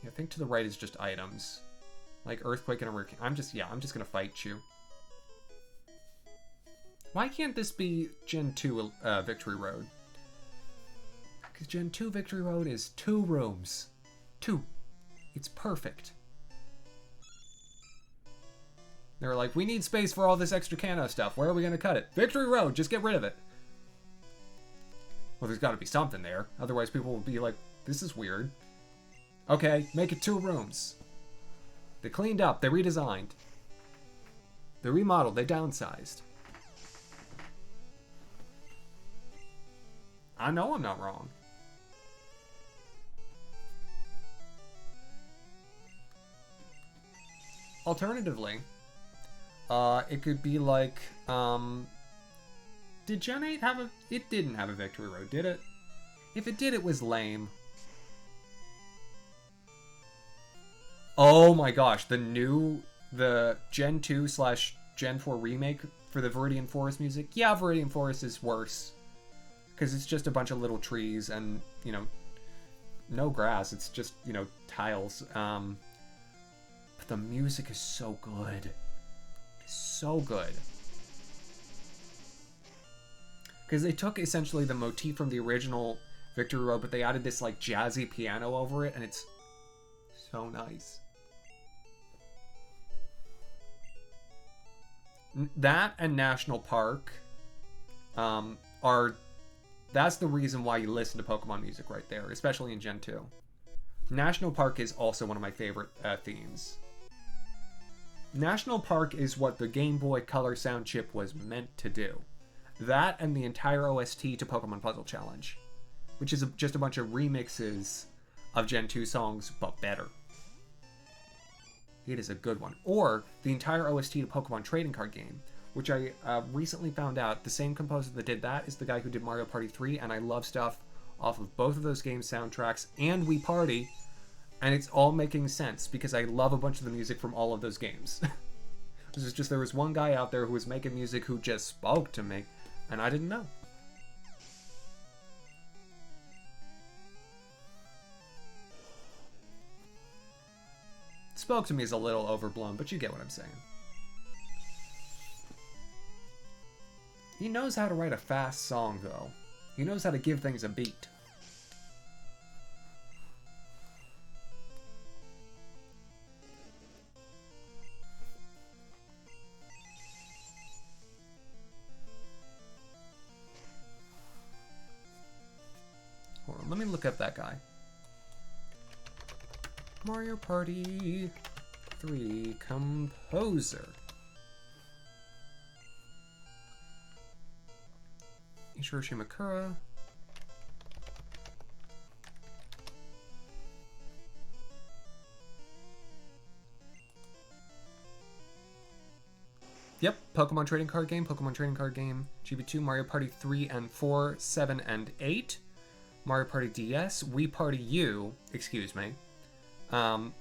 I think to the right is just items. Like Earthquake and a Hurricane. I'm just gonna fight you. Why can't this be Gen 2 Victory Road? Because Gen 2 Victory Road is 2 rooms. 2. It's perfect. They were like, we need space for all this extra Kanto stuff. Where are we gonna cut it? Victory Road, just get rid of it. Well, there's gotta be something there. Otherwise people will be like, this is weird. Okay, make it 2 rooms. They cleaned up, they redesigned. They remodeled, they downsized. I know I'm not wrong. Alternatively, it could be like, did Gen 8 have a... It didn't have a Victory Road, did it? If it did, it was lame. Oh my gosh, the Gen 2 / Gen 4 remake for the Viridian Forest music. Yeah, Viridian Forest is worse. Because it's just a bunch of little trees and, you know, no grass. It's just, you know, tiles. But the music is so good. So good. Because they took essentially the motif from the original Victory Road, but they added this, like, jazzy piano over it, and it's so nice. That and National Park are... That's the reason why you listen to Pokemon music right there, especially in Gen 2. National Park is also one of my favorite themes. National Park is what the Game Boy Color sound chip was meant to do. That and the entire OST to Pokemon Puzzle Challenge, which is just a bunch of remixes of Gen 2 songs, but better. It is a good one. Or the entire OST to Pokemon Trading Card Game, which I recently found out the same composer that did that is the guy who did Mario Party 3, and I love stuff off of both of those games' soundtracks and Wii Party, and it's all making sense because I love a bunch of the music from all of those games. This is just, there was one guy out there who was making music who just spoke to me, and I didn't know. Spoke to me is a little overblown, but you get what I'm saying. He knows how to write a fast song, though. He knows how to give things a beat. Mario Party 3 Composer. Ishiro Shimakura. Yep, Pokemon Trading Card Game, Pokemon Trading Card Game, GB2, Mario Party 3 and 4, 7 and 8, Mario Party DS, Wii Party U, excuse me, Mario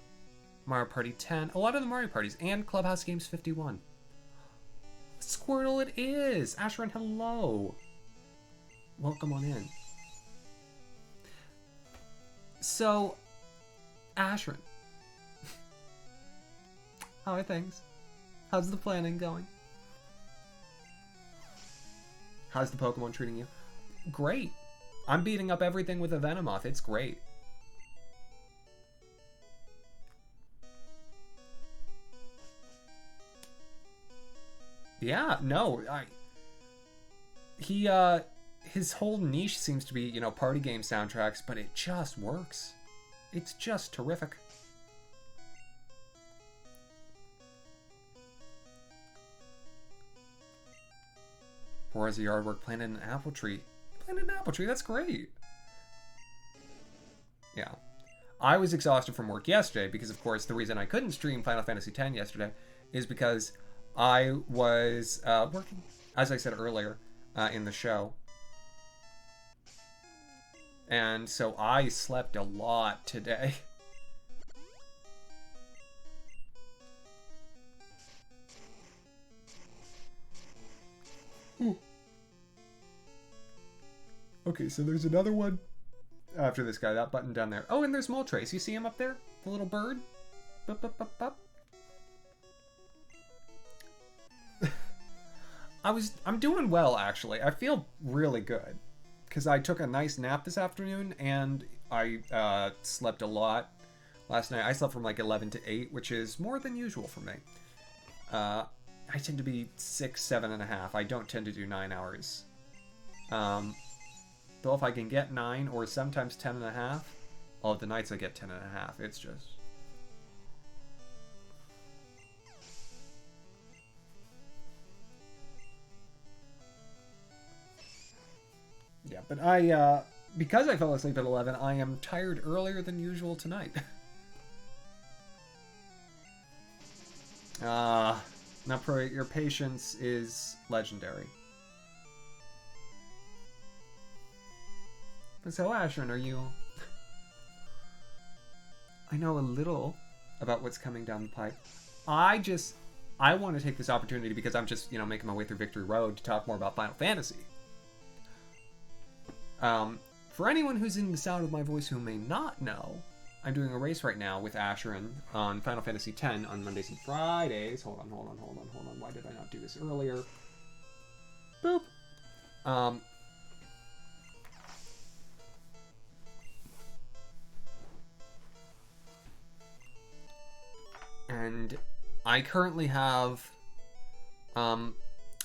Party 10, a lot of the Mario Parties, and Clubhouse Games 51. Squirtle it is! Asheron, hello! Welcome on in. So, Asheron, how are things? How's the planning going? How's the Pokemon treating you? Great. I'm beating up everything with a Venomoth. It's great. Yeah, no, his whole niche seems to be, you know, party game soundtracks, but it just works. It's just terrific. Or as a yard work, planted an apple tree. Planted an apple tree, that's great. Yeah. I was exhausted from work yesterday because, of course, the reason I couldn't stream Final Fantasy X yesterday is because I was working, as I said earlier, in the show. And so I slept a lot today. Ooh. Okay, so there's another one after this guy, that button down there. Oh, and there's Moltres. You see him up there? The little bird? Bup, bup, bup, bup. I'm doing well, actually. I feel really good. Because I took a nice nap this afternoon, and I slept a lot last night. I slept from like 11 to 8, which is more than usual for me. I tend to be 6, 7.5. I don't tend to do 9 hours. Though if I can get 9 or sometimes 10.5, all of the nights I get 10.5. It's just... Yeah, but because I fell asleep at 11, I am tired earlier than usual tonight. Your patience is legendary. So, Asheron, are you... I know a little about what's coming down the pipe. I want to take this opportunity because I'm just, you know, making my way through Victory Road to talk more about Final Fantasy. For anyone who's in the sound of my voice who may not know, I'm doing a race right now with Asheron on Final Fantasy X on Mondays and Fridays. Hold on. Why did I not do this earlier? Boop. And I currently have a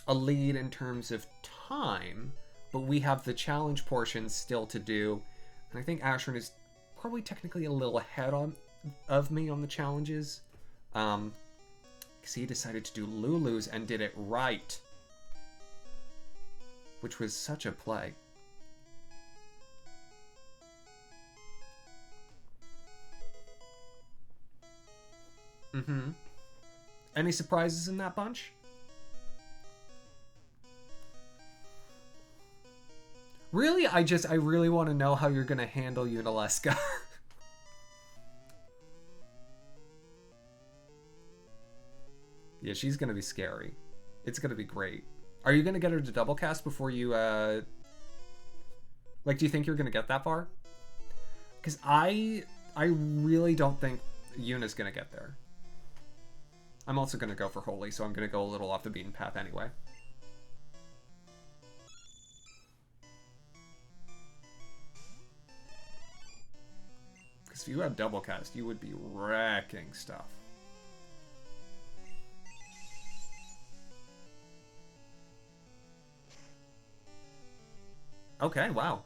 lead in terms of time, but we have the challenge portions still to do, and I think Asheron is probably technically a little ahead of me on the challenges, because he decided to do Lulu's and did it right, which was such a play. Any surprises in that bunch? Really? I really want to know how you're going to handle Unalesca. Yeah, she's going to be scary. It's going to be great. Are you going to get her to double cast before you, Like, do you think you're going to get that far? Because I really don't think Yuna's going to get there. I'm also going to go for Holy, so I'm going to go a little off the beaten path anyway. Because if you had double cast, you would be wrecking stuff. Okay, wow.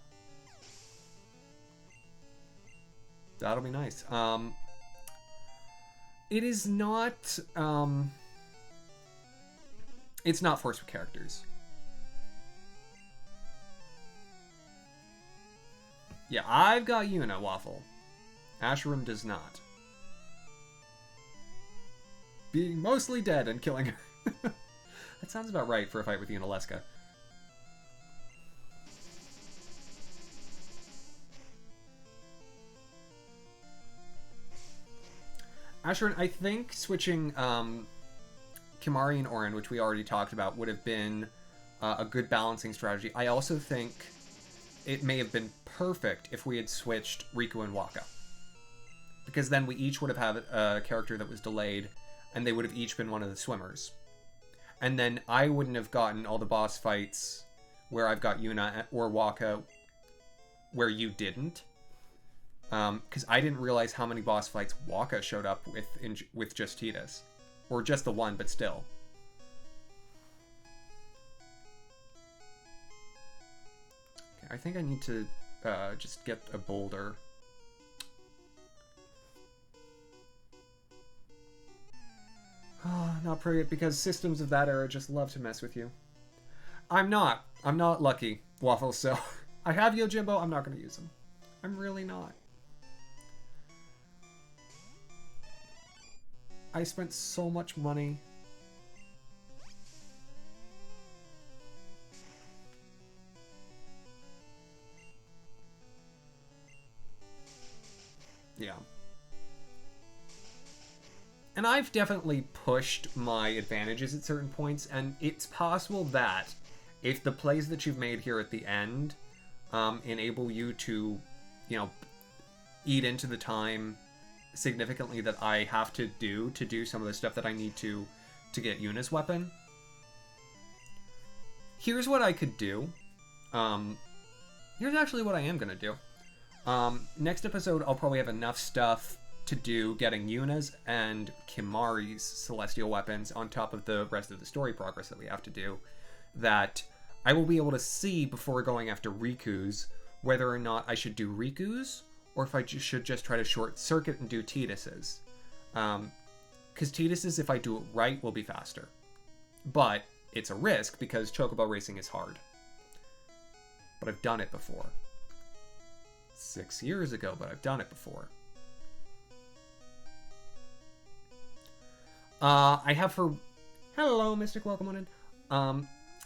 That'll be nice. It is not, it's not forced with characters. Yeah, I've got Yuna, Waffle. Asherim does not. Being mostly dead and killing her. That sounds about right for a fight with Yunalesca. Asherin, I think switching Kimahri and Auron, which we already talked about, would have been a good balancing strategy. I also think it may have been perfect if we had switched Riku and Waka. Because then we each would have had a character that was delayed, and they would have each been one of the swimmers. And then I wouldn't have gotten all the boss fights where I've got Yuna or Waka where you didn't. Because I didn't realize how many boss fights Waka showed up with just Tidus. Or just the one, but still. Okay, I think I need to just get a boulder. Not pretty, because systems of that era just love to mess with you. I'm not lucky, Waffle, so I have Yojimbo, I'm not going to use him. I'm really not. I spent so much money. Yeah. And I've definitely pushed my advantages at certain points, and it's possible that if the plays that you've made here at the end enable you to, eat into the time significantly that I have to do some of the stuff that I need to get Yuna's weapon. Here's what I could do. Here's actually what I am going to do. Next episode, I'll probably have enough stuff to do getting Yuna's and Kimahri's celestial weapons on top of the rest of the story progress that we have to do, that I will be able to see before going after Riku's whether or not I should do Riku's or if I should just try to short circuit and do Tidus's. Because Tidus's, if I do it right, will be faster. But it's a risk because Chocobo racing is hard. But I've done it before. 6 years ago, but I've done it before. I have for... Hello, Mystic, welcome on in.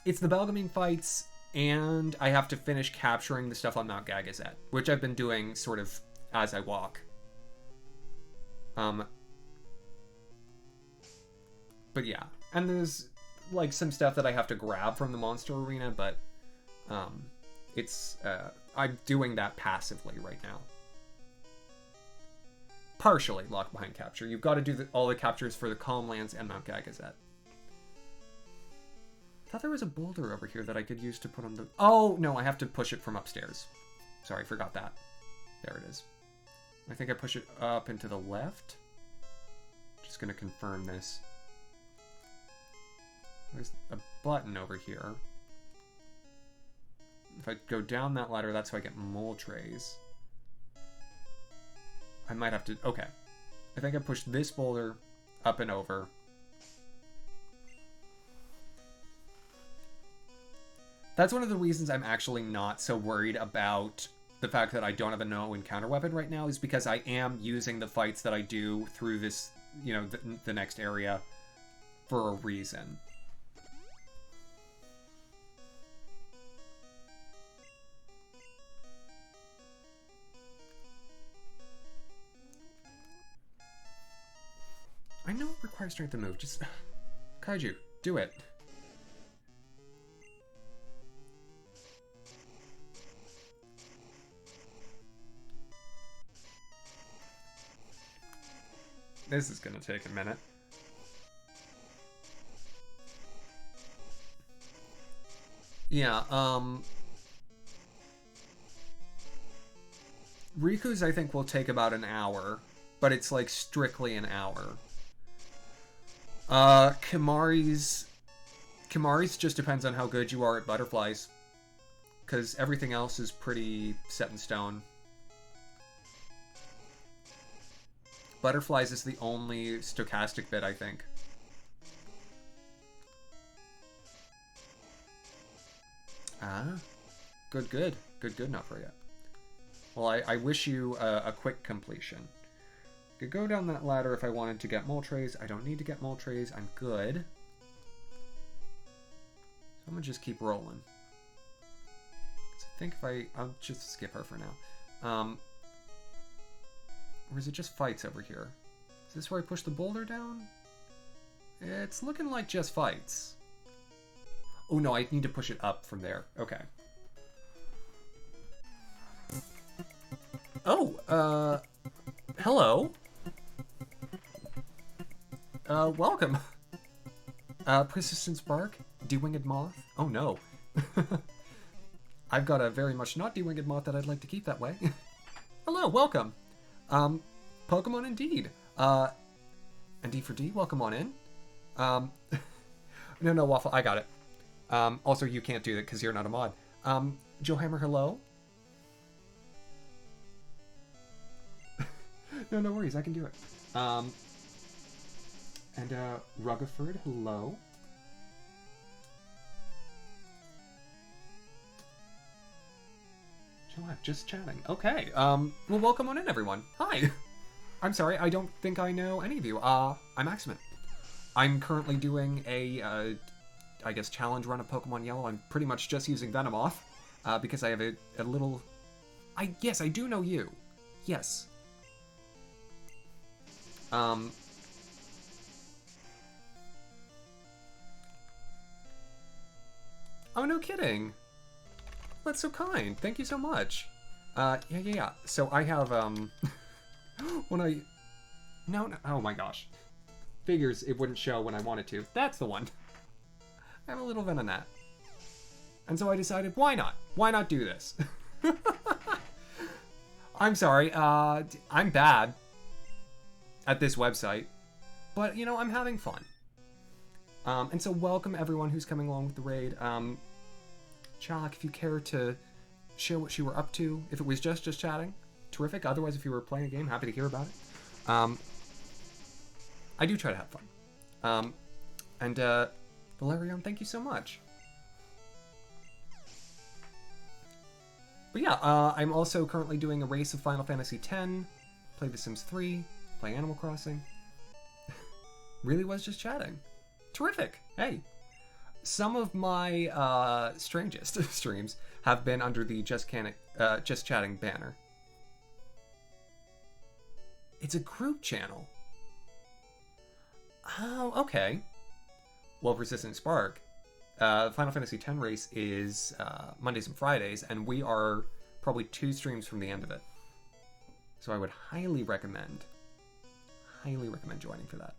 It's the Belgaming fights, and I have to finish capturing the stuff on Mount Gagazet, which I've been doing sort of as I walk. But yeah. And there's, like, some stuff that I have to grab from the Monster Arena, but, I'm doing that passively right now. Partially locked behind capture. You've got to do all the captures for the Calmlands and Mount Gagazet. I thought there was a boulder over here that I could use to put on the... Oh, no, I have to push it from upstairs. Sorry, forgot that. There it is. I think I push it up and to the left. Just going to confirm this. There's a button over here. If I go down that ladder, that's how I get mole trays. I might have to... Okay. I think I pushed this boulder up and over. That's one of the reasons I'm actually not so worried about the fact that I don't have a no encounter weapon right now, is because I am using the fights that I do through this, the next area for a reason. I know it requires strength to move. Just... Kaiju, do it. This is gonna take a minute. Yeah, Riku's, I think, will take about an hour, but it's, like, strictly an hour. Kimahri's just depends on how good you are at butterflies, because everything else is pretty set in stone. Butterflies is the only stochastic bit, I think. Ah. Good, good. Good, good, not for yet. Well, I wish you a quick completion. Could go down that ladder if I wanted to get Moltres. I don't need to get Moltres. I'm good. So I'm gonna just keep rolling. I think if I'll just skip her for now. Or is it just fights over here? Is this where I push the boulder down? It's looking like just fights. Oh no, I need to push it up from there. Okay. Oh, hello. Welcome. Persistent Spark? De-winged Moth? Oh no. I've got a very much not de-winged moth that I'd like to keep that way. Hello, welcome. Pokemon indeed. And D for D, welcome on in. No, Waffle, I got it. Also, you can't do that because you're not a mod. Joe Hammer, hello. No worries, I can do it. And Ruggerford, hello. Just chatting. Okay. Well, welcome on in, everyone. Hi. I'm sorry, I don't think I know any of you. I'm Maximin. I'm currently doing a, I guess, challenge run of Pokemon Yellow. I'm pretty much just using Venomoth, because I have a little... Yes, I do know you. Yes. Oh, no kidding. That's so kind. Thank you so much. Yeah. So I have, No, oh my gosh. Figures it wouldn't show when I wanted to. That's the one. I have a little Venonat. And so I decided, why not? Why not do this? I'm sorry, I'm bad at this website. But, you know, I'm having fun. And so welcome everyone who's coming along with the raid. Chalk, if you care to share what you were up to, if it was just chatting, terrific. Otherwise, if you were playing a game, happy to hear about it. I do try to have fun. And Valerian, thank you so much. But yeah, I'm also currently doing a race of Final Fantasy X, play The Sims 3, play Animal Crossing. Really was just chatting. Terrific. Hey. Some of my strangest streams have been under the Just Chatting banner. It's a group channel. Oh, okay. Well, Persistent Spark, Final Fantasy X race is Mondays and Fridays, and we are probably 2 streams from the end of it. So I would highly recommend joining for that.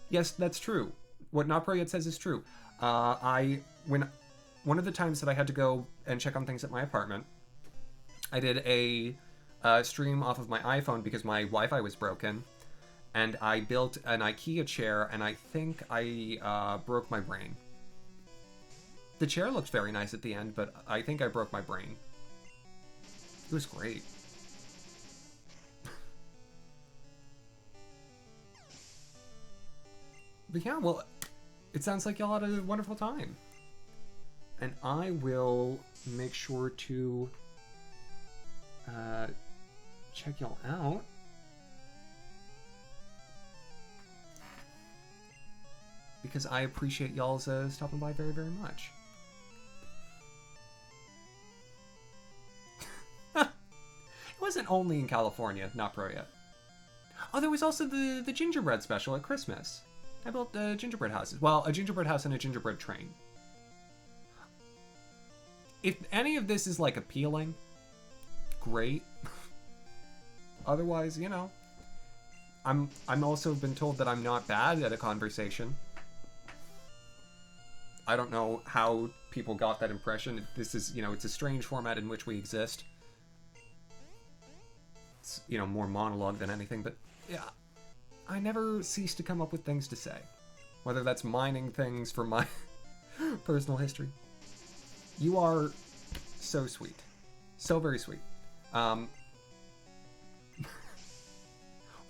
Yes, that's true. What Not Pro Yet says is true. When one of the times that I had to go and check on things at my apartment, I did a stream off of my iPhone because my Wi-Fi was broken, and I built an IKEA chair, and I think I broke my brain. The chair looked very nice at the end, but I think I broke my brain. It was great. But yeah, well, it sounds like y'all had a wonderful time. And I will make sure to check y'all out. Because I appreciate y'all's stopping by very, very much. It wasn't only in California, Not Pro Yet. Oh, there was also the gingerbread special at Christmas. I built gingerbread houses. Well, a gingerbread house and a gingerbread train. If any of this is, like, appealing, great. Otherwise, you know. I'm also been told that I'm not bad at a conversation. I don't know how people got that impression. This is, you know, it's a strange format in which we exist. It's, you know, more monologue than anything, but yeah. I never cease to come up with things to say. Whether that's mining things from my personal history. You are so sweet. So very sweet.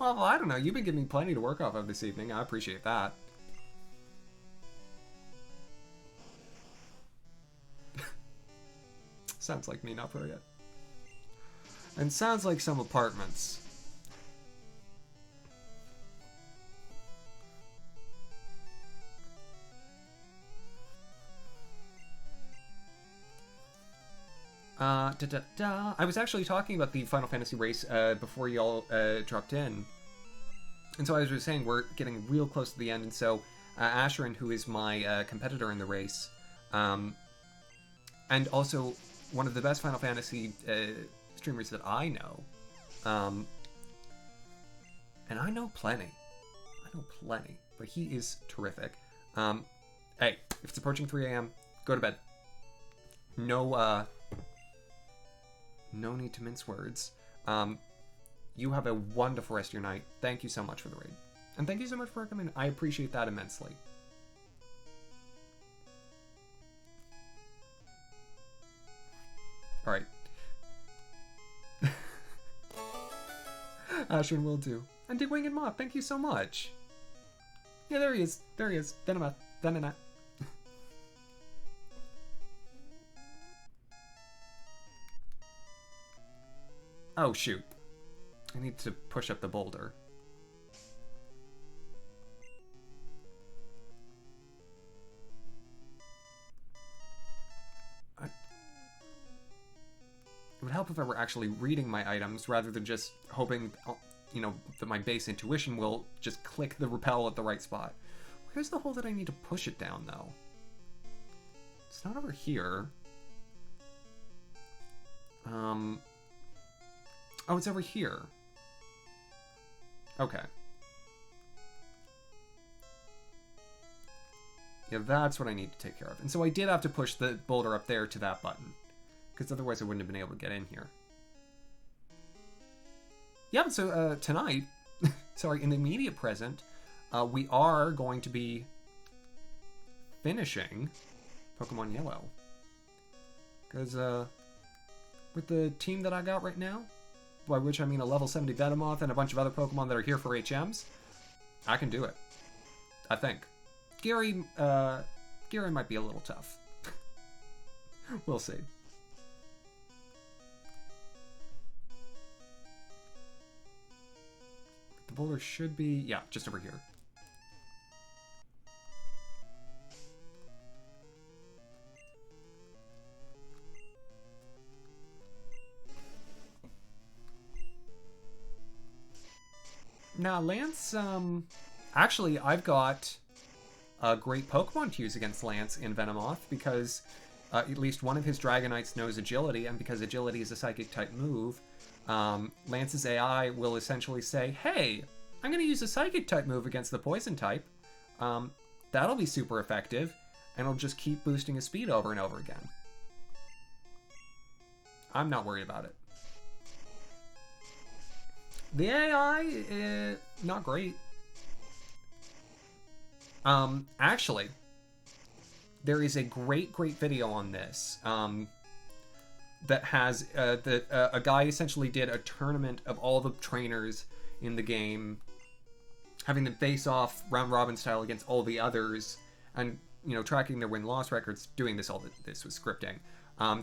level. I don't know. You've been giving me plenty to work off of this evening. I appreciate that. Sounds like me, not brilliant. And sounds like some apartments. I was actually talking about the Final Fantasy race before y'all dropped in. And so I was just saying, we're getting real close to the end, and so Asherin, who is my competitor in the race, and also one of the best Final Fantasy streamers that I know, and I know plenty, but he is terrific. Hey, if it's approaching 3 a.m., go to bed. No need to mince words. You have a wonderful rest of your night. Thank you so much for the raid. And thank you so much for coming. I appreciate that immensely. Alright. Asherin will do. And Digwing and Moth, thank you so much. Yeah, there he is. Venomoth. Venomoth. Oh, shoot. I need to push up the boulder. It would help if I were actually reading my items rather than just hoping, you know, that my base intuition will just click the repel at the right spot. Where's the hole that I need to push it down, though? It's not over here. Oh, it's over here. Okay. Yeah, that's what I need to take care of. And so I did have to push the boulder up there to that button, because otherwise I wouldn't have been able to get in here. Yeah, so tonight, sorry, in the immediate present, we are going to be finishing Pokemon Yellow. Because with the team that I got right now, by which I mean a level 70 Venomoth and a bunch of other Pokemon that are here for HMs, I can do it. I think. Gary might be a little tough. We'll see. The boulder should be, yeah, just over here. Now, Lance, actually, I've got a great Pokemon to use against Lance in Venomoth, because at least one of his Dragonites knows Agility, and because Agility is a Psychic-type move, Lance's AI will essentially say, hey, I'm going to use a Psychic-type move against the Poison-type. That'll be super effective, and it'll just keep boosting his speed over and over again. I'm not worried about it. The AI, not great. Actually, there is a great video on this, that has, a guy essentially did a tournament of all the trainers in the game, having them face off round-robin style against all the others, and, you know, tracking their win-loss records, doing this, all this was scripting,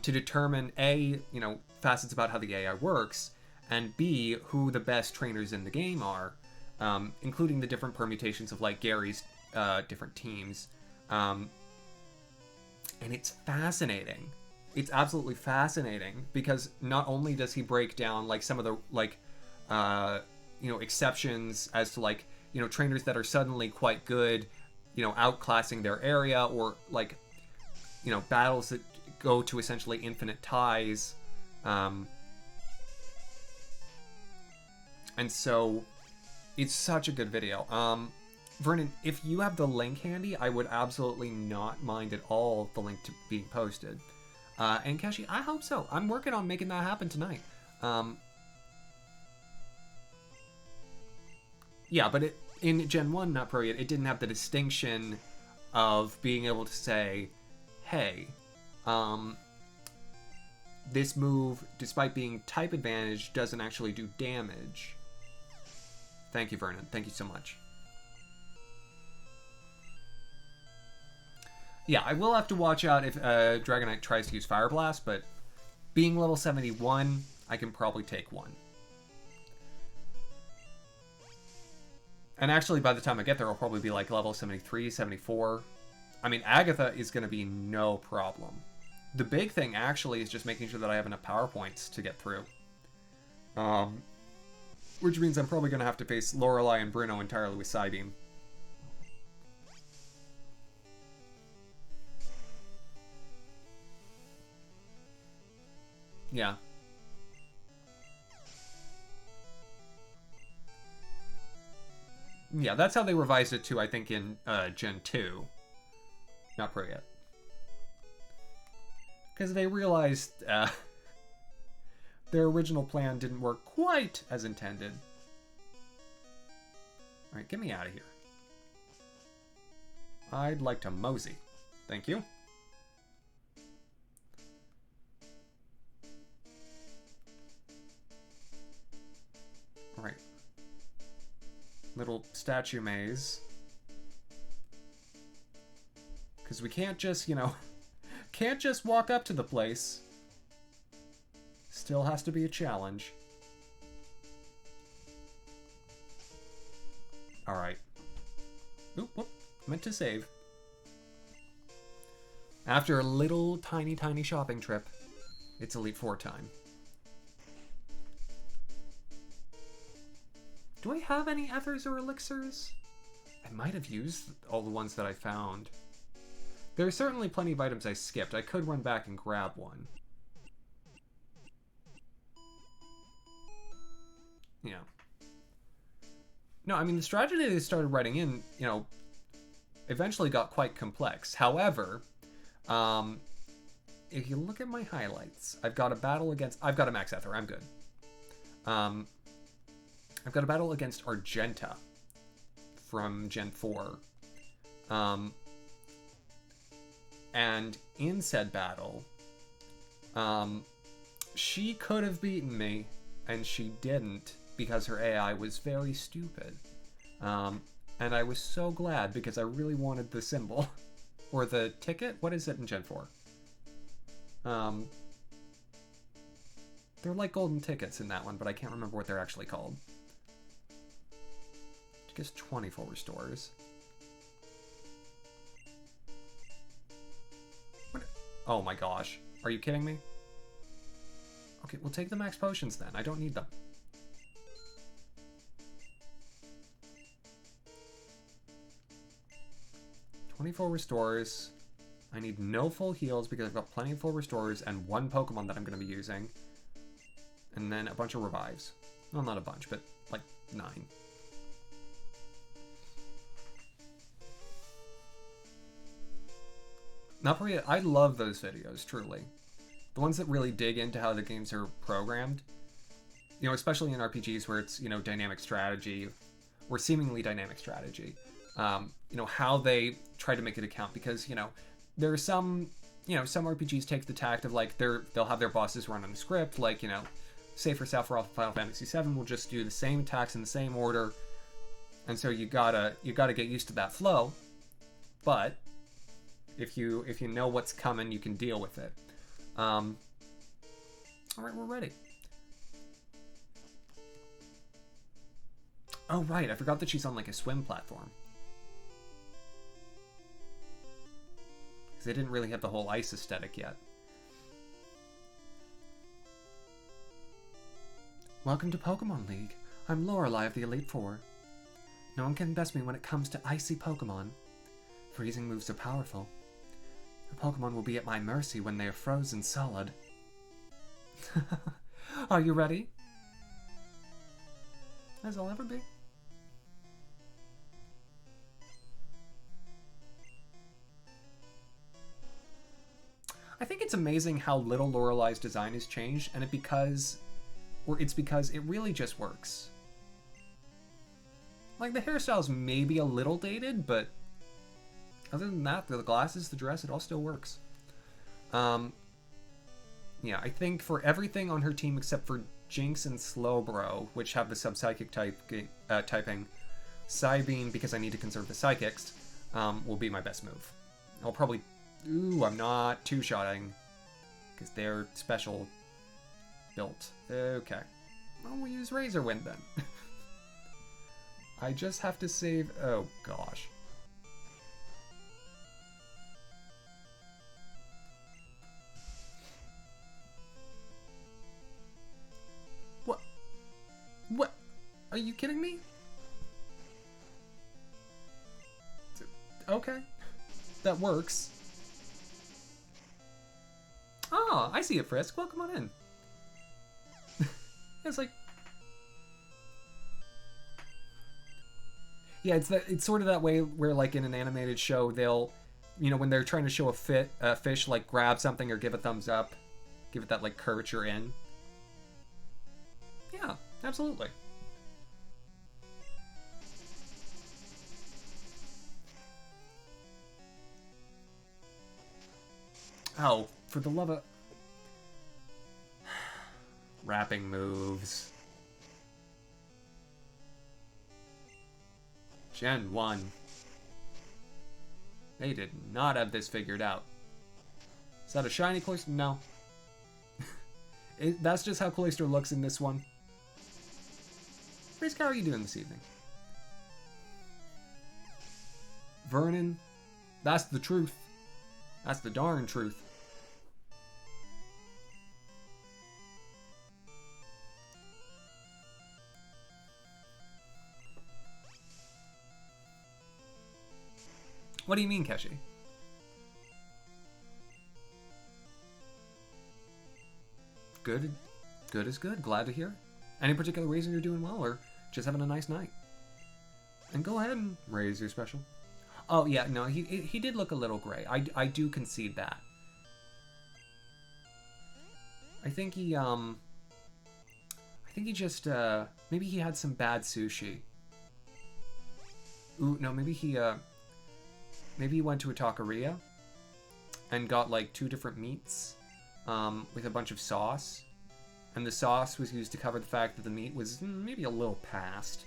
to determine, A, you know, facets about how the AI works, and B, who the best trainers in the game are, including the different permutations of, like, Gary's different teams. And it's fascinating. It's absolutely fascinating, because not only does he break down, like, some of the, like, you know, exceptions as to, like, you know, trainers that are suddenly quite good, you know, outclassing their area, or, like, you know, battles that go to essentially infinite ties, and so, it's such a good video. Vernon, if you have the link handy, I would absolutely not mind at all the link to being posted. And Keshi, I hope so. I'm working on making that happen tonight. Yeah, but in Gen 1, not Pro yet, it didn't have the distinction of being able to say, hey, this move, despite being type advantage, doesn't actually do damage. Thank you, Vernon. Thank you so much. Yeah, I will have to watch out if Dragonite tries to use Fire Blast, but being level 71, I can probably take one. And actually, by the time I get there, I'll probably be like level 73, 74. I mean, Agatha is going to be no problem. The big thing, actually, is just making sure that I have enough power points to get through. Which means I'm probably going to have to face Lorelei and Bruno entirely with Psybeam. Yeah. Yeah, that's how they revised it too, I think, in Gen 2. Not Pro yet. Because they realized their original plan didn't work quite as intended. Alright, get me out of here. I'd like to mosey. Thank you. Alright. Little statue maze. Because we can't just, you know, can't just walk up to the place. Still has to be a challenge. Alright. Oop, whoop. Meant to save. After a little tiny shopping trip, it's Elite Four time. Do I have any ethers or elixirs? I might have used all the ones that I found. There are certainly plenty of items I skipped. I could run back and grab one. Yeah. No, I mean, the strategy they started writing in, you know, eventually got quite complex. However, if you look at my highlights, I've got a battle against... I've got a Max Ether. I'm good. I've got a battle against Argenta from Gen 4. And in said battle, she could have beaten me, and she didn't because her AI was very stupid. And I was so glad because I really wanted the symbol. Or the ticket? What is it in Gen 4? They're like golden tickets in that one, but I can't remember what they're actually called. I guess 24 restores. What? Oh my gosh. Are you kidding me? Okay, we'll take the max potions then. I don't need them. "24 restores. I need no full heals because I've got plenty of full restores and one Pokemon that I'm going to be using. And then a bunch of revives. Well, not a bunch, but like 9. Not for yet. I love those videos, truly. The ones that really dig into how the games are programmed. You know, especially in RPGs where it's, you know, dynamic strategy, or seemingly dynamic strategy. You know, how they try to make it account, because, you know, there are some, you know, some RPGs take the tact of, like, they'll have their bosses run on a script, like, you know, say for Sephiroth Final Fantasy VII will just do the same attacks in the same order, and so you gotta get used to that flow. But if you know what's coming, you can deal with it. All right, we're ready. Oh right, I forgot that she's on like a swim platform. Because they didn't really have the whole ice aesthetic yet. Welcome to Pokemon League. I'm Lorelei of the Elite Four. No one can best me when it comes to icy Pokemon. Freezing moves are powerful. The Pokemon will be at my mercy when they are frozen solid. Are you ready? As I'll ever be. I think it's amazing how little Lorelei's design has changed, and it's because it really just works. Like, the hairstyle's maybe a little dated, but other than that, the glasses, the dress, it all still works. Yeah, I think for everything on her team except for Jinx and Slowbro, which have the Sub-Psychic typing. Psybeam, because I need to conserve the Psychics, will be my best move. I'll probably... Ooh, I'm not two-shotting, because they're special built. Okay. Well, we'll use Razor Wind then. I just have to save... Oh, gosh. What? What? Are you kidding me? Okay. That works. Ah, I see it, Frisk. Welcome on in. It's like... Yeah, it's sort of that way where, like, in an animated show, they'll, you know, when they're trying to show a fish, like, grab something or give a thumbs up, give it that, like, curvature in. Yeah, absolutely. Oh, for the love of... Wrapping moves. Gen 1. They did not have this figured out. Is that a shiny Cloyster? No. That's just how Cloyster looks in this one. Frisk, how are you doing this evening? Vernon, that's the truth. That's the darn truth. What do you mean, Keshi? Good. Good is good. Glad to hear. Any particular reason you're doing well, or just having a nice night? And go ahead and raise your special. Oh, yeah, no, he did look a little gray. I do concede that. I think he just, maybe he had some bad sushi. Ooh, no, maybe he went to a taqueria and got, like, 2 different meats with a bunch of sauce. And the sauce was used to cover the fact that the meat was maybe a little past.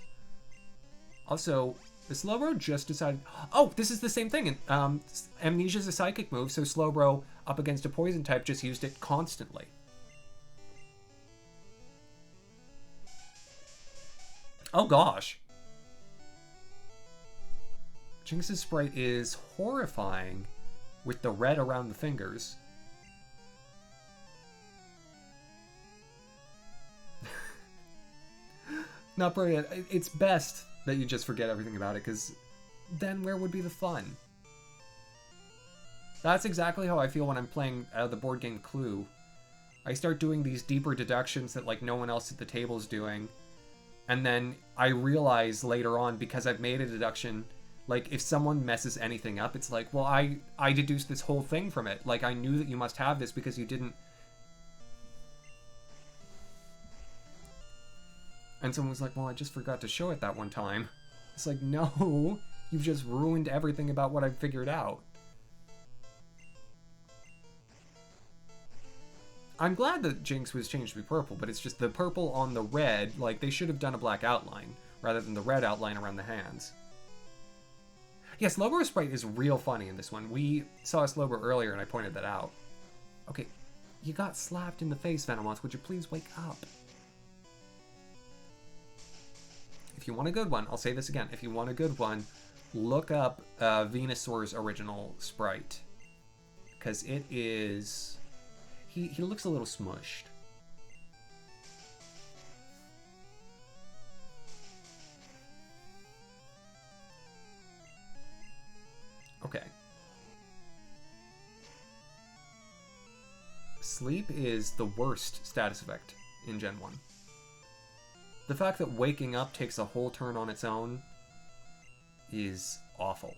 Also, the Slowbro just decided... Oh, this is the same thing. Amnesia's a psychic move, so Slowbro, up against a poison type, just used it constantly. Oh, gosh. Jinx's sprite is horrifying with the red around the fingers. Not brilliant. It's best that you just forget everything about it, because then where would be the fun? That's exactly how I feel when I'm playing the board game Clue. I start doing these deeper deductions that, like, no one else at the table is doing, and then I realize later on, because I've made a deduction, like, if someone messes anything up, it's like, well, I deduced this whole thing from it. Like, I knew that you must have this because you didn't... And someone was like, well, I just forgot to show it that one time. It's like, no, you've just ruined everything about what I figured out. I'm glad that Jinx was changed to be purple, but it's just the purple on the red, like, they should have done a black outline, rather than the red outline around the hands. Yes, Slowbro's sprite is real funny in this one. We saw a Slowbro earlier, and I pointed that out. Okay, you got slapped in the face, Venomoth. Would you please wake up? If you want a good one, I'll say this again. If you want a good one, look up Venusaur's original sprite. Because it is... He looks a little smushed. Okay. Sleep is the worst status effect in Gen 1. The fact that waking up takes a whole turn on its own is awful.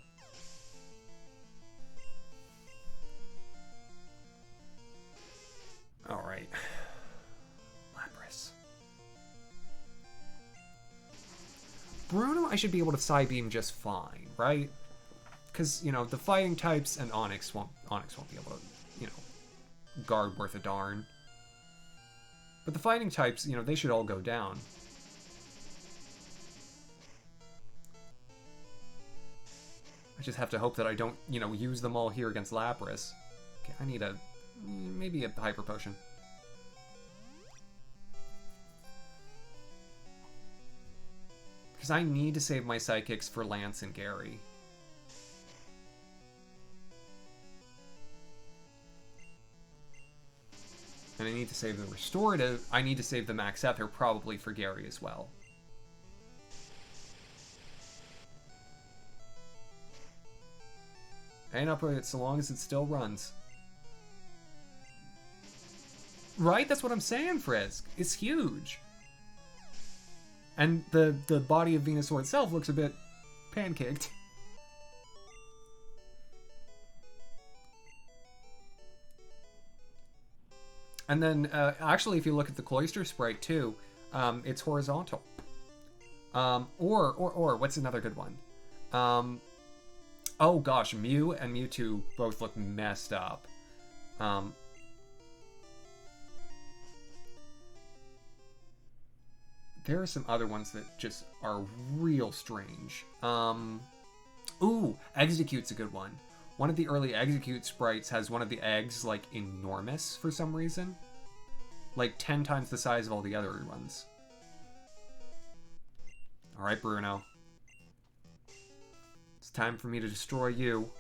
Alright. Lapras. Bruno, I should be able to Psybeam just fine, right? Because, you know, the fighting types and Onyx won't be able to, you know, guard worth a darn. But the fighting types, you know, they should all go down. I just have to hope that I don't, you know, use them all here against Lapras. Okay, I need maybe a Hyper Potion. Because I need to save my Psychics for Lance and Gary. And I need to save the Restorative. I need to save the Max Ether probably for Gary as well. Ain't up with it so long as it still runs. Right? That's what I'm saying, Frisk. It's huge. And the body of Venusaur itself looks a bit pancaked. And then, actually, if you look at the Cloyster sprite, too, it's horizontal. Or what's another good one? Oh, gosh, Mew and Mewtwo both look messed up. There are some other ones that just are real strange. Ooh, Execute's a good one. One of the early Execute sprites has one of the eggs, like, enormous for some reason. Like, 10 times the size of all the other ones. Alright, Bruno. It's time for me to destroy you.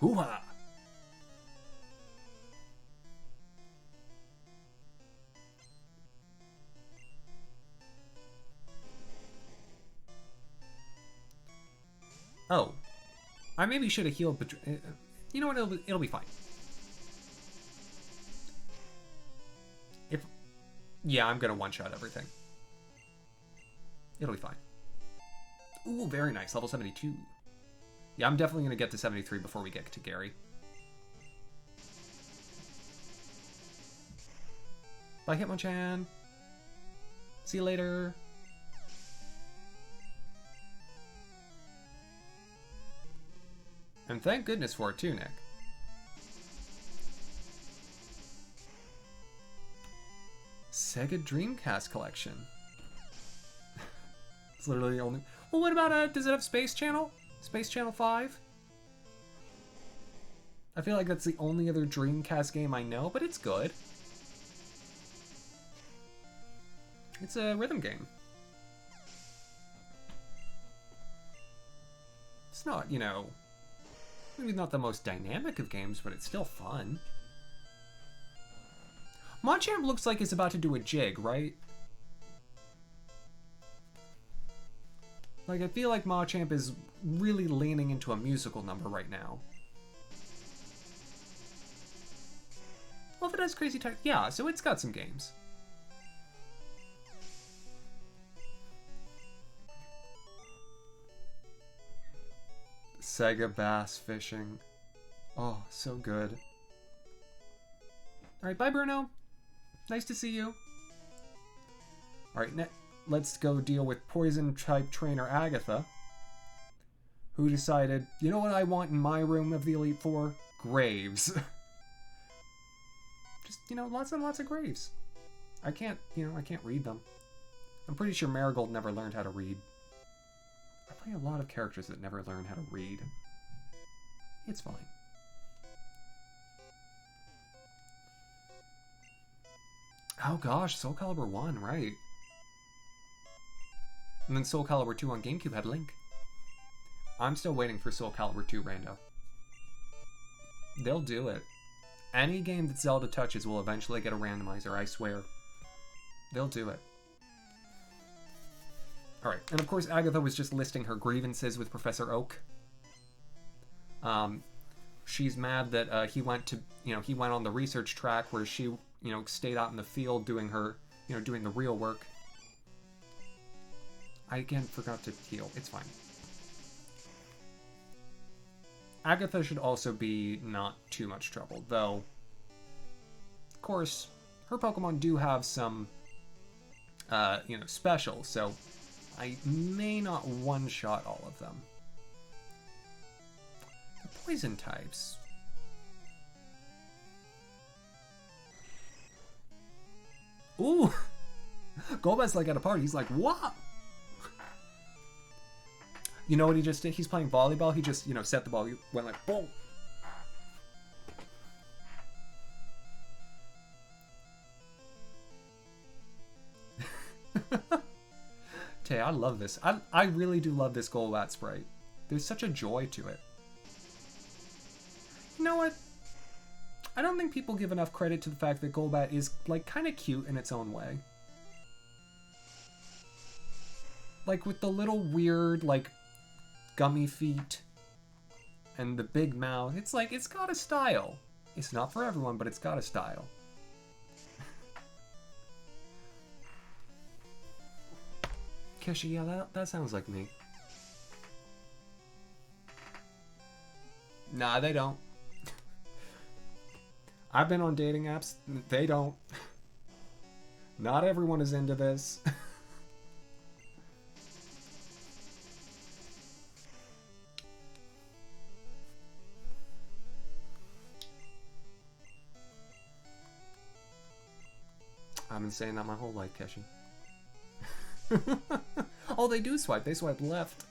Hoo-ha! Oh. I maybe should have healed, but you know what? It'll be fine. Yeah, I'm gonna one-shot everything. It'll be fine. Ooh, very nice. Level 72. Yeah, I'm definitely gonna get to 73 before we get to Gary. Bye, Hitmonchan. See you later. And thank goodness for it too, Nick. Sega Dreamcast collection. It's literally the only... Well, what about, does it have Space Channel? Space Channel 5? I feel like that's the only other Dreamcast game I know, but it's good. It's a rhythm game. It's not, you know... Maybe not the most dynamic of games, but it's still fun. Machamp looks like it's about to do a jig, right? Like, I feel like Machamp is really leaning into a musical number right now. Well, if it has crazy tech, yeah, so it's got some games. Sega Bass Fishing. Oh, so good. Alright, bye Bruno. Nice to see you. Alright, let's go deal with Poison-type Trainer Agatha, who decided, you know what I want in my room of the Elite Four? Graves. Just, you know, lots and lots of graves. I can't read them. I'm pretty sure Marigold never learned how to read. I play a lot of characters that never learn how to read. It's fine. Oh gosh, Soul Calibur 1, right. And then Soul Calibur 2 on GameCube had Link. I'm still waiting for Soul Calibur 2 Rando. They'll do it. Any game that Zelda touches will eventually get a randomizer, I swear. They'll do it. Alright, and of course Agatha was just listing her grievances with Professor Oak. She's mad that he went on the research track where she, stayed out in the field doing her, doing the real work. I again forgot to heal. It's fine. Agatha should also be not too much trouble, though, of course, her Pokemon do have some, specials, so I may not one-shot all of them. The poison types. Ooh! Golbat's like at a party. He's like, what? You know what he just did? He's playing volleyball. He just, set the ball. He went like, boom. Tay, I love this. I really do love this Golbat sprite. There's such a joy to it. You know what? I don't think people give enough credit to the fact that Golbat is, like, kind of cute in its own way. Like, with the little weird, like, gummy feet and the big mouth. It's like, it's got a style. It's not for everyone, but it's got a style. Keshi, yeah, that sounds like me. Nah, they don't. I've been on dating apps. They don't. Not everyone is into this. I've been saying that my whole life, Keshi. Oh, they do swipe. They swipe left.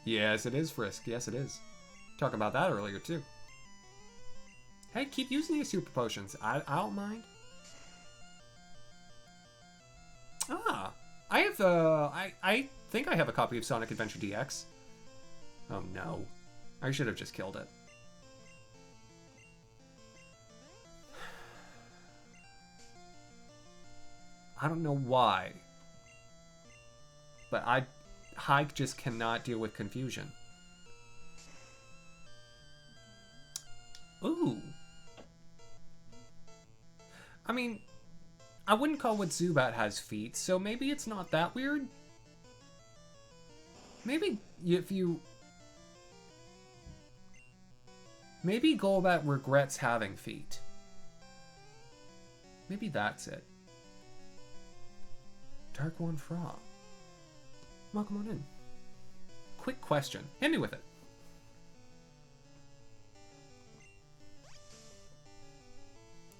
Yes, it is Frisk. Yes, it is. Talk about that earlier, too. Hey, keep using these super potions. I don't mind. Ah, I have, I think I have a copy of Sonic Adventure DX. Oh, no. I should have just killed it. I don't know why. But Hike just cannot deal with confusion. Ooh. I mean, I wouldn't call what Zubat has feet, so maybe it's not that weird. Maybe if you... Maybe Golbat regrets having feet. Maybe that's it. Dark One Frog. Welcome on in. Quick question. Hit me with it.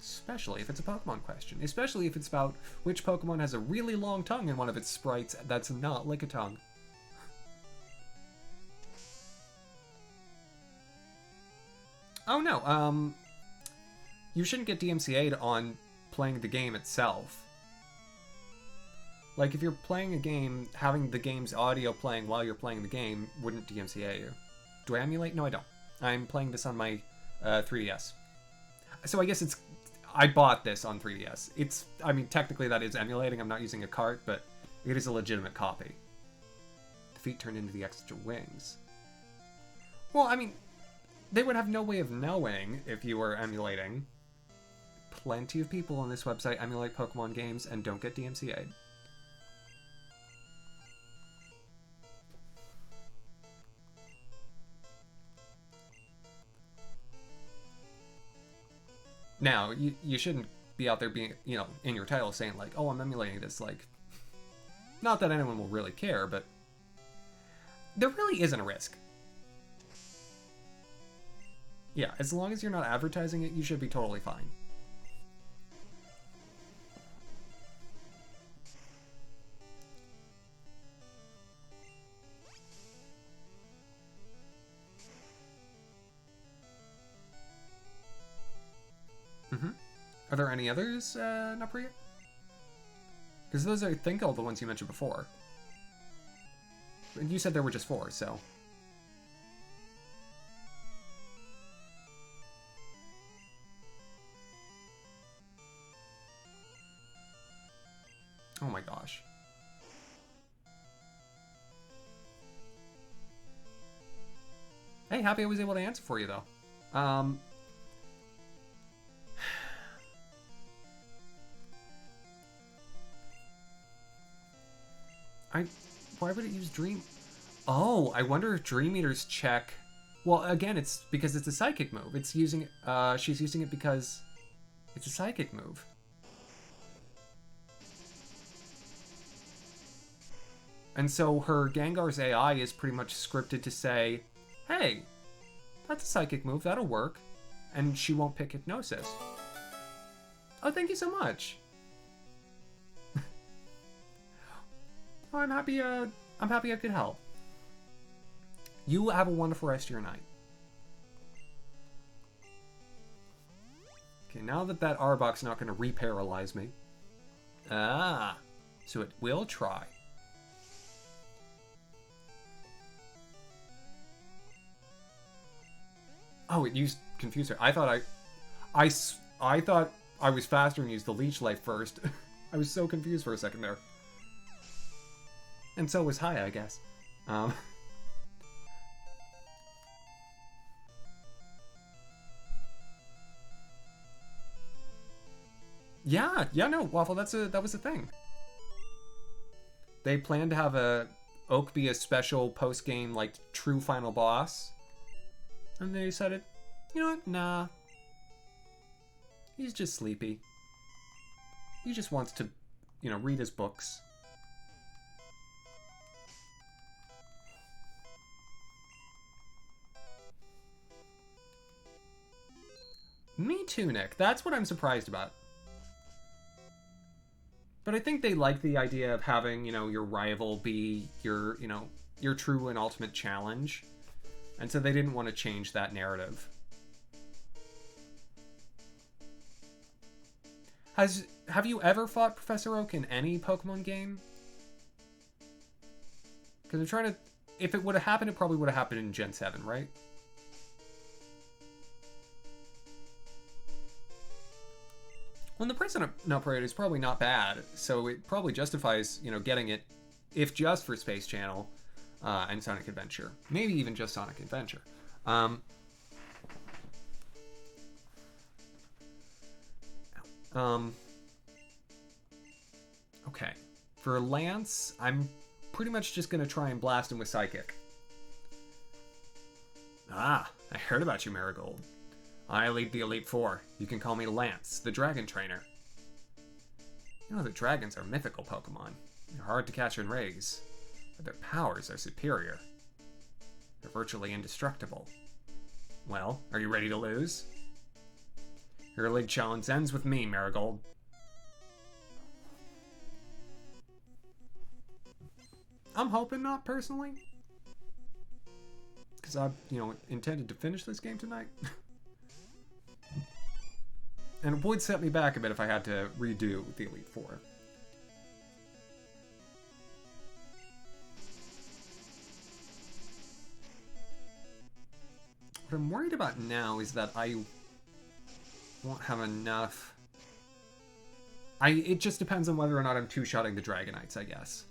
Especially if it's a Pokemon question. Especially if it's about which Pokemon has a really long tongue in one of its sprites that's not Lickitung. Oh no, you shouldn't get DMCA'd on playing the game itself. Like, if you're playing a game, having the game's audio playing while you're playing the game wouldn't DMCA you. Do I emulate? No, I don't. I'm playing this on my 3DS. So I guess it's... I bought this on 3DS. It's... I mean, technically that is emulating. I'm not using a cart, but it is a legitimate copy. The feet turned into the extra wings. Well, I mean, they would have no way of knowing if you were emulating. Plenty of people on this website emulate Pokemon games and don't get DMCA'd. Now, you shouldn't be out there being, in your title saying, like, oh, I'm emulating this, like... Not that anyone will really care, but... There really isn't a risk. Yeah, as long as you're not advertising it, you should be totally fine. Mm-hmm. Are there any others, Napriya? Because those are, I think, all the ones you mentioned before. You said there were just 4, so... Oh my gosh. Hey, happy I was able to answer for you, though. Why would it use Dream? Oh, I wonder if Dream Eaters check... Well, again, it's because it's a psychic move. It's using... she's using it because it's a psychic move. And so her Gengar's AI is pretty much scripted to say, hey, that's a psychic move, that'll work. and she won't pick hypnosis. Oh, thank you so much. Oh, I'm happy I could help. You have a wonderful rest of your night. Okay, now that Arbok's not going to re-paralyze me. Ah, so it will try. Oh, it used Confuser. I thought I thought I was faster and used the Leech Life first. I was so confused for a second there. And so was Haya, I guess. Yeah, no, Waffle, that was a thing. They planned to have Oak be a special post-game, like, true final boss. And they decided, you know what, nah. He's just sleepy. He just wants to, you know, read his books. Me too, Nick. That's what I'm surprised about. But I think they like the idea of having, you know, your rival be your, you know, your true and ultimate challenge. And so they didn't want to change that narrative. Have you ever fought Professor Oak in any Pokemon game? Because I'm trying to... If it would have happened, it probably would have happened in Gen 7, right? Well, the price on an upgrade is probably not bad, so it probably justifies, you know, getting it, if just for Space Channel and Sonic Adventure. Maybe even just Sonic Adventure. Okay. For Lance, I'm pretty much just going to try and blast him with Psychic. Ah, I heard about you, Marigold. I lead the Elite Four. You can call me Lance, the Dragon Trainer. You know that dragons are mythical Pokemon. They're hard to catch and raise, but their powers are superior. They're virtually indestructible. Well, are you ready to lose? Your league challenge ends with me, Marigold. I'm hoping not, personally. Because I've, you know, intended to finish this game tonight. And it would set me back a bit if I had to redo the Elite Four. What I'm worried about now is that I won't have enough. It just depends on whether or not I'm two-shotting the Dragonites, I guess.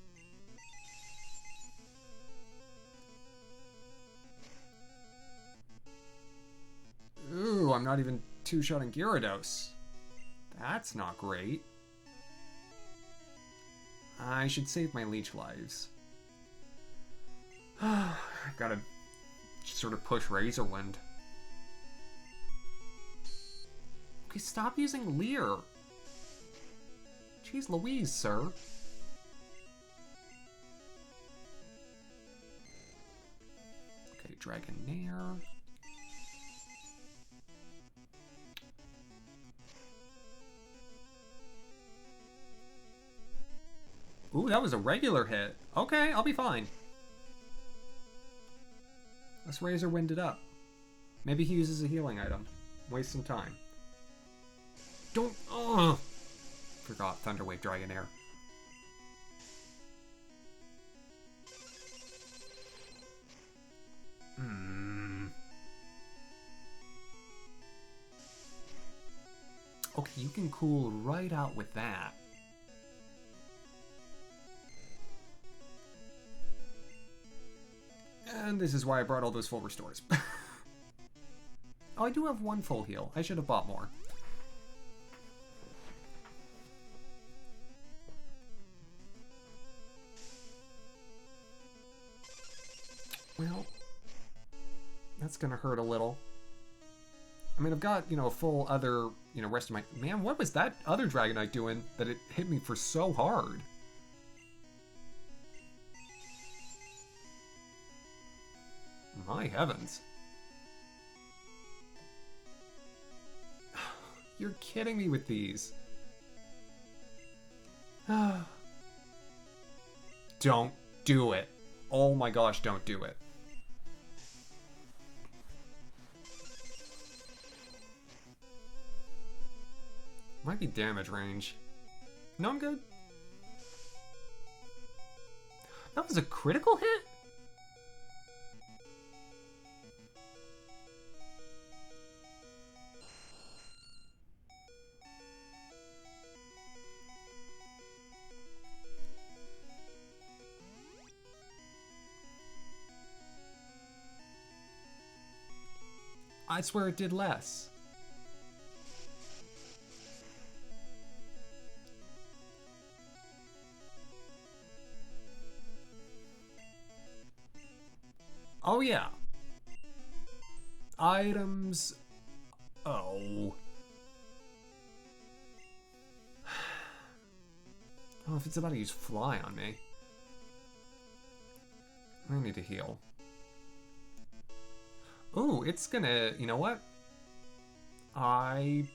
Ooh, I'm not even two-shotting Gyarados. That's not great. I should save my Leech Lives. I gotta sort of push Razor Wind. Okay, stop using Leer. Jeez Louise, sir. Okay, Dragonair. Ooh, that was a regular hit. Okay, I'll be fine. Let's Razor Wind it up. Maybe he uses a healing item. Waste some time. Don't... Ugh! Forgot Thunderwave Dragonair. Okay, you can cool right out with that. And this is why I brought all those full restores. Oh, I do have one full heal. I should have bought more. Well, that's gonna hurt a little. I mean, I've got, you know, a full other, you know, rest of my... Man, what was that other Dragonite doing that it hit me for so hard? My heavens. You're kidding me with these. Don't do it. Oh my gosh, don't do it. Might be damage range. No, I'm good. That was a critical hit? I swear it did less. Oh yeah. Items. Oh. Oh, if it's about to use fly on me. I need to heal. Ooh, it's gonna, you know what? I'm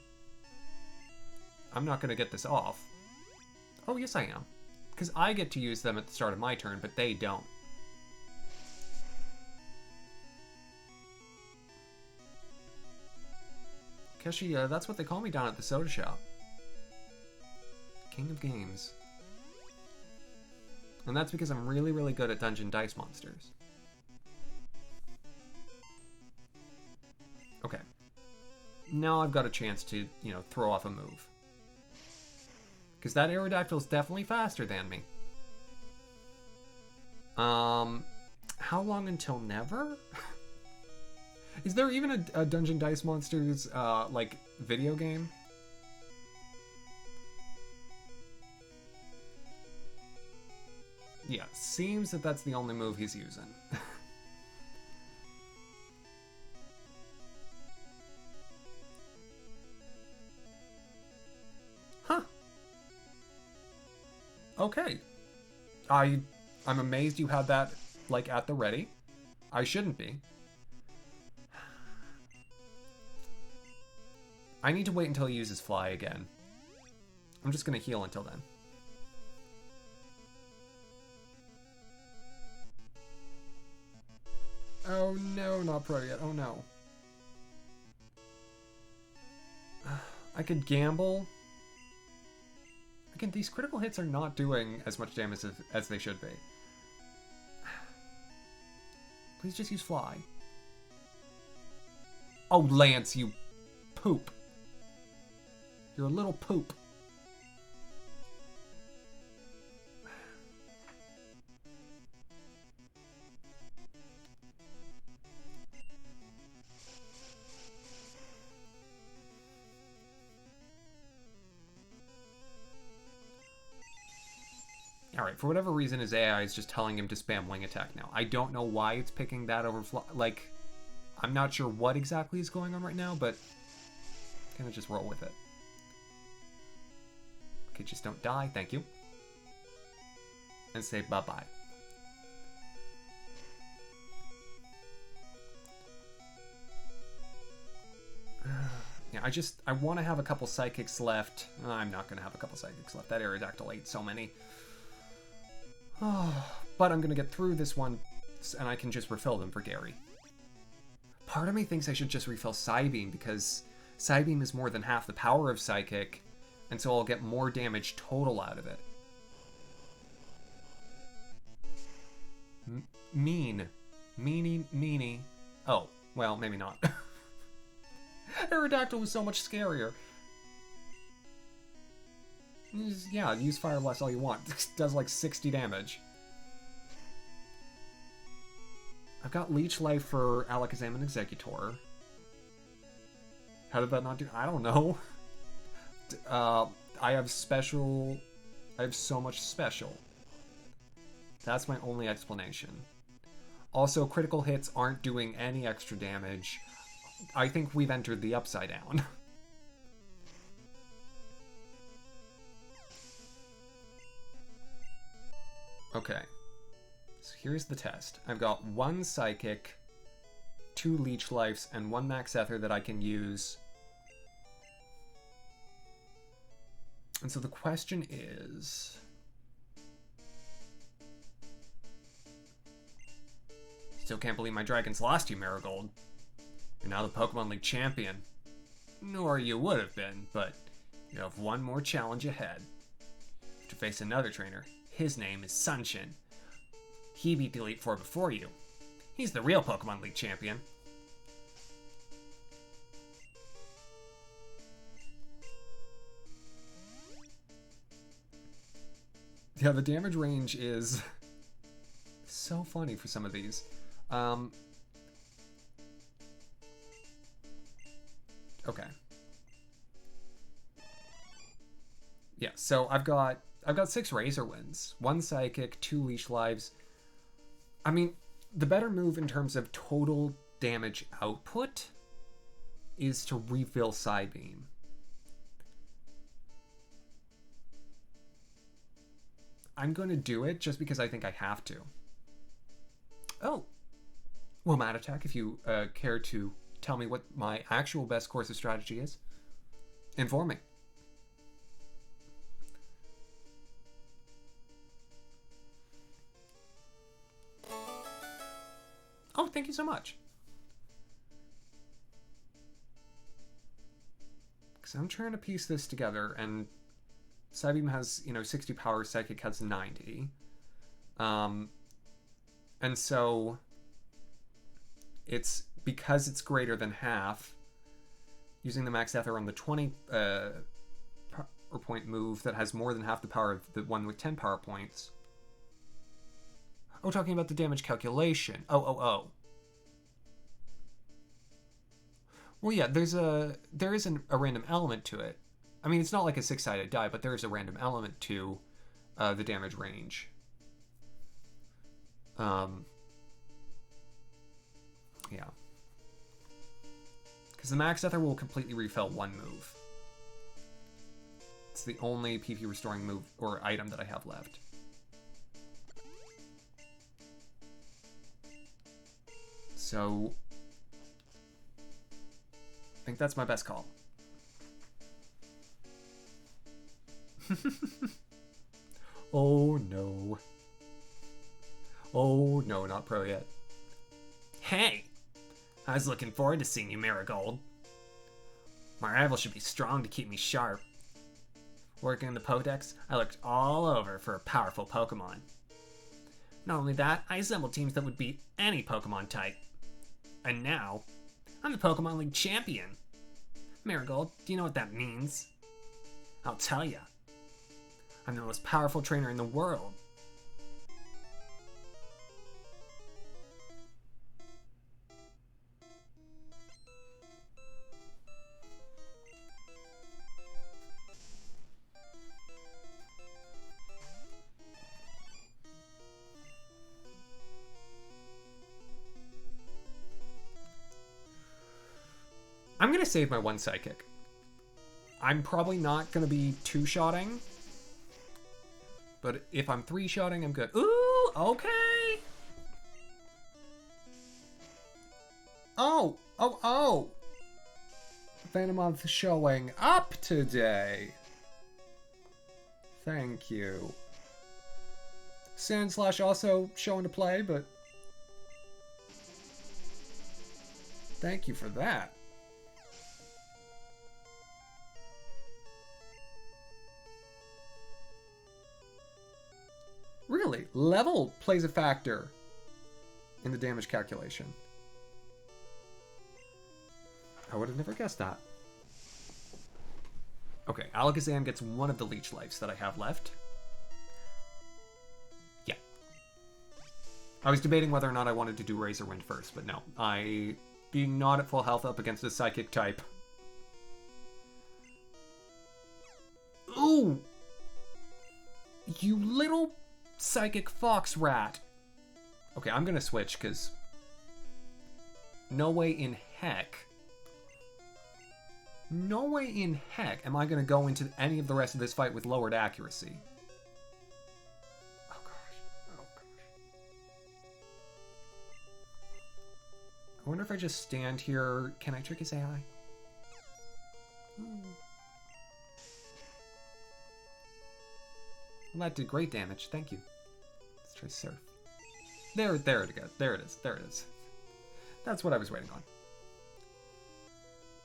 not gonna get this off. Oh, yes I am. Because I get to use them at the start of my turn, but they don't. Keshi, that's what they call me down at the soda shop. King of Games. And that's because I'm really, really good at dungeon dice monsters. Okay. Now I've got a chance to, you know, throw off a move. Because that Aerodactyl's definitely faster than me. How long until never? Is there even a Dungeon Dice Monsters, like, video game? Yeah, seems that that's the only move he's using. Huh. Okay. I'm amazed you had that, like, at the ready. I shouldn't be. I need to wait until he uses fly again. I'm just gonna heal until then. Oh no, not pro yet. Oh no. I could gamble. Again, these critical hits are not doing as much damage as they should be. Please just use fly. Oh, Lance, you poop. You're a little poop. Alright, for whatever reason, his AI is just telling him to spam wing attack now. I don't know why it's picking that over fly. Like, I'm not sure what exactly is going on right now, but I'm gonna just roll with it. Okay, just don't die, thank you. And say bye-bye. Yeah, I want to have a couple psychics left. I'm not going to have a couple psychics left. That Aerodactyl ate so many. But I'm going to get through this one, and I can just refill them for Gary. Part of me thinks I should just refill Psybeam, because Psybeam is more than half the power of Psychic, and so I'll get more damage total out of it. Meanie. Oh, well, maybe not. Aerodactyl was so much scarier. Yeah, use Fire Blast all you want. It does like 60 damage. I've got Leech Life for Alakazam and Exeggutor. How did that not do? I don't know. I have special... I have so much special. That's my only explanation. Also, critical hits aren't doing any extra damage. I think we've entered the Upside Down. Okay. So here's the test. I've got 1 Psychic, 2 Leech Lives, and 1 Max Ether that I can use And so the question is... Still can't believe my dragons lost you, Marigold. You're now the Pokemon League champion. Nor you would have been, but you have one more challenge ahead. To face another trainer. His name is Sunshin. He beat the Elite Four before you. He's the real Pokemon League champion. Yeah, the damage range is so funny for some of these. Okay. Yeah, so I've got 6 Razor Winds, 1 Psychic, 2 Leash Lives. I mean, the better move in terms of total damage output is to refill Psybeam. I'm going to do it just because I think I have to. Oh. Well, Mad Attack, if you care to tell me what my actual best course of strategy is, inform me. Oh, thank you so much. Because I'm trying to piece this together, and Psybeam has, 60 power, Psychic has 90. And so it's because it's greater than half, using the Max Ether on the 20 power point move that has more than half the power of the one with 10 power points. Oh, talking about the damage calculation. Oh. Well, yeah, there is a random element to it. I mean, it's not like a 6-sided die, but there is a random element to the damage range. Yeah. Because the Max Ether will completely refill one move. It's the only PP restoring move or item that I have left. So I think that's my best call. Oh no. Oh no, not pro yet. Hey! I was looking forward to seeing you, Marigold. My rival should be strong to keep me sharp. Working in the Pokedex, I looked all over for a powerful Pokemon. Not only that, I assembled teams that would beat any Pokemon type. And now, I'm the Pokemon League champion. Marigold, do you know what that means? I'll tell ya. I'm the most powerful trainer in the world. I'm going to save my 1 Psychic. I'm probably not going to be 2-shotting. But if I'm 3-shotting, I'm good. Ooh, okay. Oh. Venomoth showing up today. Thank you. Sandslash also showing to play, but thank you for that. Really, level plays a factor in the damage calculation. I would have never guessed that. Okay, Alakazam gets one of the Leech Lives that I have left. Yeah. I was debating whether or not I wanted to do Razor Wind first, but no. Being not at full health up against a Psychic type. Ooh! You little Psychic Fox Rat. Okay, I'm gonna switch, because no way in heck am I gonna go into any of the rest of this fight with lowered accuracy. Oh gosh. I wonder if I just stand here. Can I trick his AI? Well, that did great damage. Thank you. Let's try Surf. There it goes. There it is. There it is. That's what I was waiting on.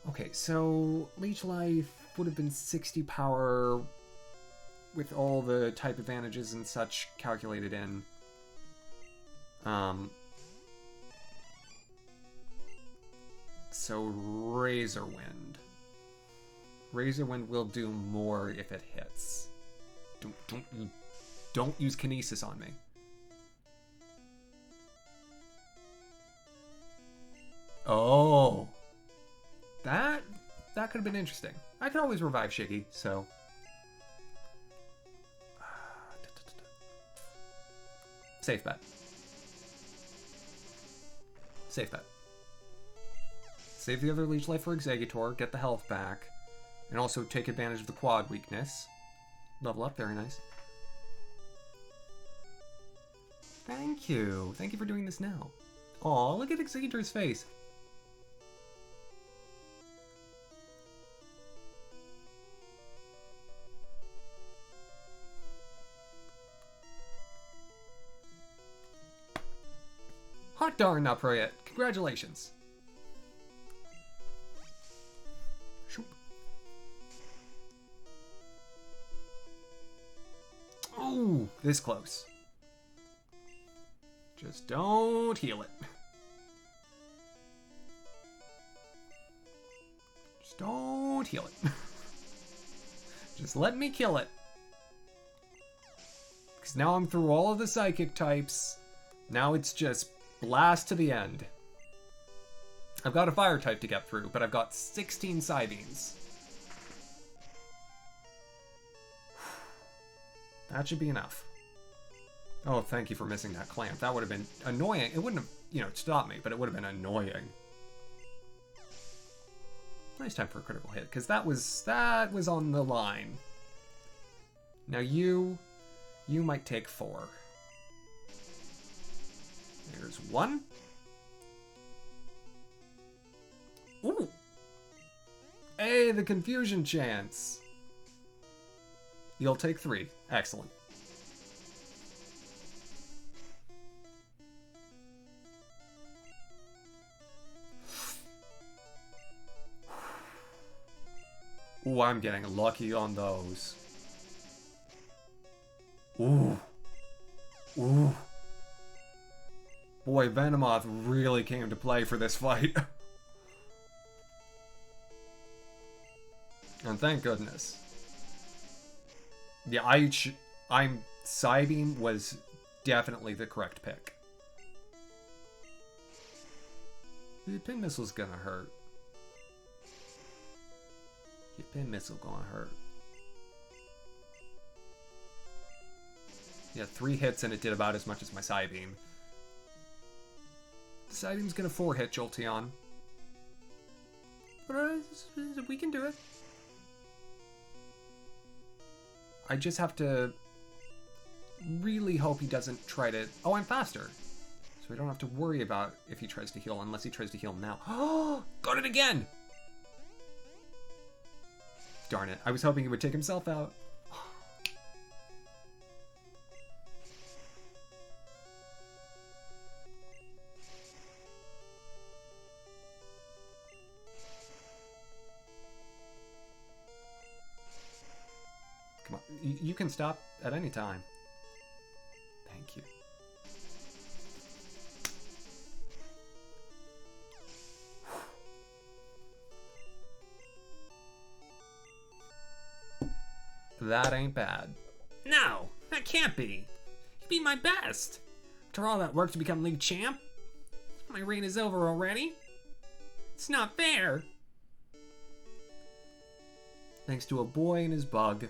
Okay, so Leech Life would have been 60 power with all the type advantages and such calculated in. So Razor Wind. Razor Wind will do more if it hits. Don't use Kinesis on me. Oh. That could have been interesting. I could always revive Shiggy, so. Safe bet. Safe bet. Save the other Leech Life for Exeggutor, get the health back, and also take advantage of the quad weakness. Level up, very nice. Thank you. Thank you for doing this now. Aw, look at Exeggutor's face. Hot darn, not pro yet. Congratulations. Shoop. Oh, this close. Just don't heal it. Just don't heal it. Just let me kill it. Because now I'm through all of the psychic types. Now it's just blast to the end. I've got a fire type to get through, but I've got 16 Psybeams. That should be enough. Oh, thank you for missing that clamp. That would have been annoying. It wouldn't have, stopped me, but it would have been annoying. Nice time for a critical hit, because that was on the line. Now you might take 4. There's 1. Ooh! Hey, the confusion chance! You'll take 3. Excellent. Ooh, I'm getting lucky on those. Ooh. Ooh. Boy, Venomoth really came to play for this fight. And thank goodness. Yeah, Psybeam was definitely the correct pick. The pin missile's gonna hurt. Your pin missile gonna hurt. Yeah, 3 hits and it did about as much as my Psybeam. The Psybeam's gonna 4-hit Jolteon. But we can do it. I just have to really hope he doesn't try to... Oh, I'm faster. So I don't have to worry about if he tries to heal, unless he tries to heal now. Oh, got it again! Darn it. I was hoping he would take himself out. Come on. You can stop at any time. Thank you. That ain't bad. No, that can't be. You beat my best. After all that work to become league champ, my reign is over already. It's not fair. Thanks to a boy and his bug,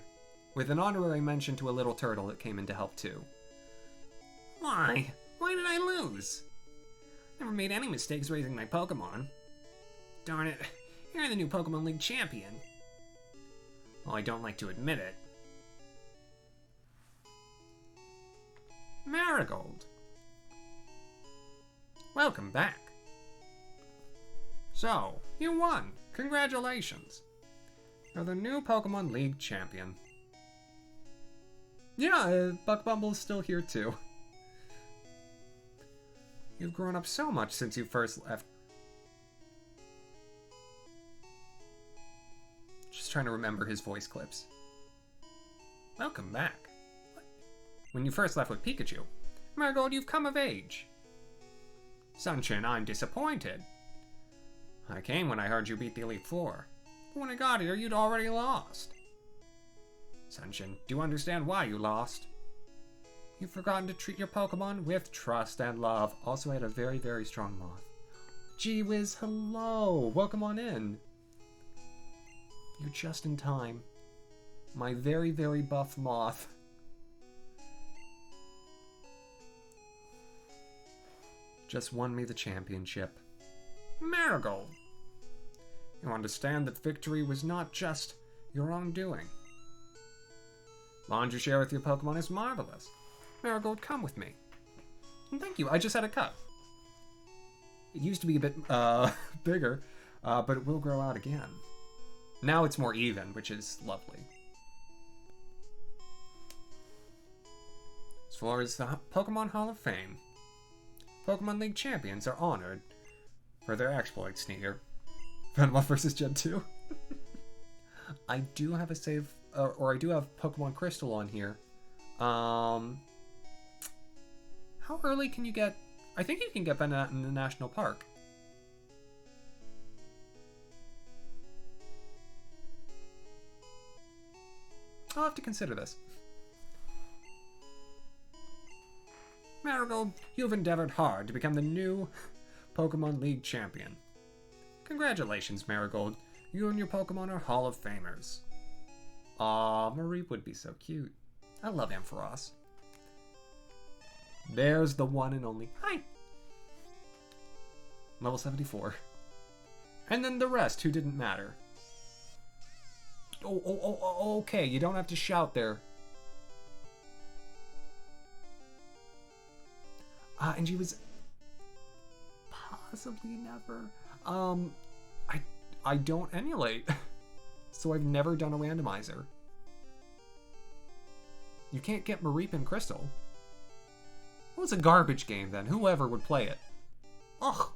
with an honorary mention to a little turtle that came in to help too. Why? Why did I lose? Never made any mistakes raising my Pokemon. Darn it, you're the new Pokemon League champion. Well, I don't like to admit it. Marigold. Welcome back. So, you won. Congratulations. You're the new Pokemon League champion. Yeah, Buck Bumble's still here too. You've grown up so much since you first left. Just trying to remember his voice clips. Welcome back. When you first left with Pikachu, Marigold, you've come of age. Sunshine, I'm disappointed. I came when I heard you beat the Elite Four. But when I got here, you'd already lost. Sunshine, do you understand why you lost? You've forgotten to treat your Pokemon with trust and love. Also had a very, very strong Moth. Gee whiz, hello! Welcome on in. You're just in time. My very, very buff Moth. Just won me the championship. Marigold! You understand that victory was not just your own doing. Bond you share with your Pokemon is marvelous. Marigold, come with me. And thank you, I just had a cut. It used to be a bit, bigger, but it will grow out again. Now it's more even, which is lovely. As far as the Pokemon Hall of Fame, Pokemon League champions are honored for their exploits, Sneaker. Venomoth versus Gen 2. I do have a save, or I do have Pokemon Crystal on here. How early can you get? I think you can get Venonat in the National Park. I'll have to consider this. Marigold, you've endeavored hard to become the new Pokemon League champion. Congratulations, Marigold. You and your Pokemon are Hall of Famers. Aw, Marie would be so cute. I love Ampharos. There's the one and only. Hi! Level 74. And then the rest who didn't matter. Oh, okay, you don't have to shout there. And she was possibly never. I don't emulate, so I've never done a randomizer. You can't get Mareep and Crystal. Well, it's a garbage game then. Whoever would play it? Ugh.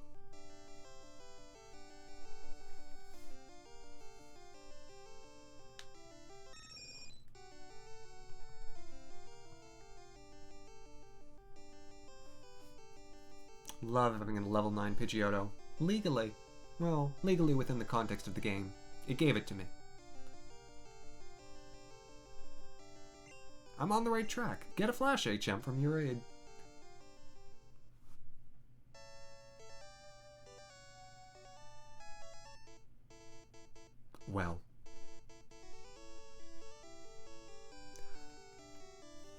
Love having a level 9 Pidgeotto. Legally. Well, legally within the context of the game. It gave it to me. I'm on the right track. Get a Flash HM from your aid. Well.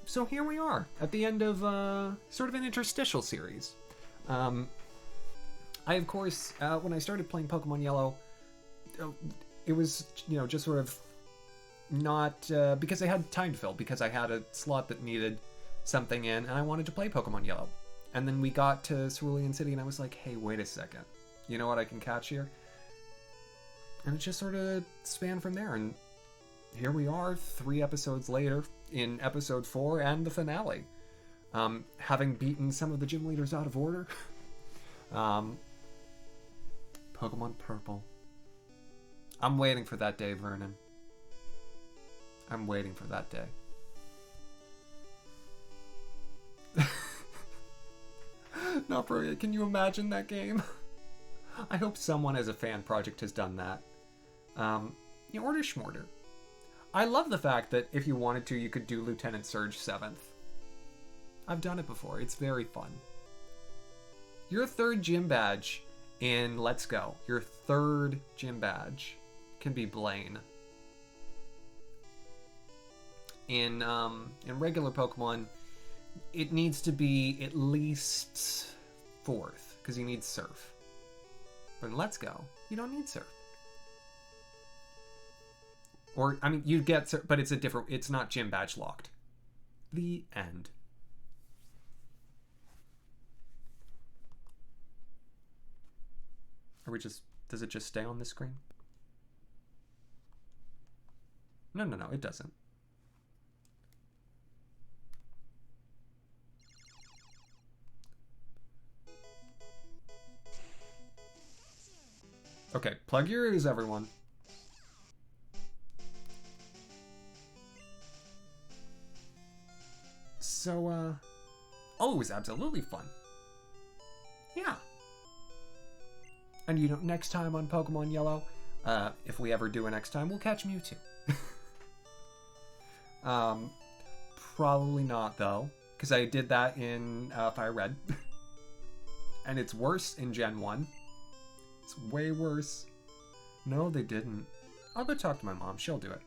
So here we are, at the end of sort of an interstitial series. I, of course, when I started playing Pokemon Yellow, it was, just sort of not, because I had time to fill, because I had a slot that needed something in, and I wanted to play Pokemon Yellow. And then we got to Cerulean City, and I was like, hey, wait a second. You know what I can catch here? And it just sort of spanned from there, and here we are, 3 episodes later, in episode 4 and the finale. Having beaten some of the gym leaders out of order. Pokemon Purple. I'm waiting for that day, Vernon. I'm waiting for that day. Not brilliant. Can you imagine that game? I hope someone as a fan project has done that. Order Schmorter. I love the fact that if you wanted to, you could do Lieutenant Surge 7th. I've done it before. It's very fun. Your 3rd gym badge in Let's Go. Your 3rd gym badge can be Blaine. In regular Pokemon, it needs to be at least 4th, because you need Surf. But in Let's Go, you don't need Surf. Or, I mean, you get Surf, but it's not gym badge locked. The end. Does it just stay on the screen? No, it doesn't. Okay, plug your ears, everyone. So, oh, it was absolutely fun. Yeah. And you know, next time on Pokemon Yellow, if we ever do a next time, we'll catch Mewtwo. Probably not, though, because I did that in Fire Red. And it's worse in Gen 1. It's way worse. No, they didn't. I'll go talk to my mom. She'll do it.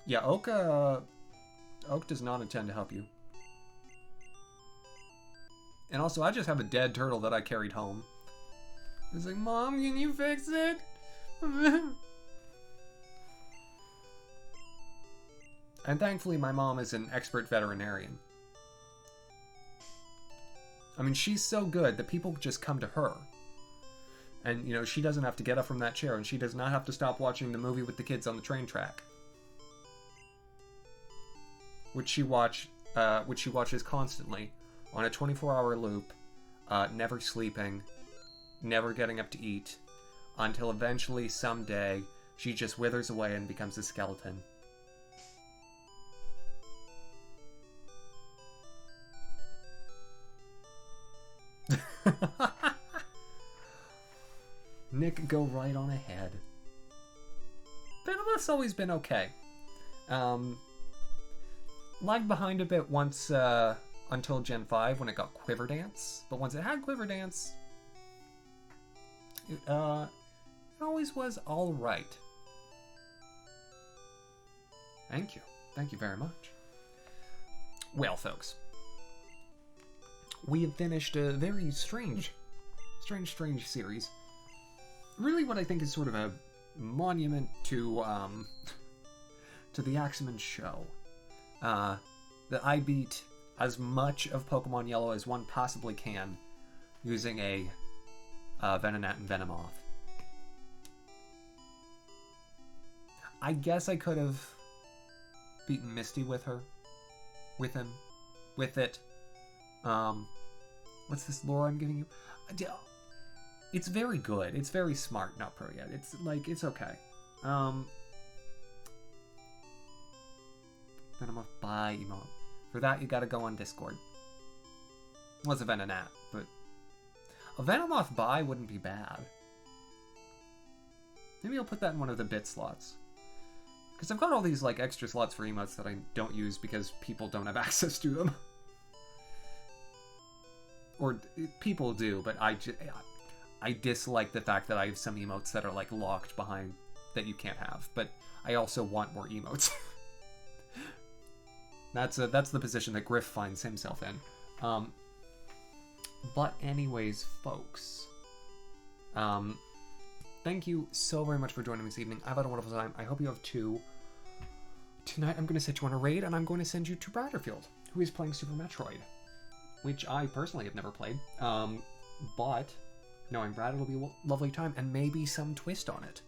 Yeah, Oak does not intend to help you. And also, I just have a dead turtle that I carried home. It's like, Mom, can you fix it? And thankfully, my mom is an expert veterinarian. I mean, she's so good that people just come to her. And, you know, she doesn't have to get up from that chair, and she does not have to stop watching the movie with the kids on the train track. Which she watches constantly, on a 24-hour loop, never sleeping, never getting up to eat, until eventually, someday, she just withers away and becomes a skeleton. Nick, go right on ahead. Venomoth's always been okay. Lagged behind a bit once, until Gen 5 when it got Quiver Dance. But once it had Quiver Dance, it always was alright. Thank you. Thank you very much. Well, folks, we have finished a very strange series. Really what I think is sort of a monument to the Axeman show. That I beat as much of Pokemon Yellow as one possibly can using a Venonat and Venomoth. I guess I could have beaten Misty with it. What's this lore I'm giving you? It's very good. It's very smart. Not pro yet. It's like, it's okay. Venomoth buy emote. For that, you gotta go on Discord. Was a Venonat, but a Venomoth buy wouldn't be bad. Maybe I'll put that in one of the bit slots. Because I've got all these like extra slots for emotes that I don't use because people don't have access to them. Or people do, but I dislike the fact that I have some emotes that are like locked behind that you can't have. But I also want more emotes. That's the position that Griff finds himself in. But anyways, folks, thank you so very much for joining me this evening. I've had a wonderful time. I hope you have too. Tonight I'm going to set you on a raid, and I'm going to send you to Bradderfield, who is playing Super Metroid, which I personally have never played. But knowing Brad, it'll be a lovely time, and maybe some twist on it.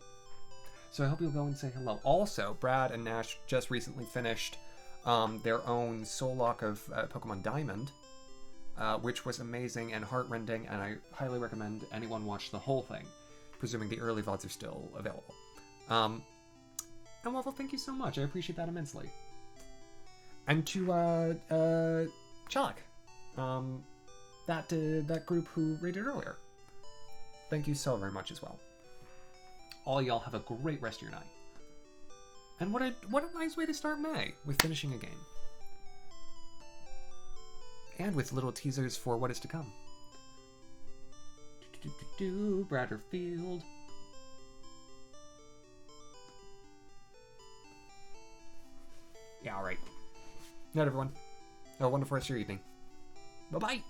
So I hope you'll go and say hello. Also, Brad and Nash just recently finished their own soul lock of Pokemon Diamond, which was amazing and heartrending, and I highly recommend anyone watch the whole thing, presuming the early VODs are still available. And Waffle, thank you so much. I appreciate that immensely. And to Chalk, that group who rated earlier, thank you so very much as well. All y'all have a great rest of your night. And what a nice way to start May, with finishing a game. And with little teasers for what is to come. Bradderfield. Yeah, alright. Night, everyone. Have a wonderful rest of your evening. Bye-bye.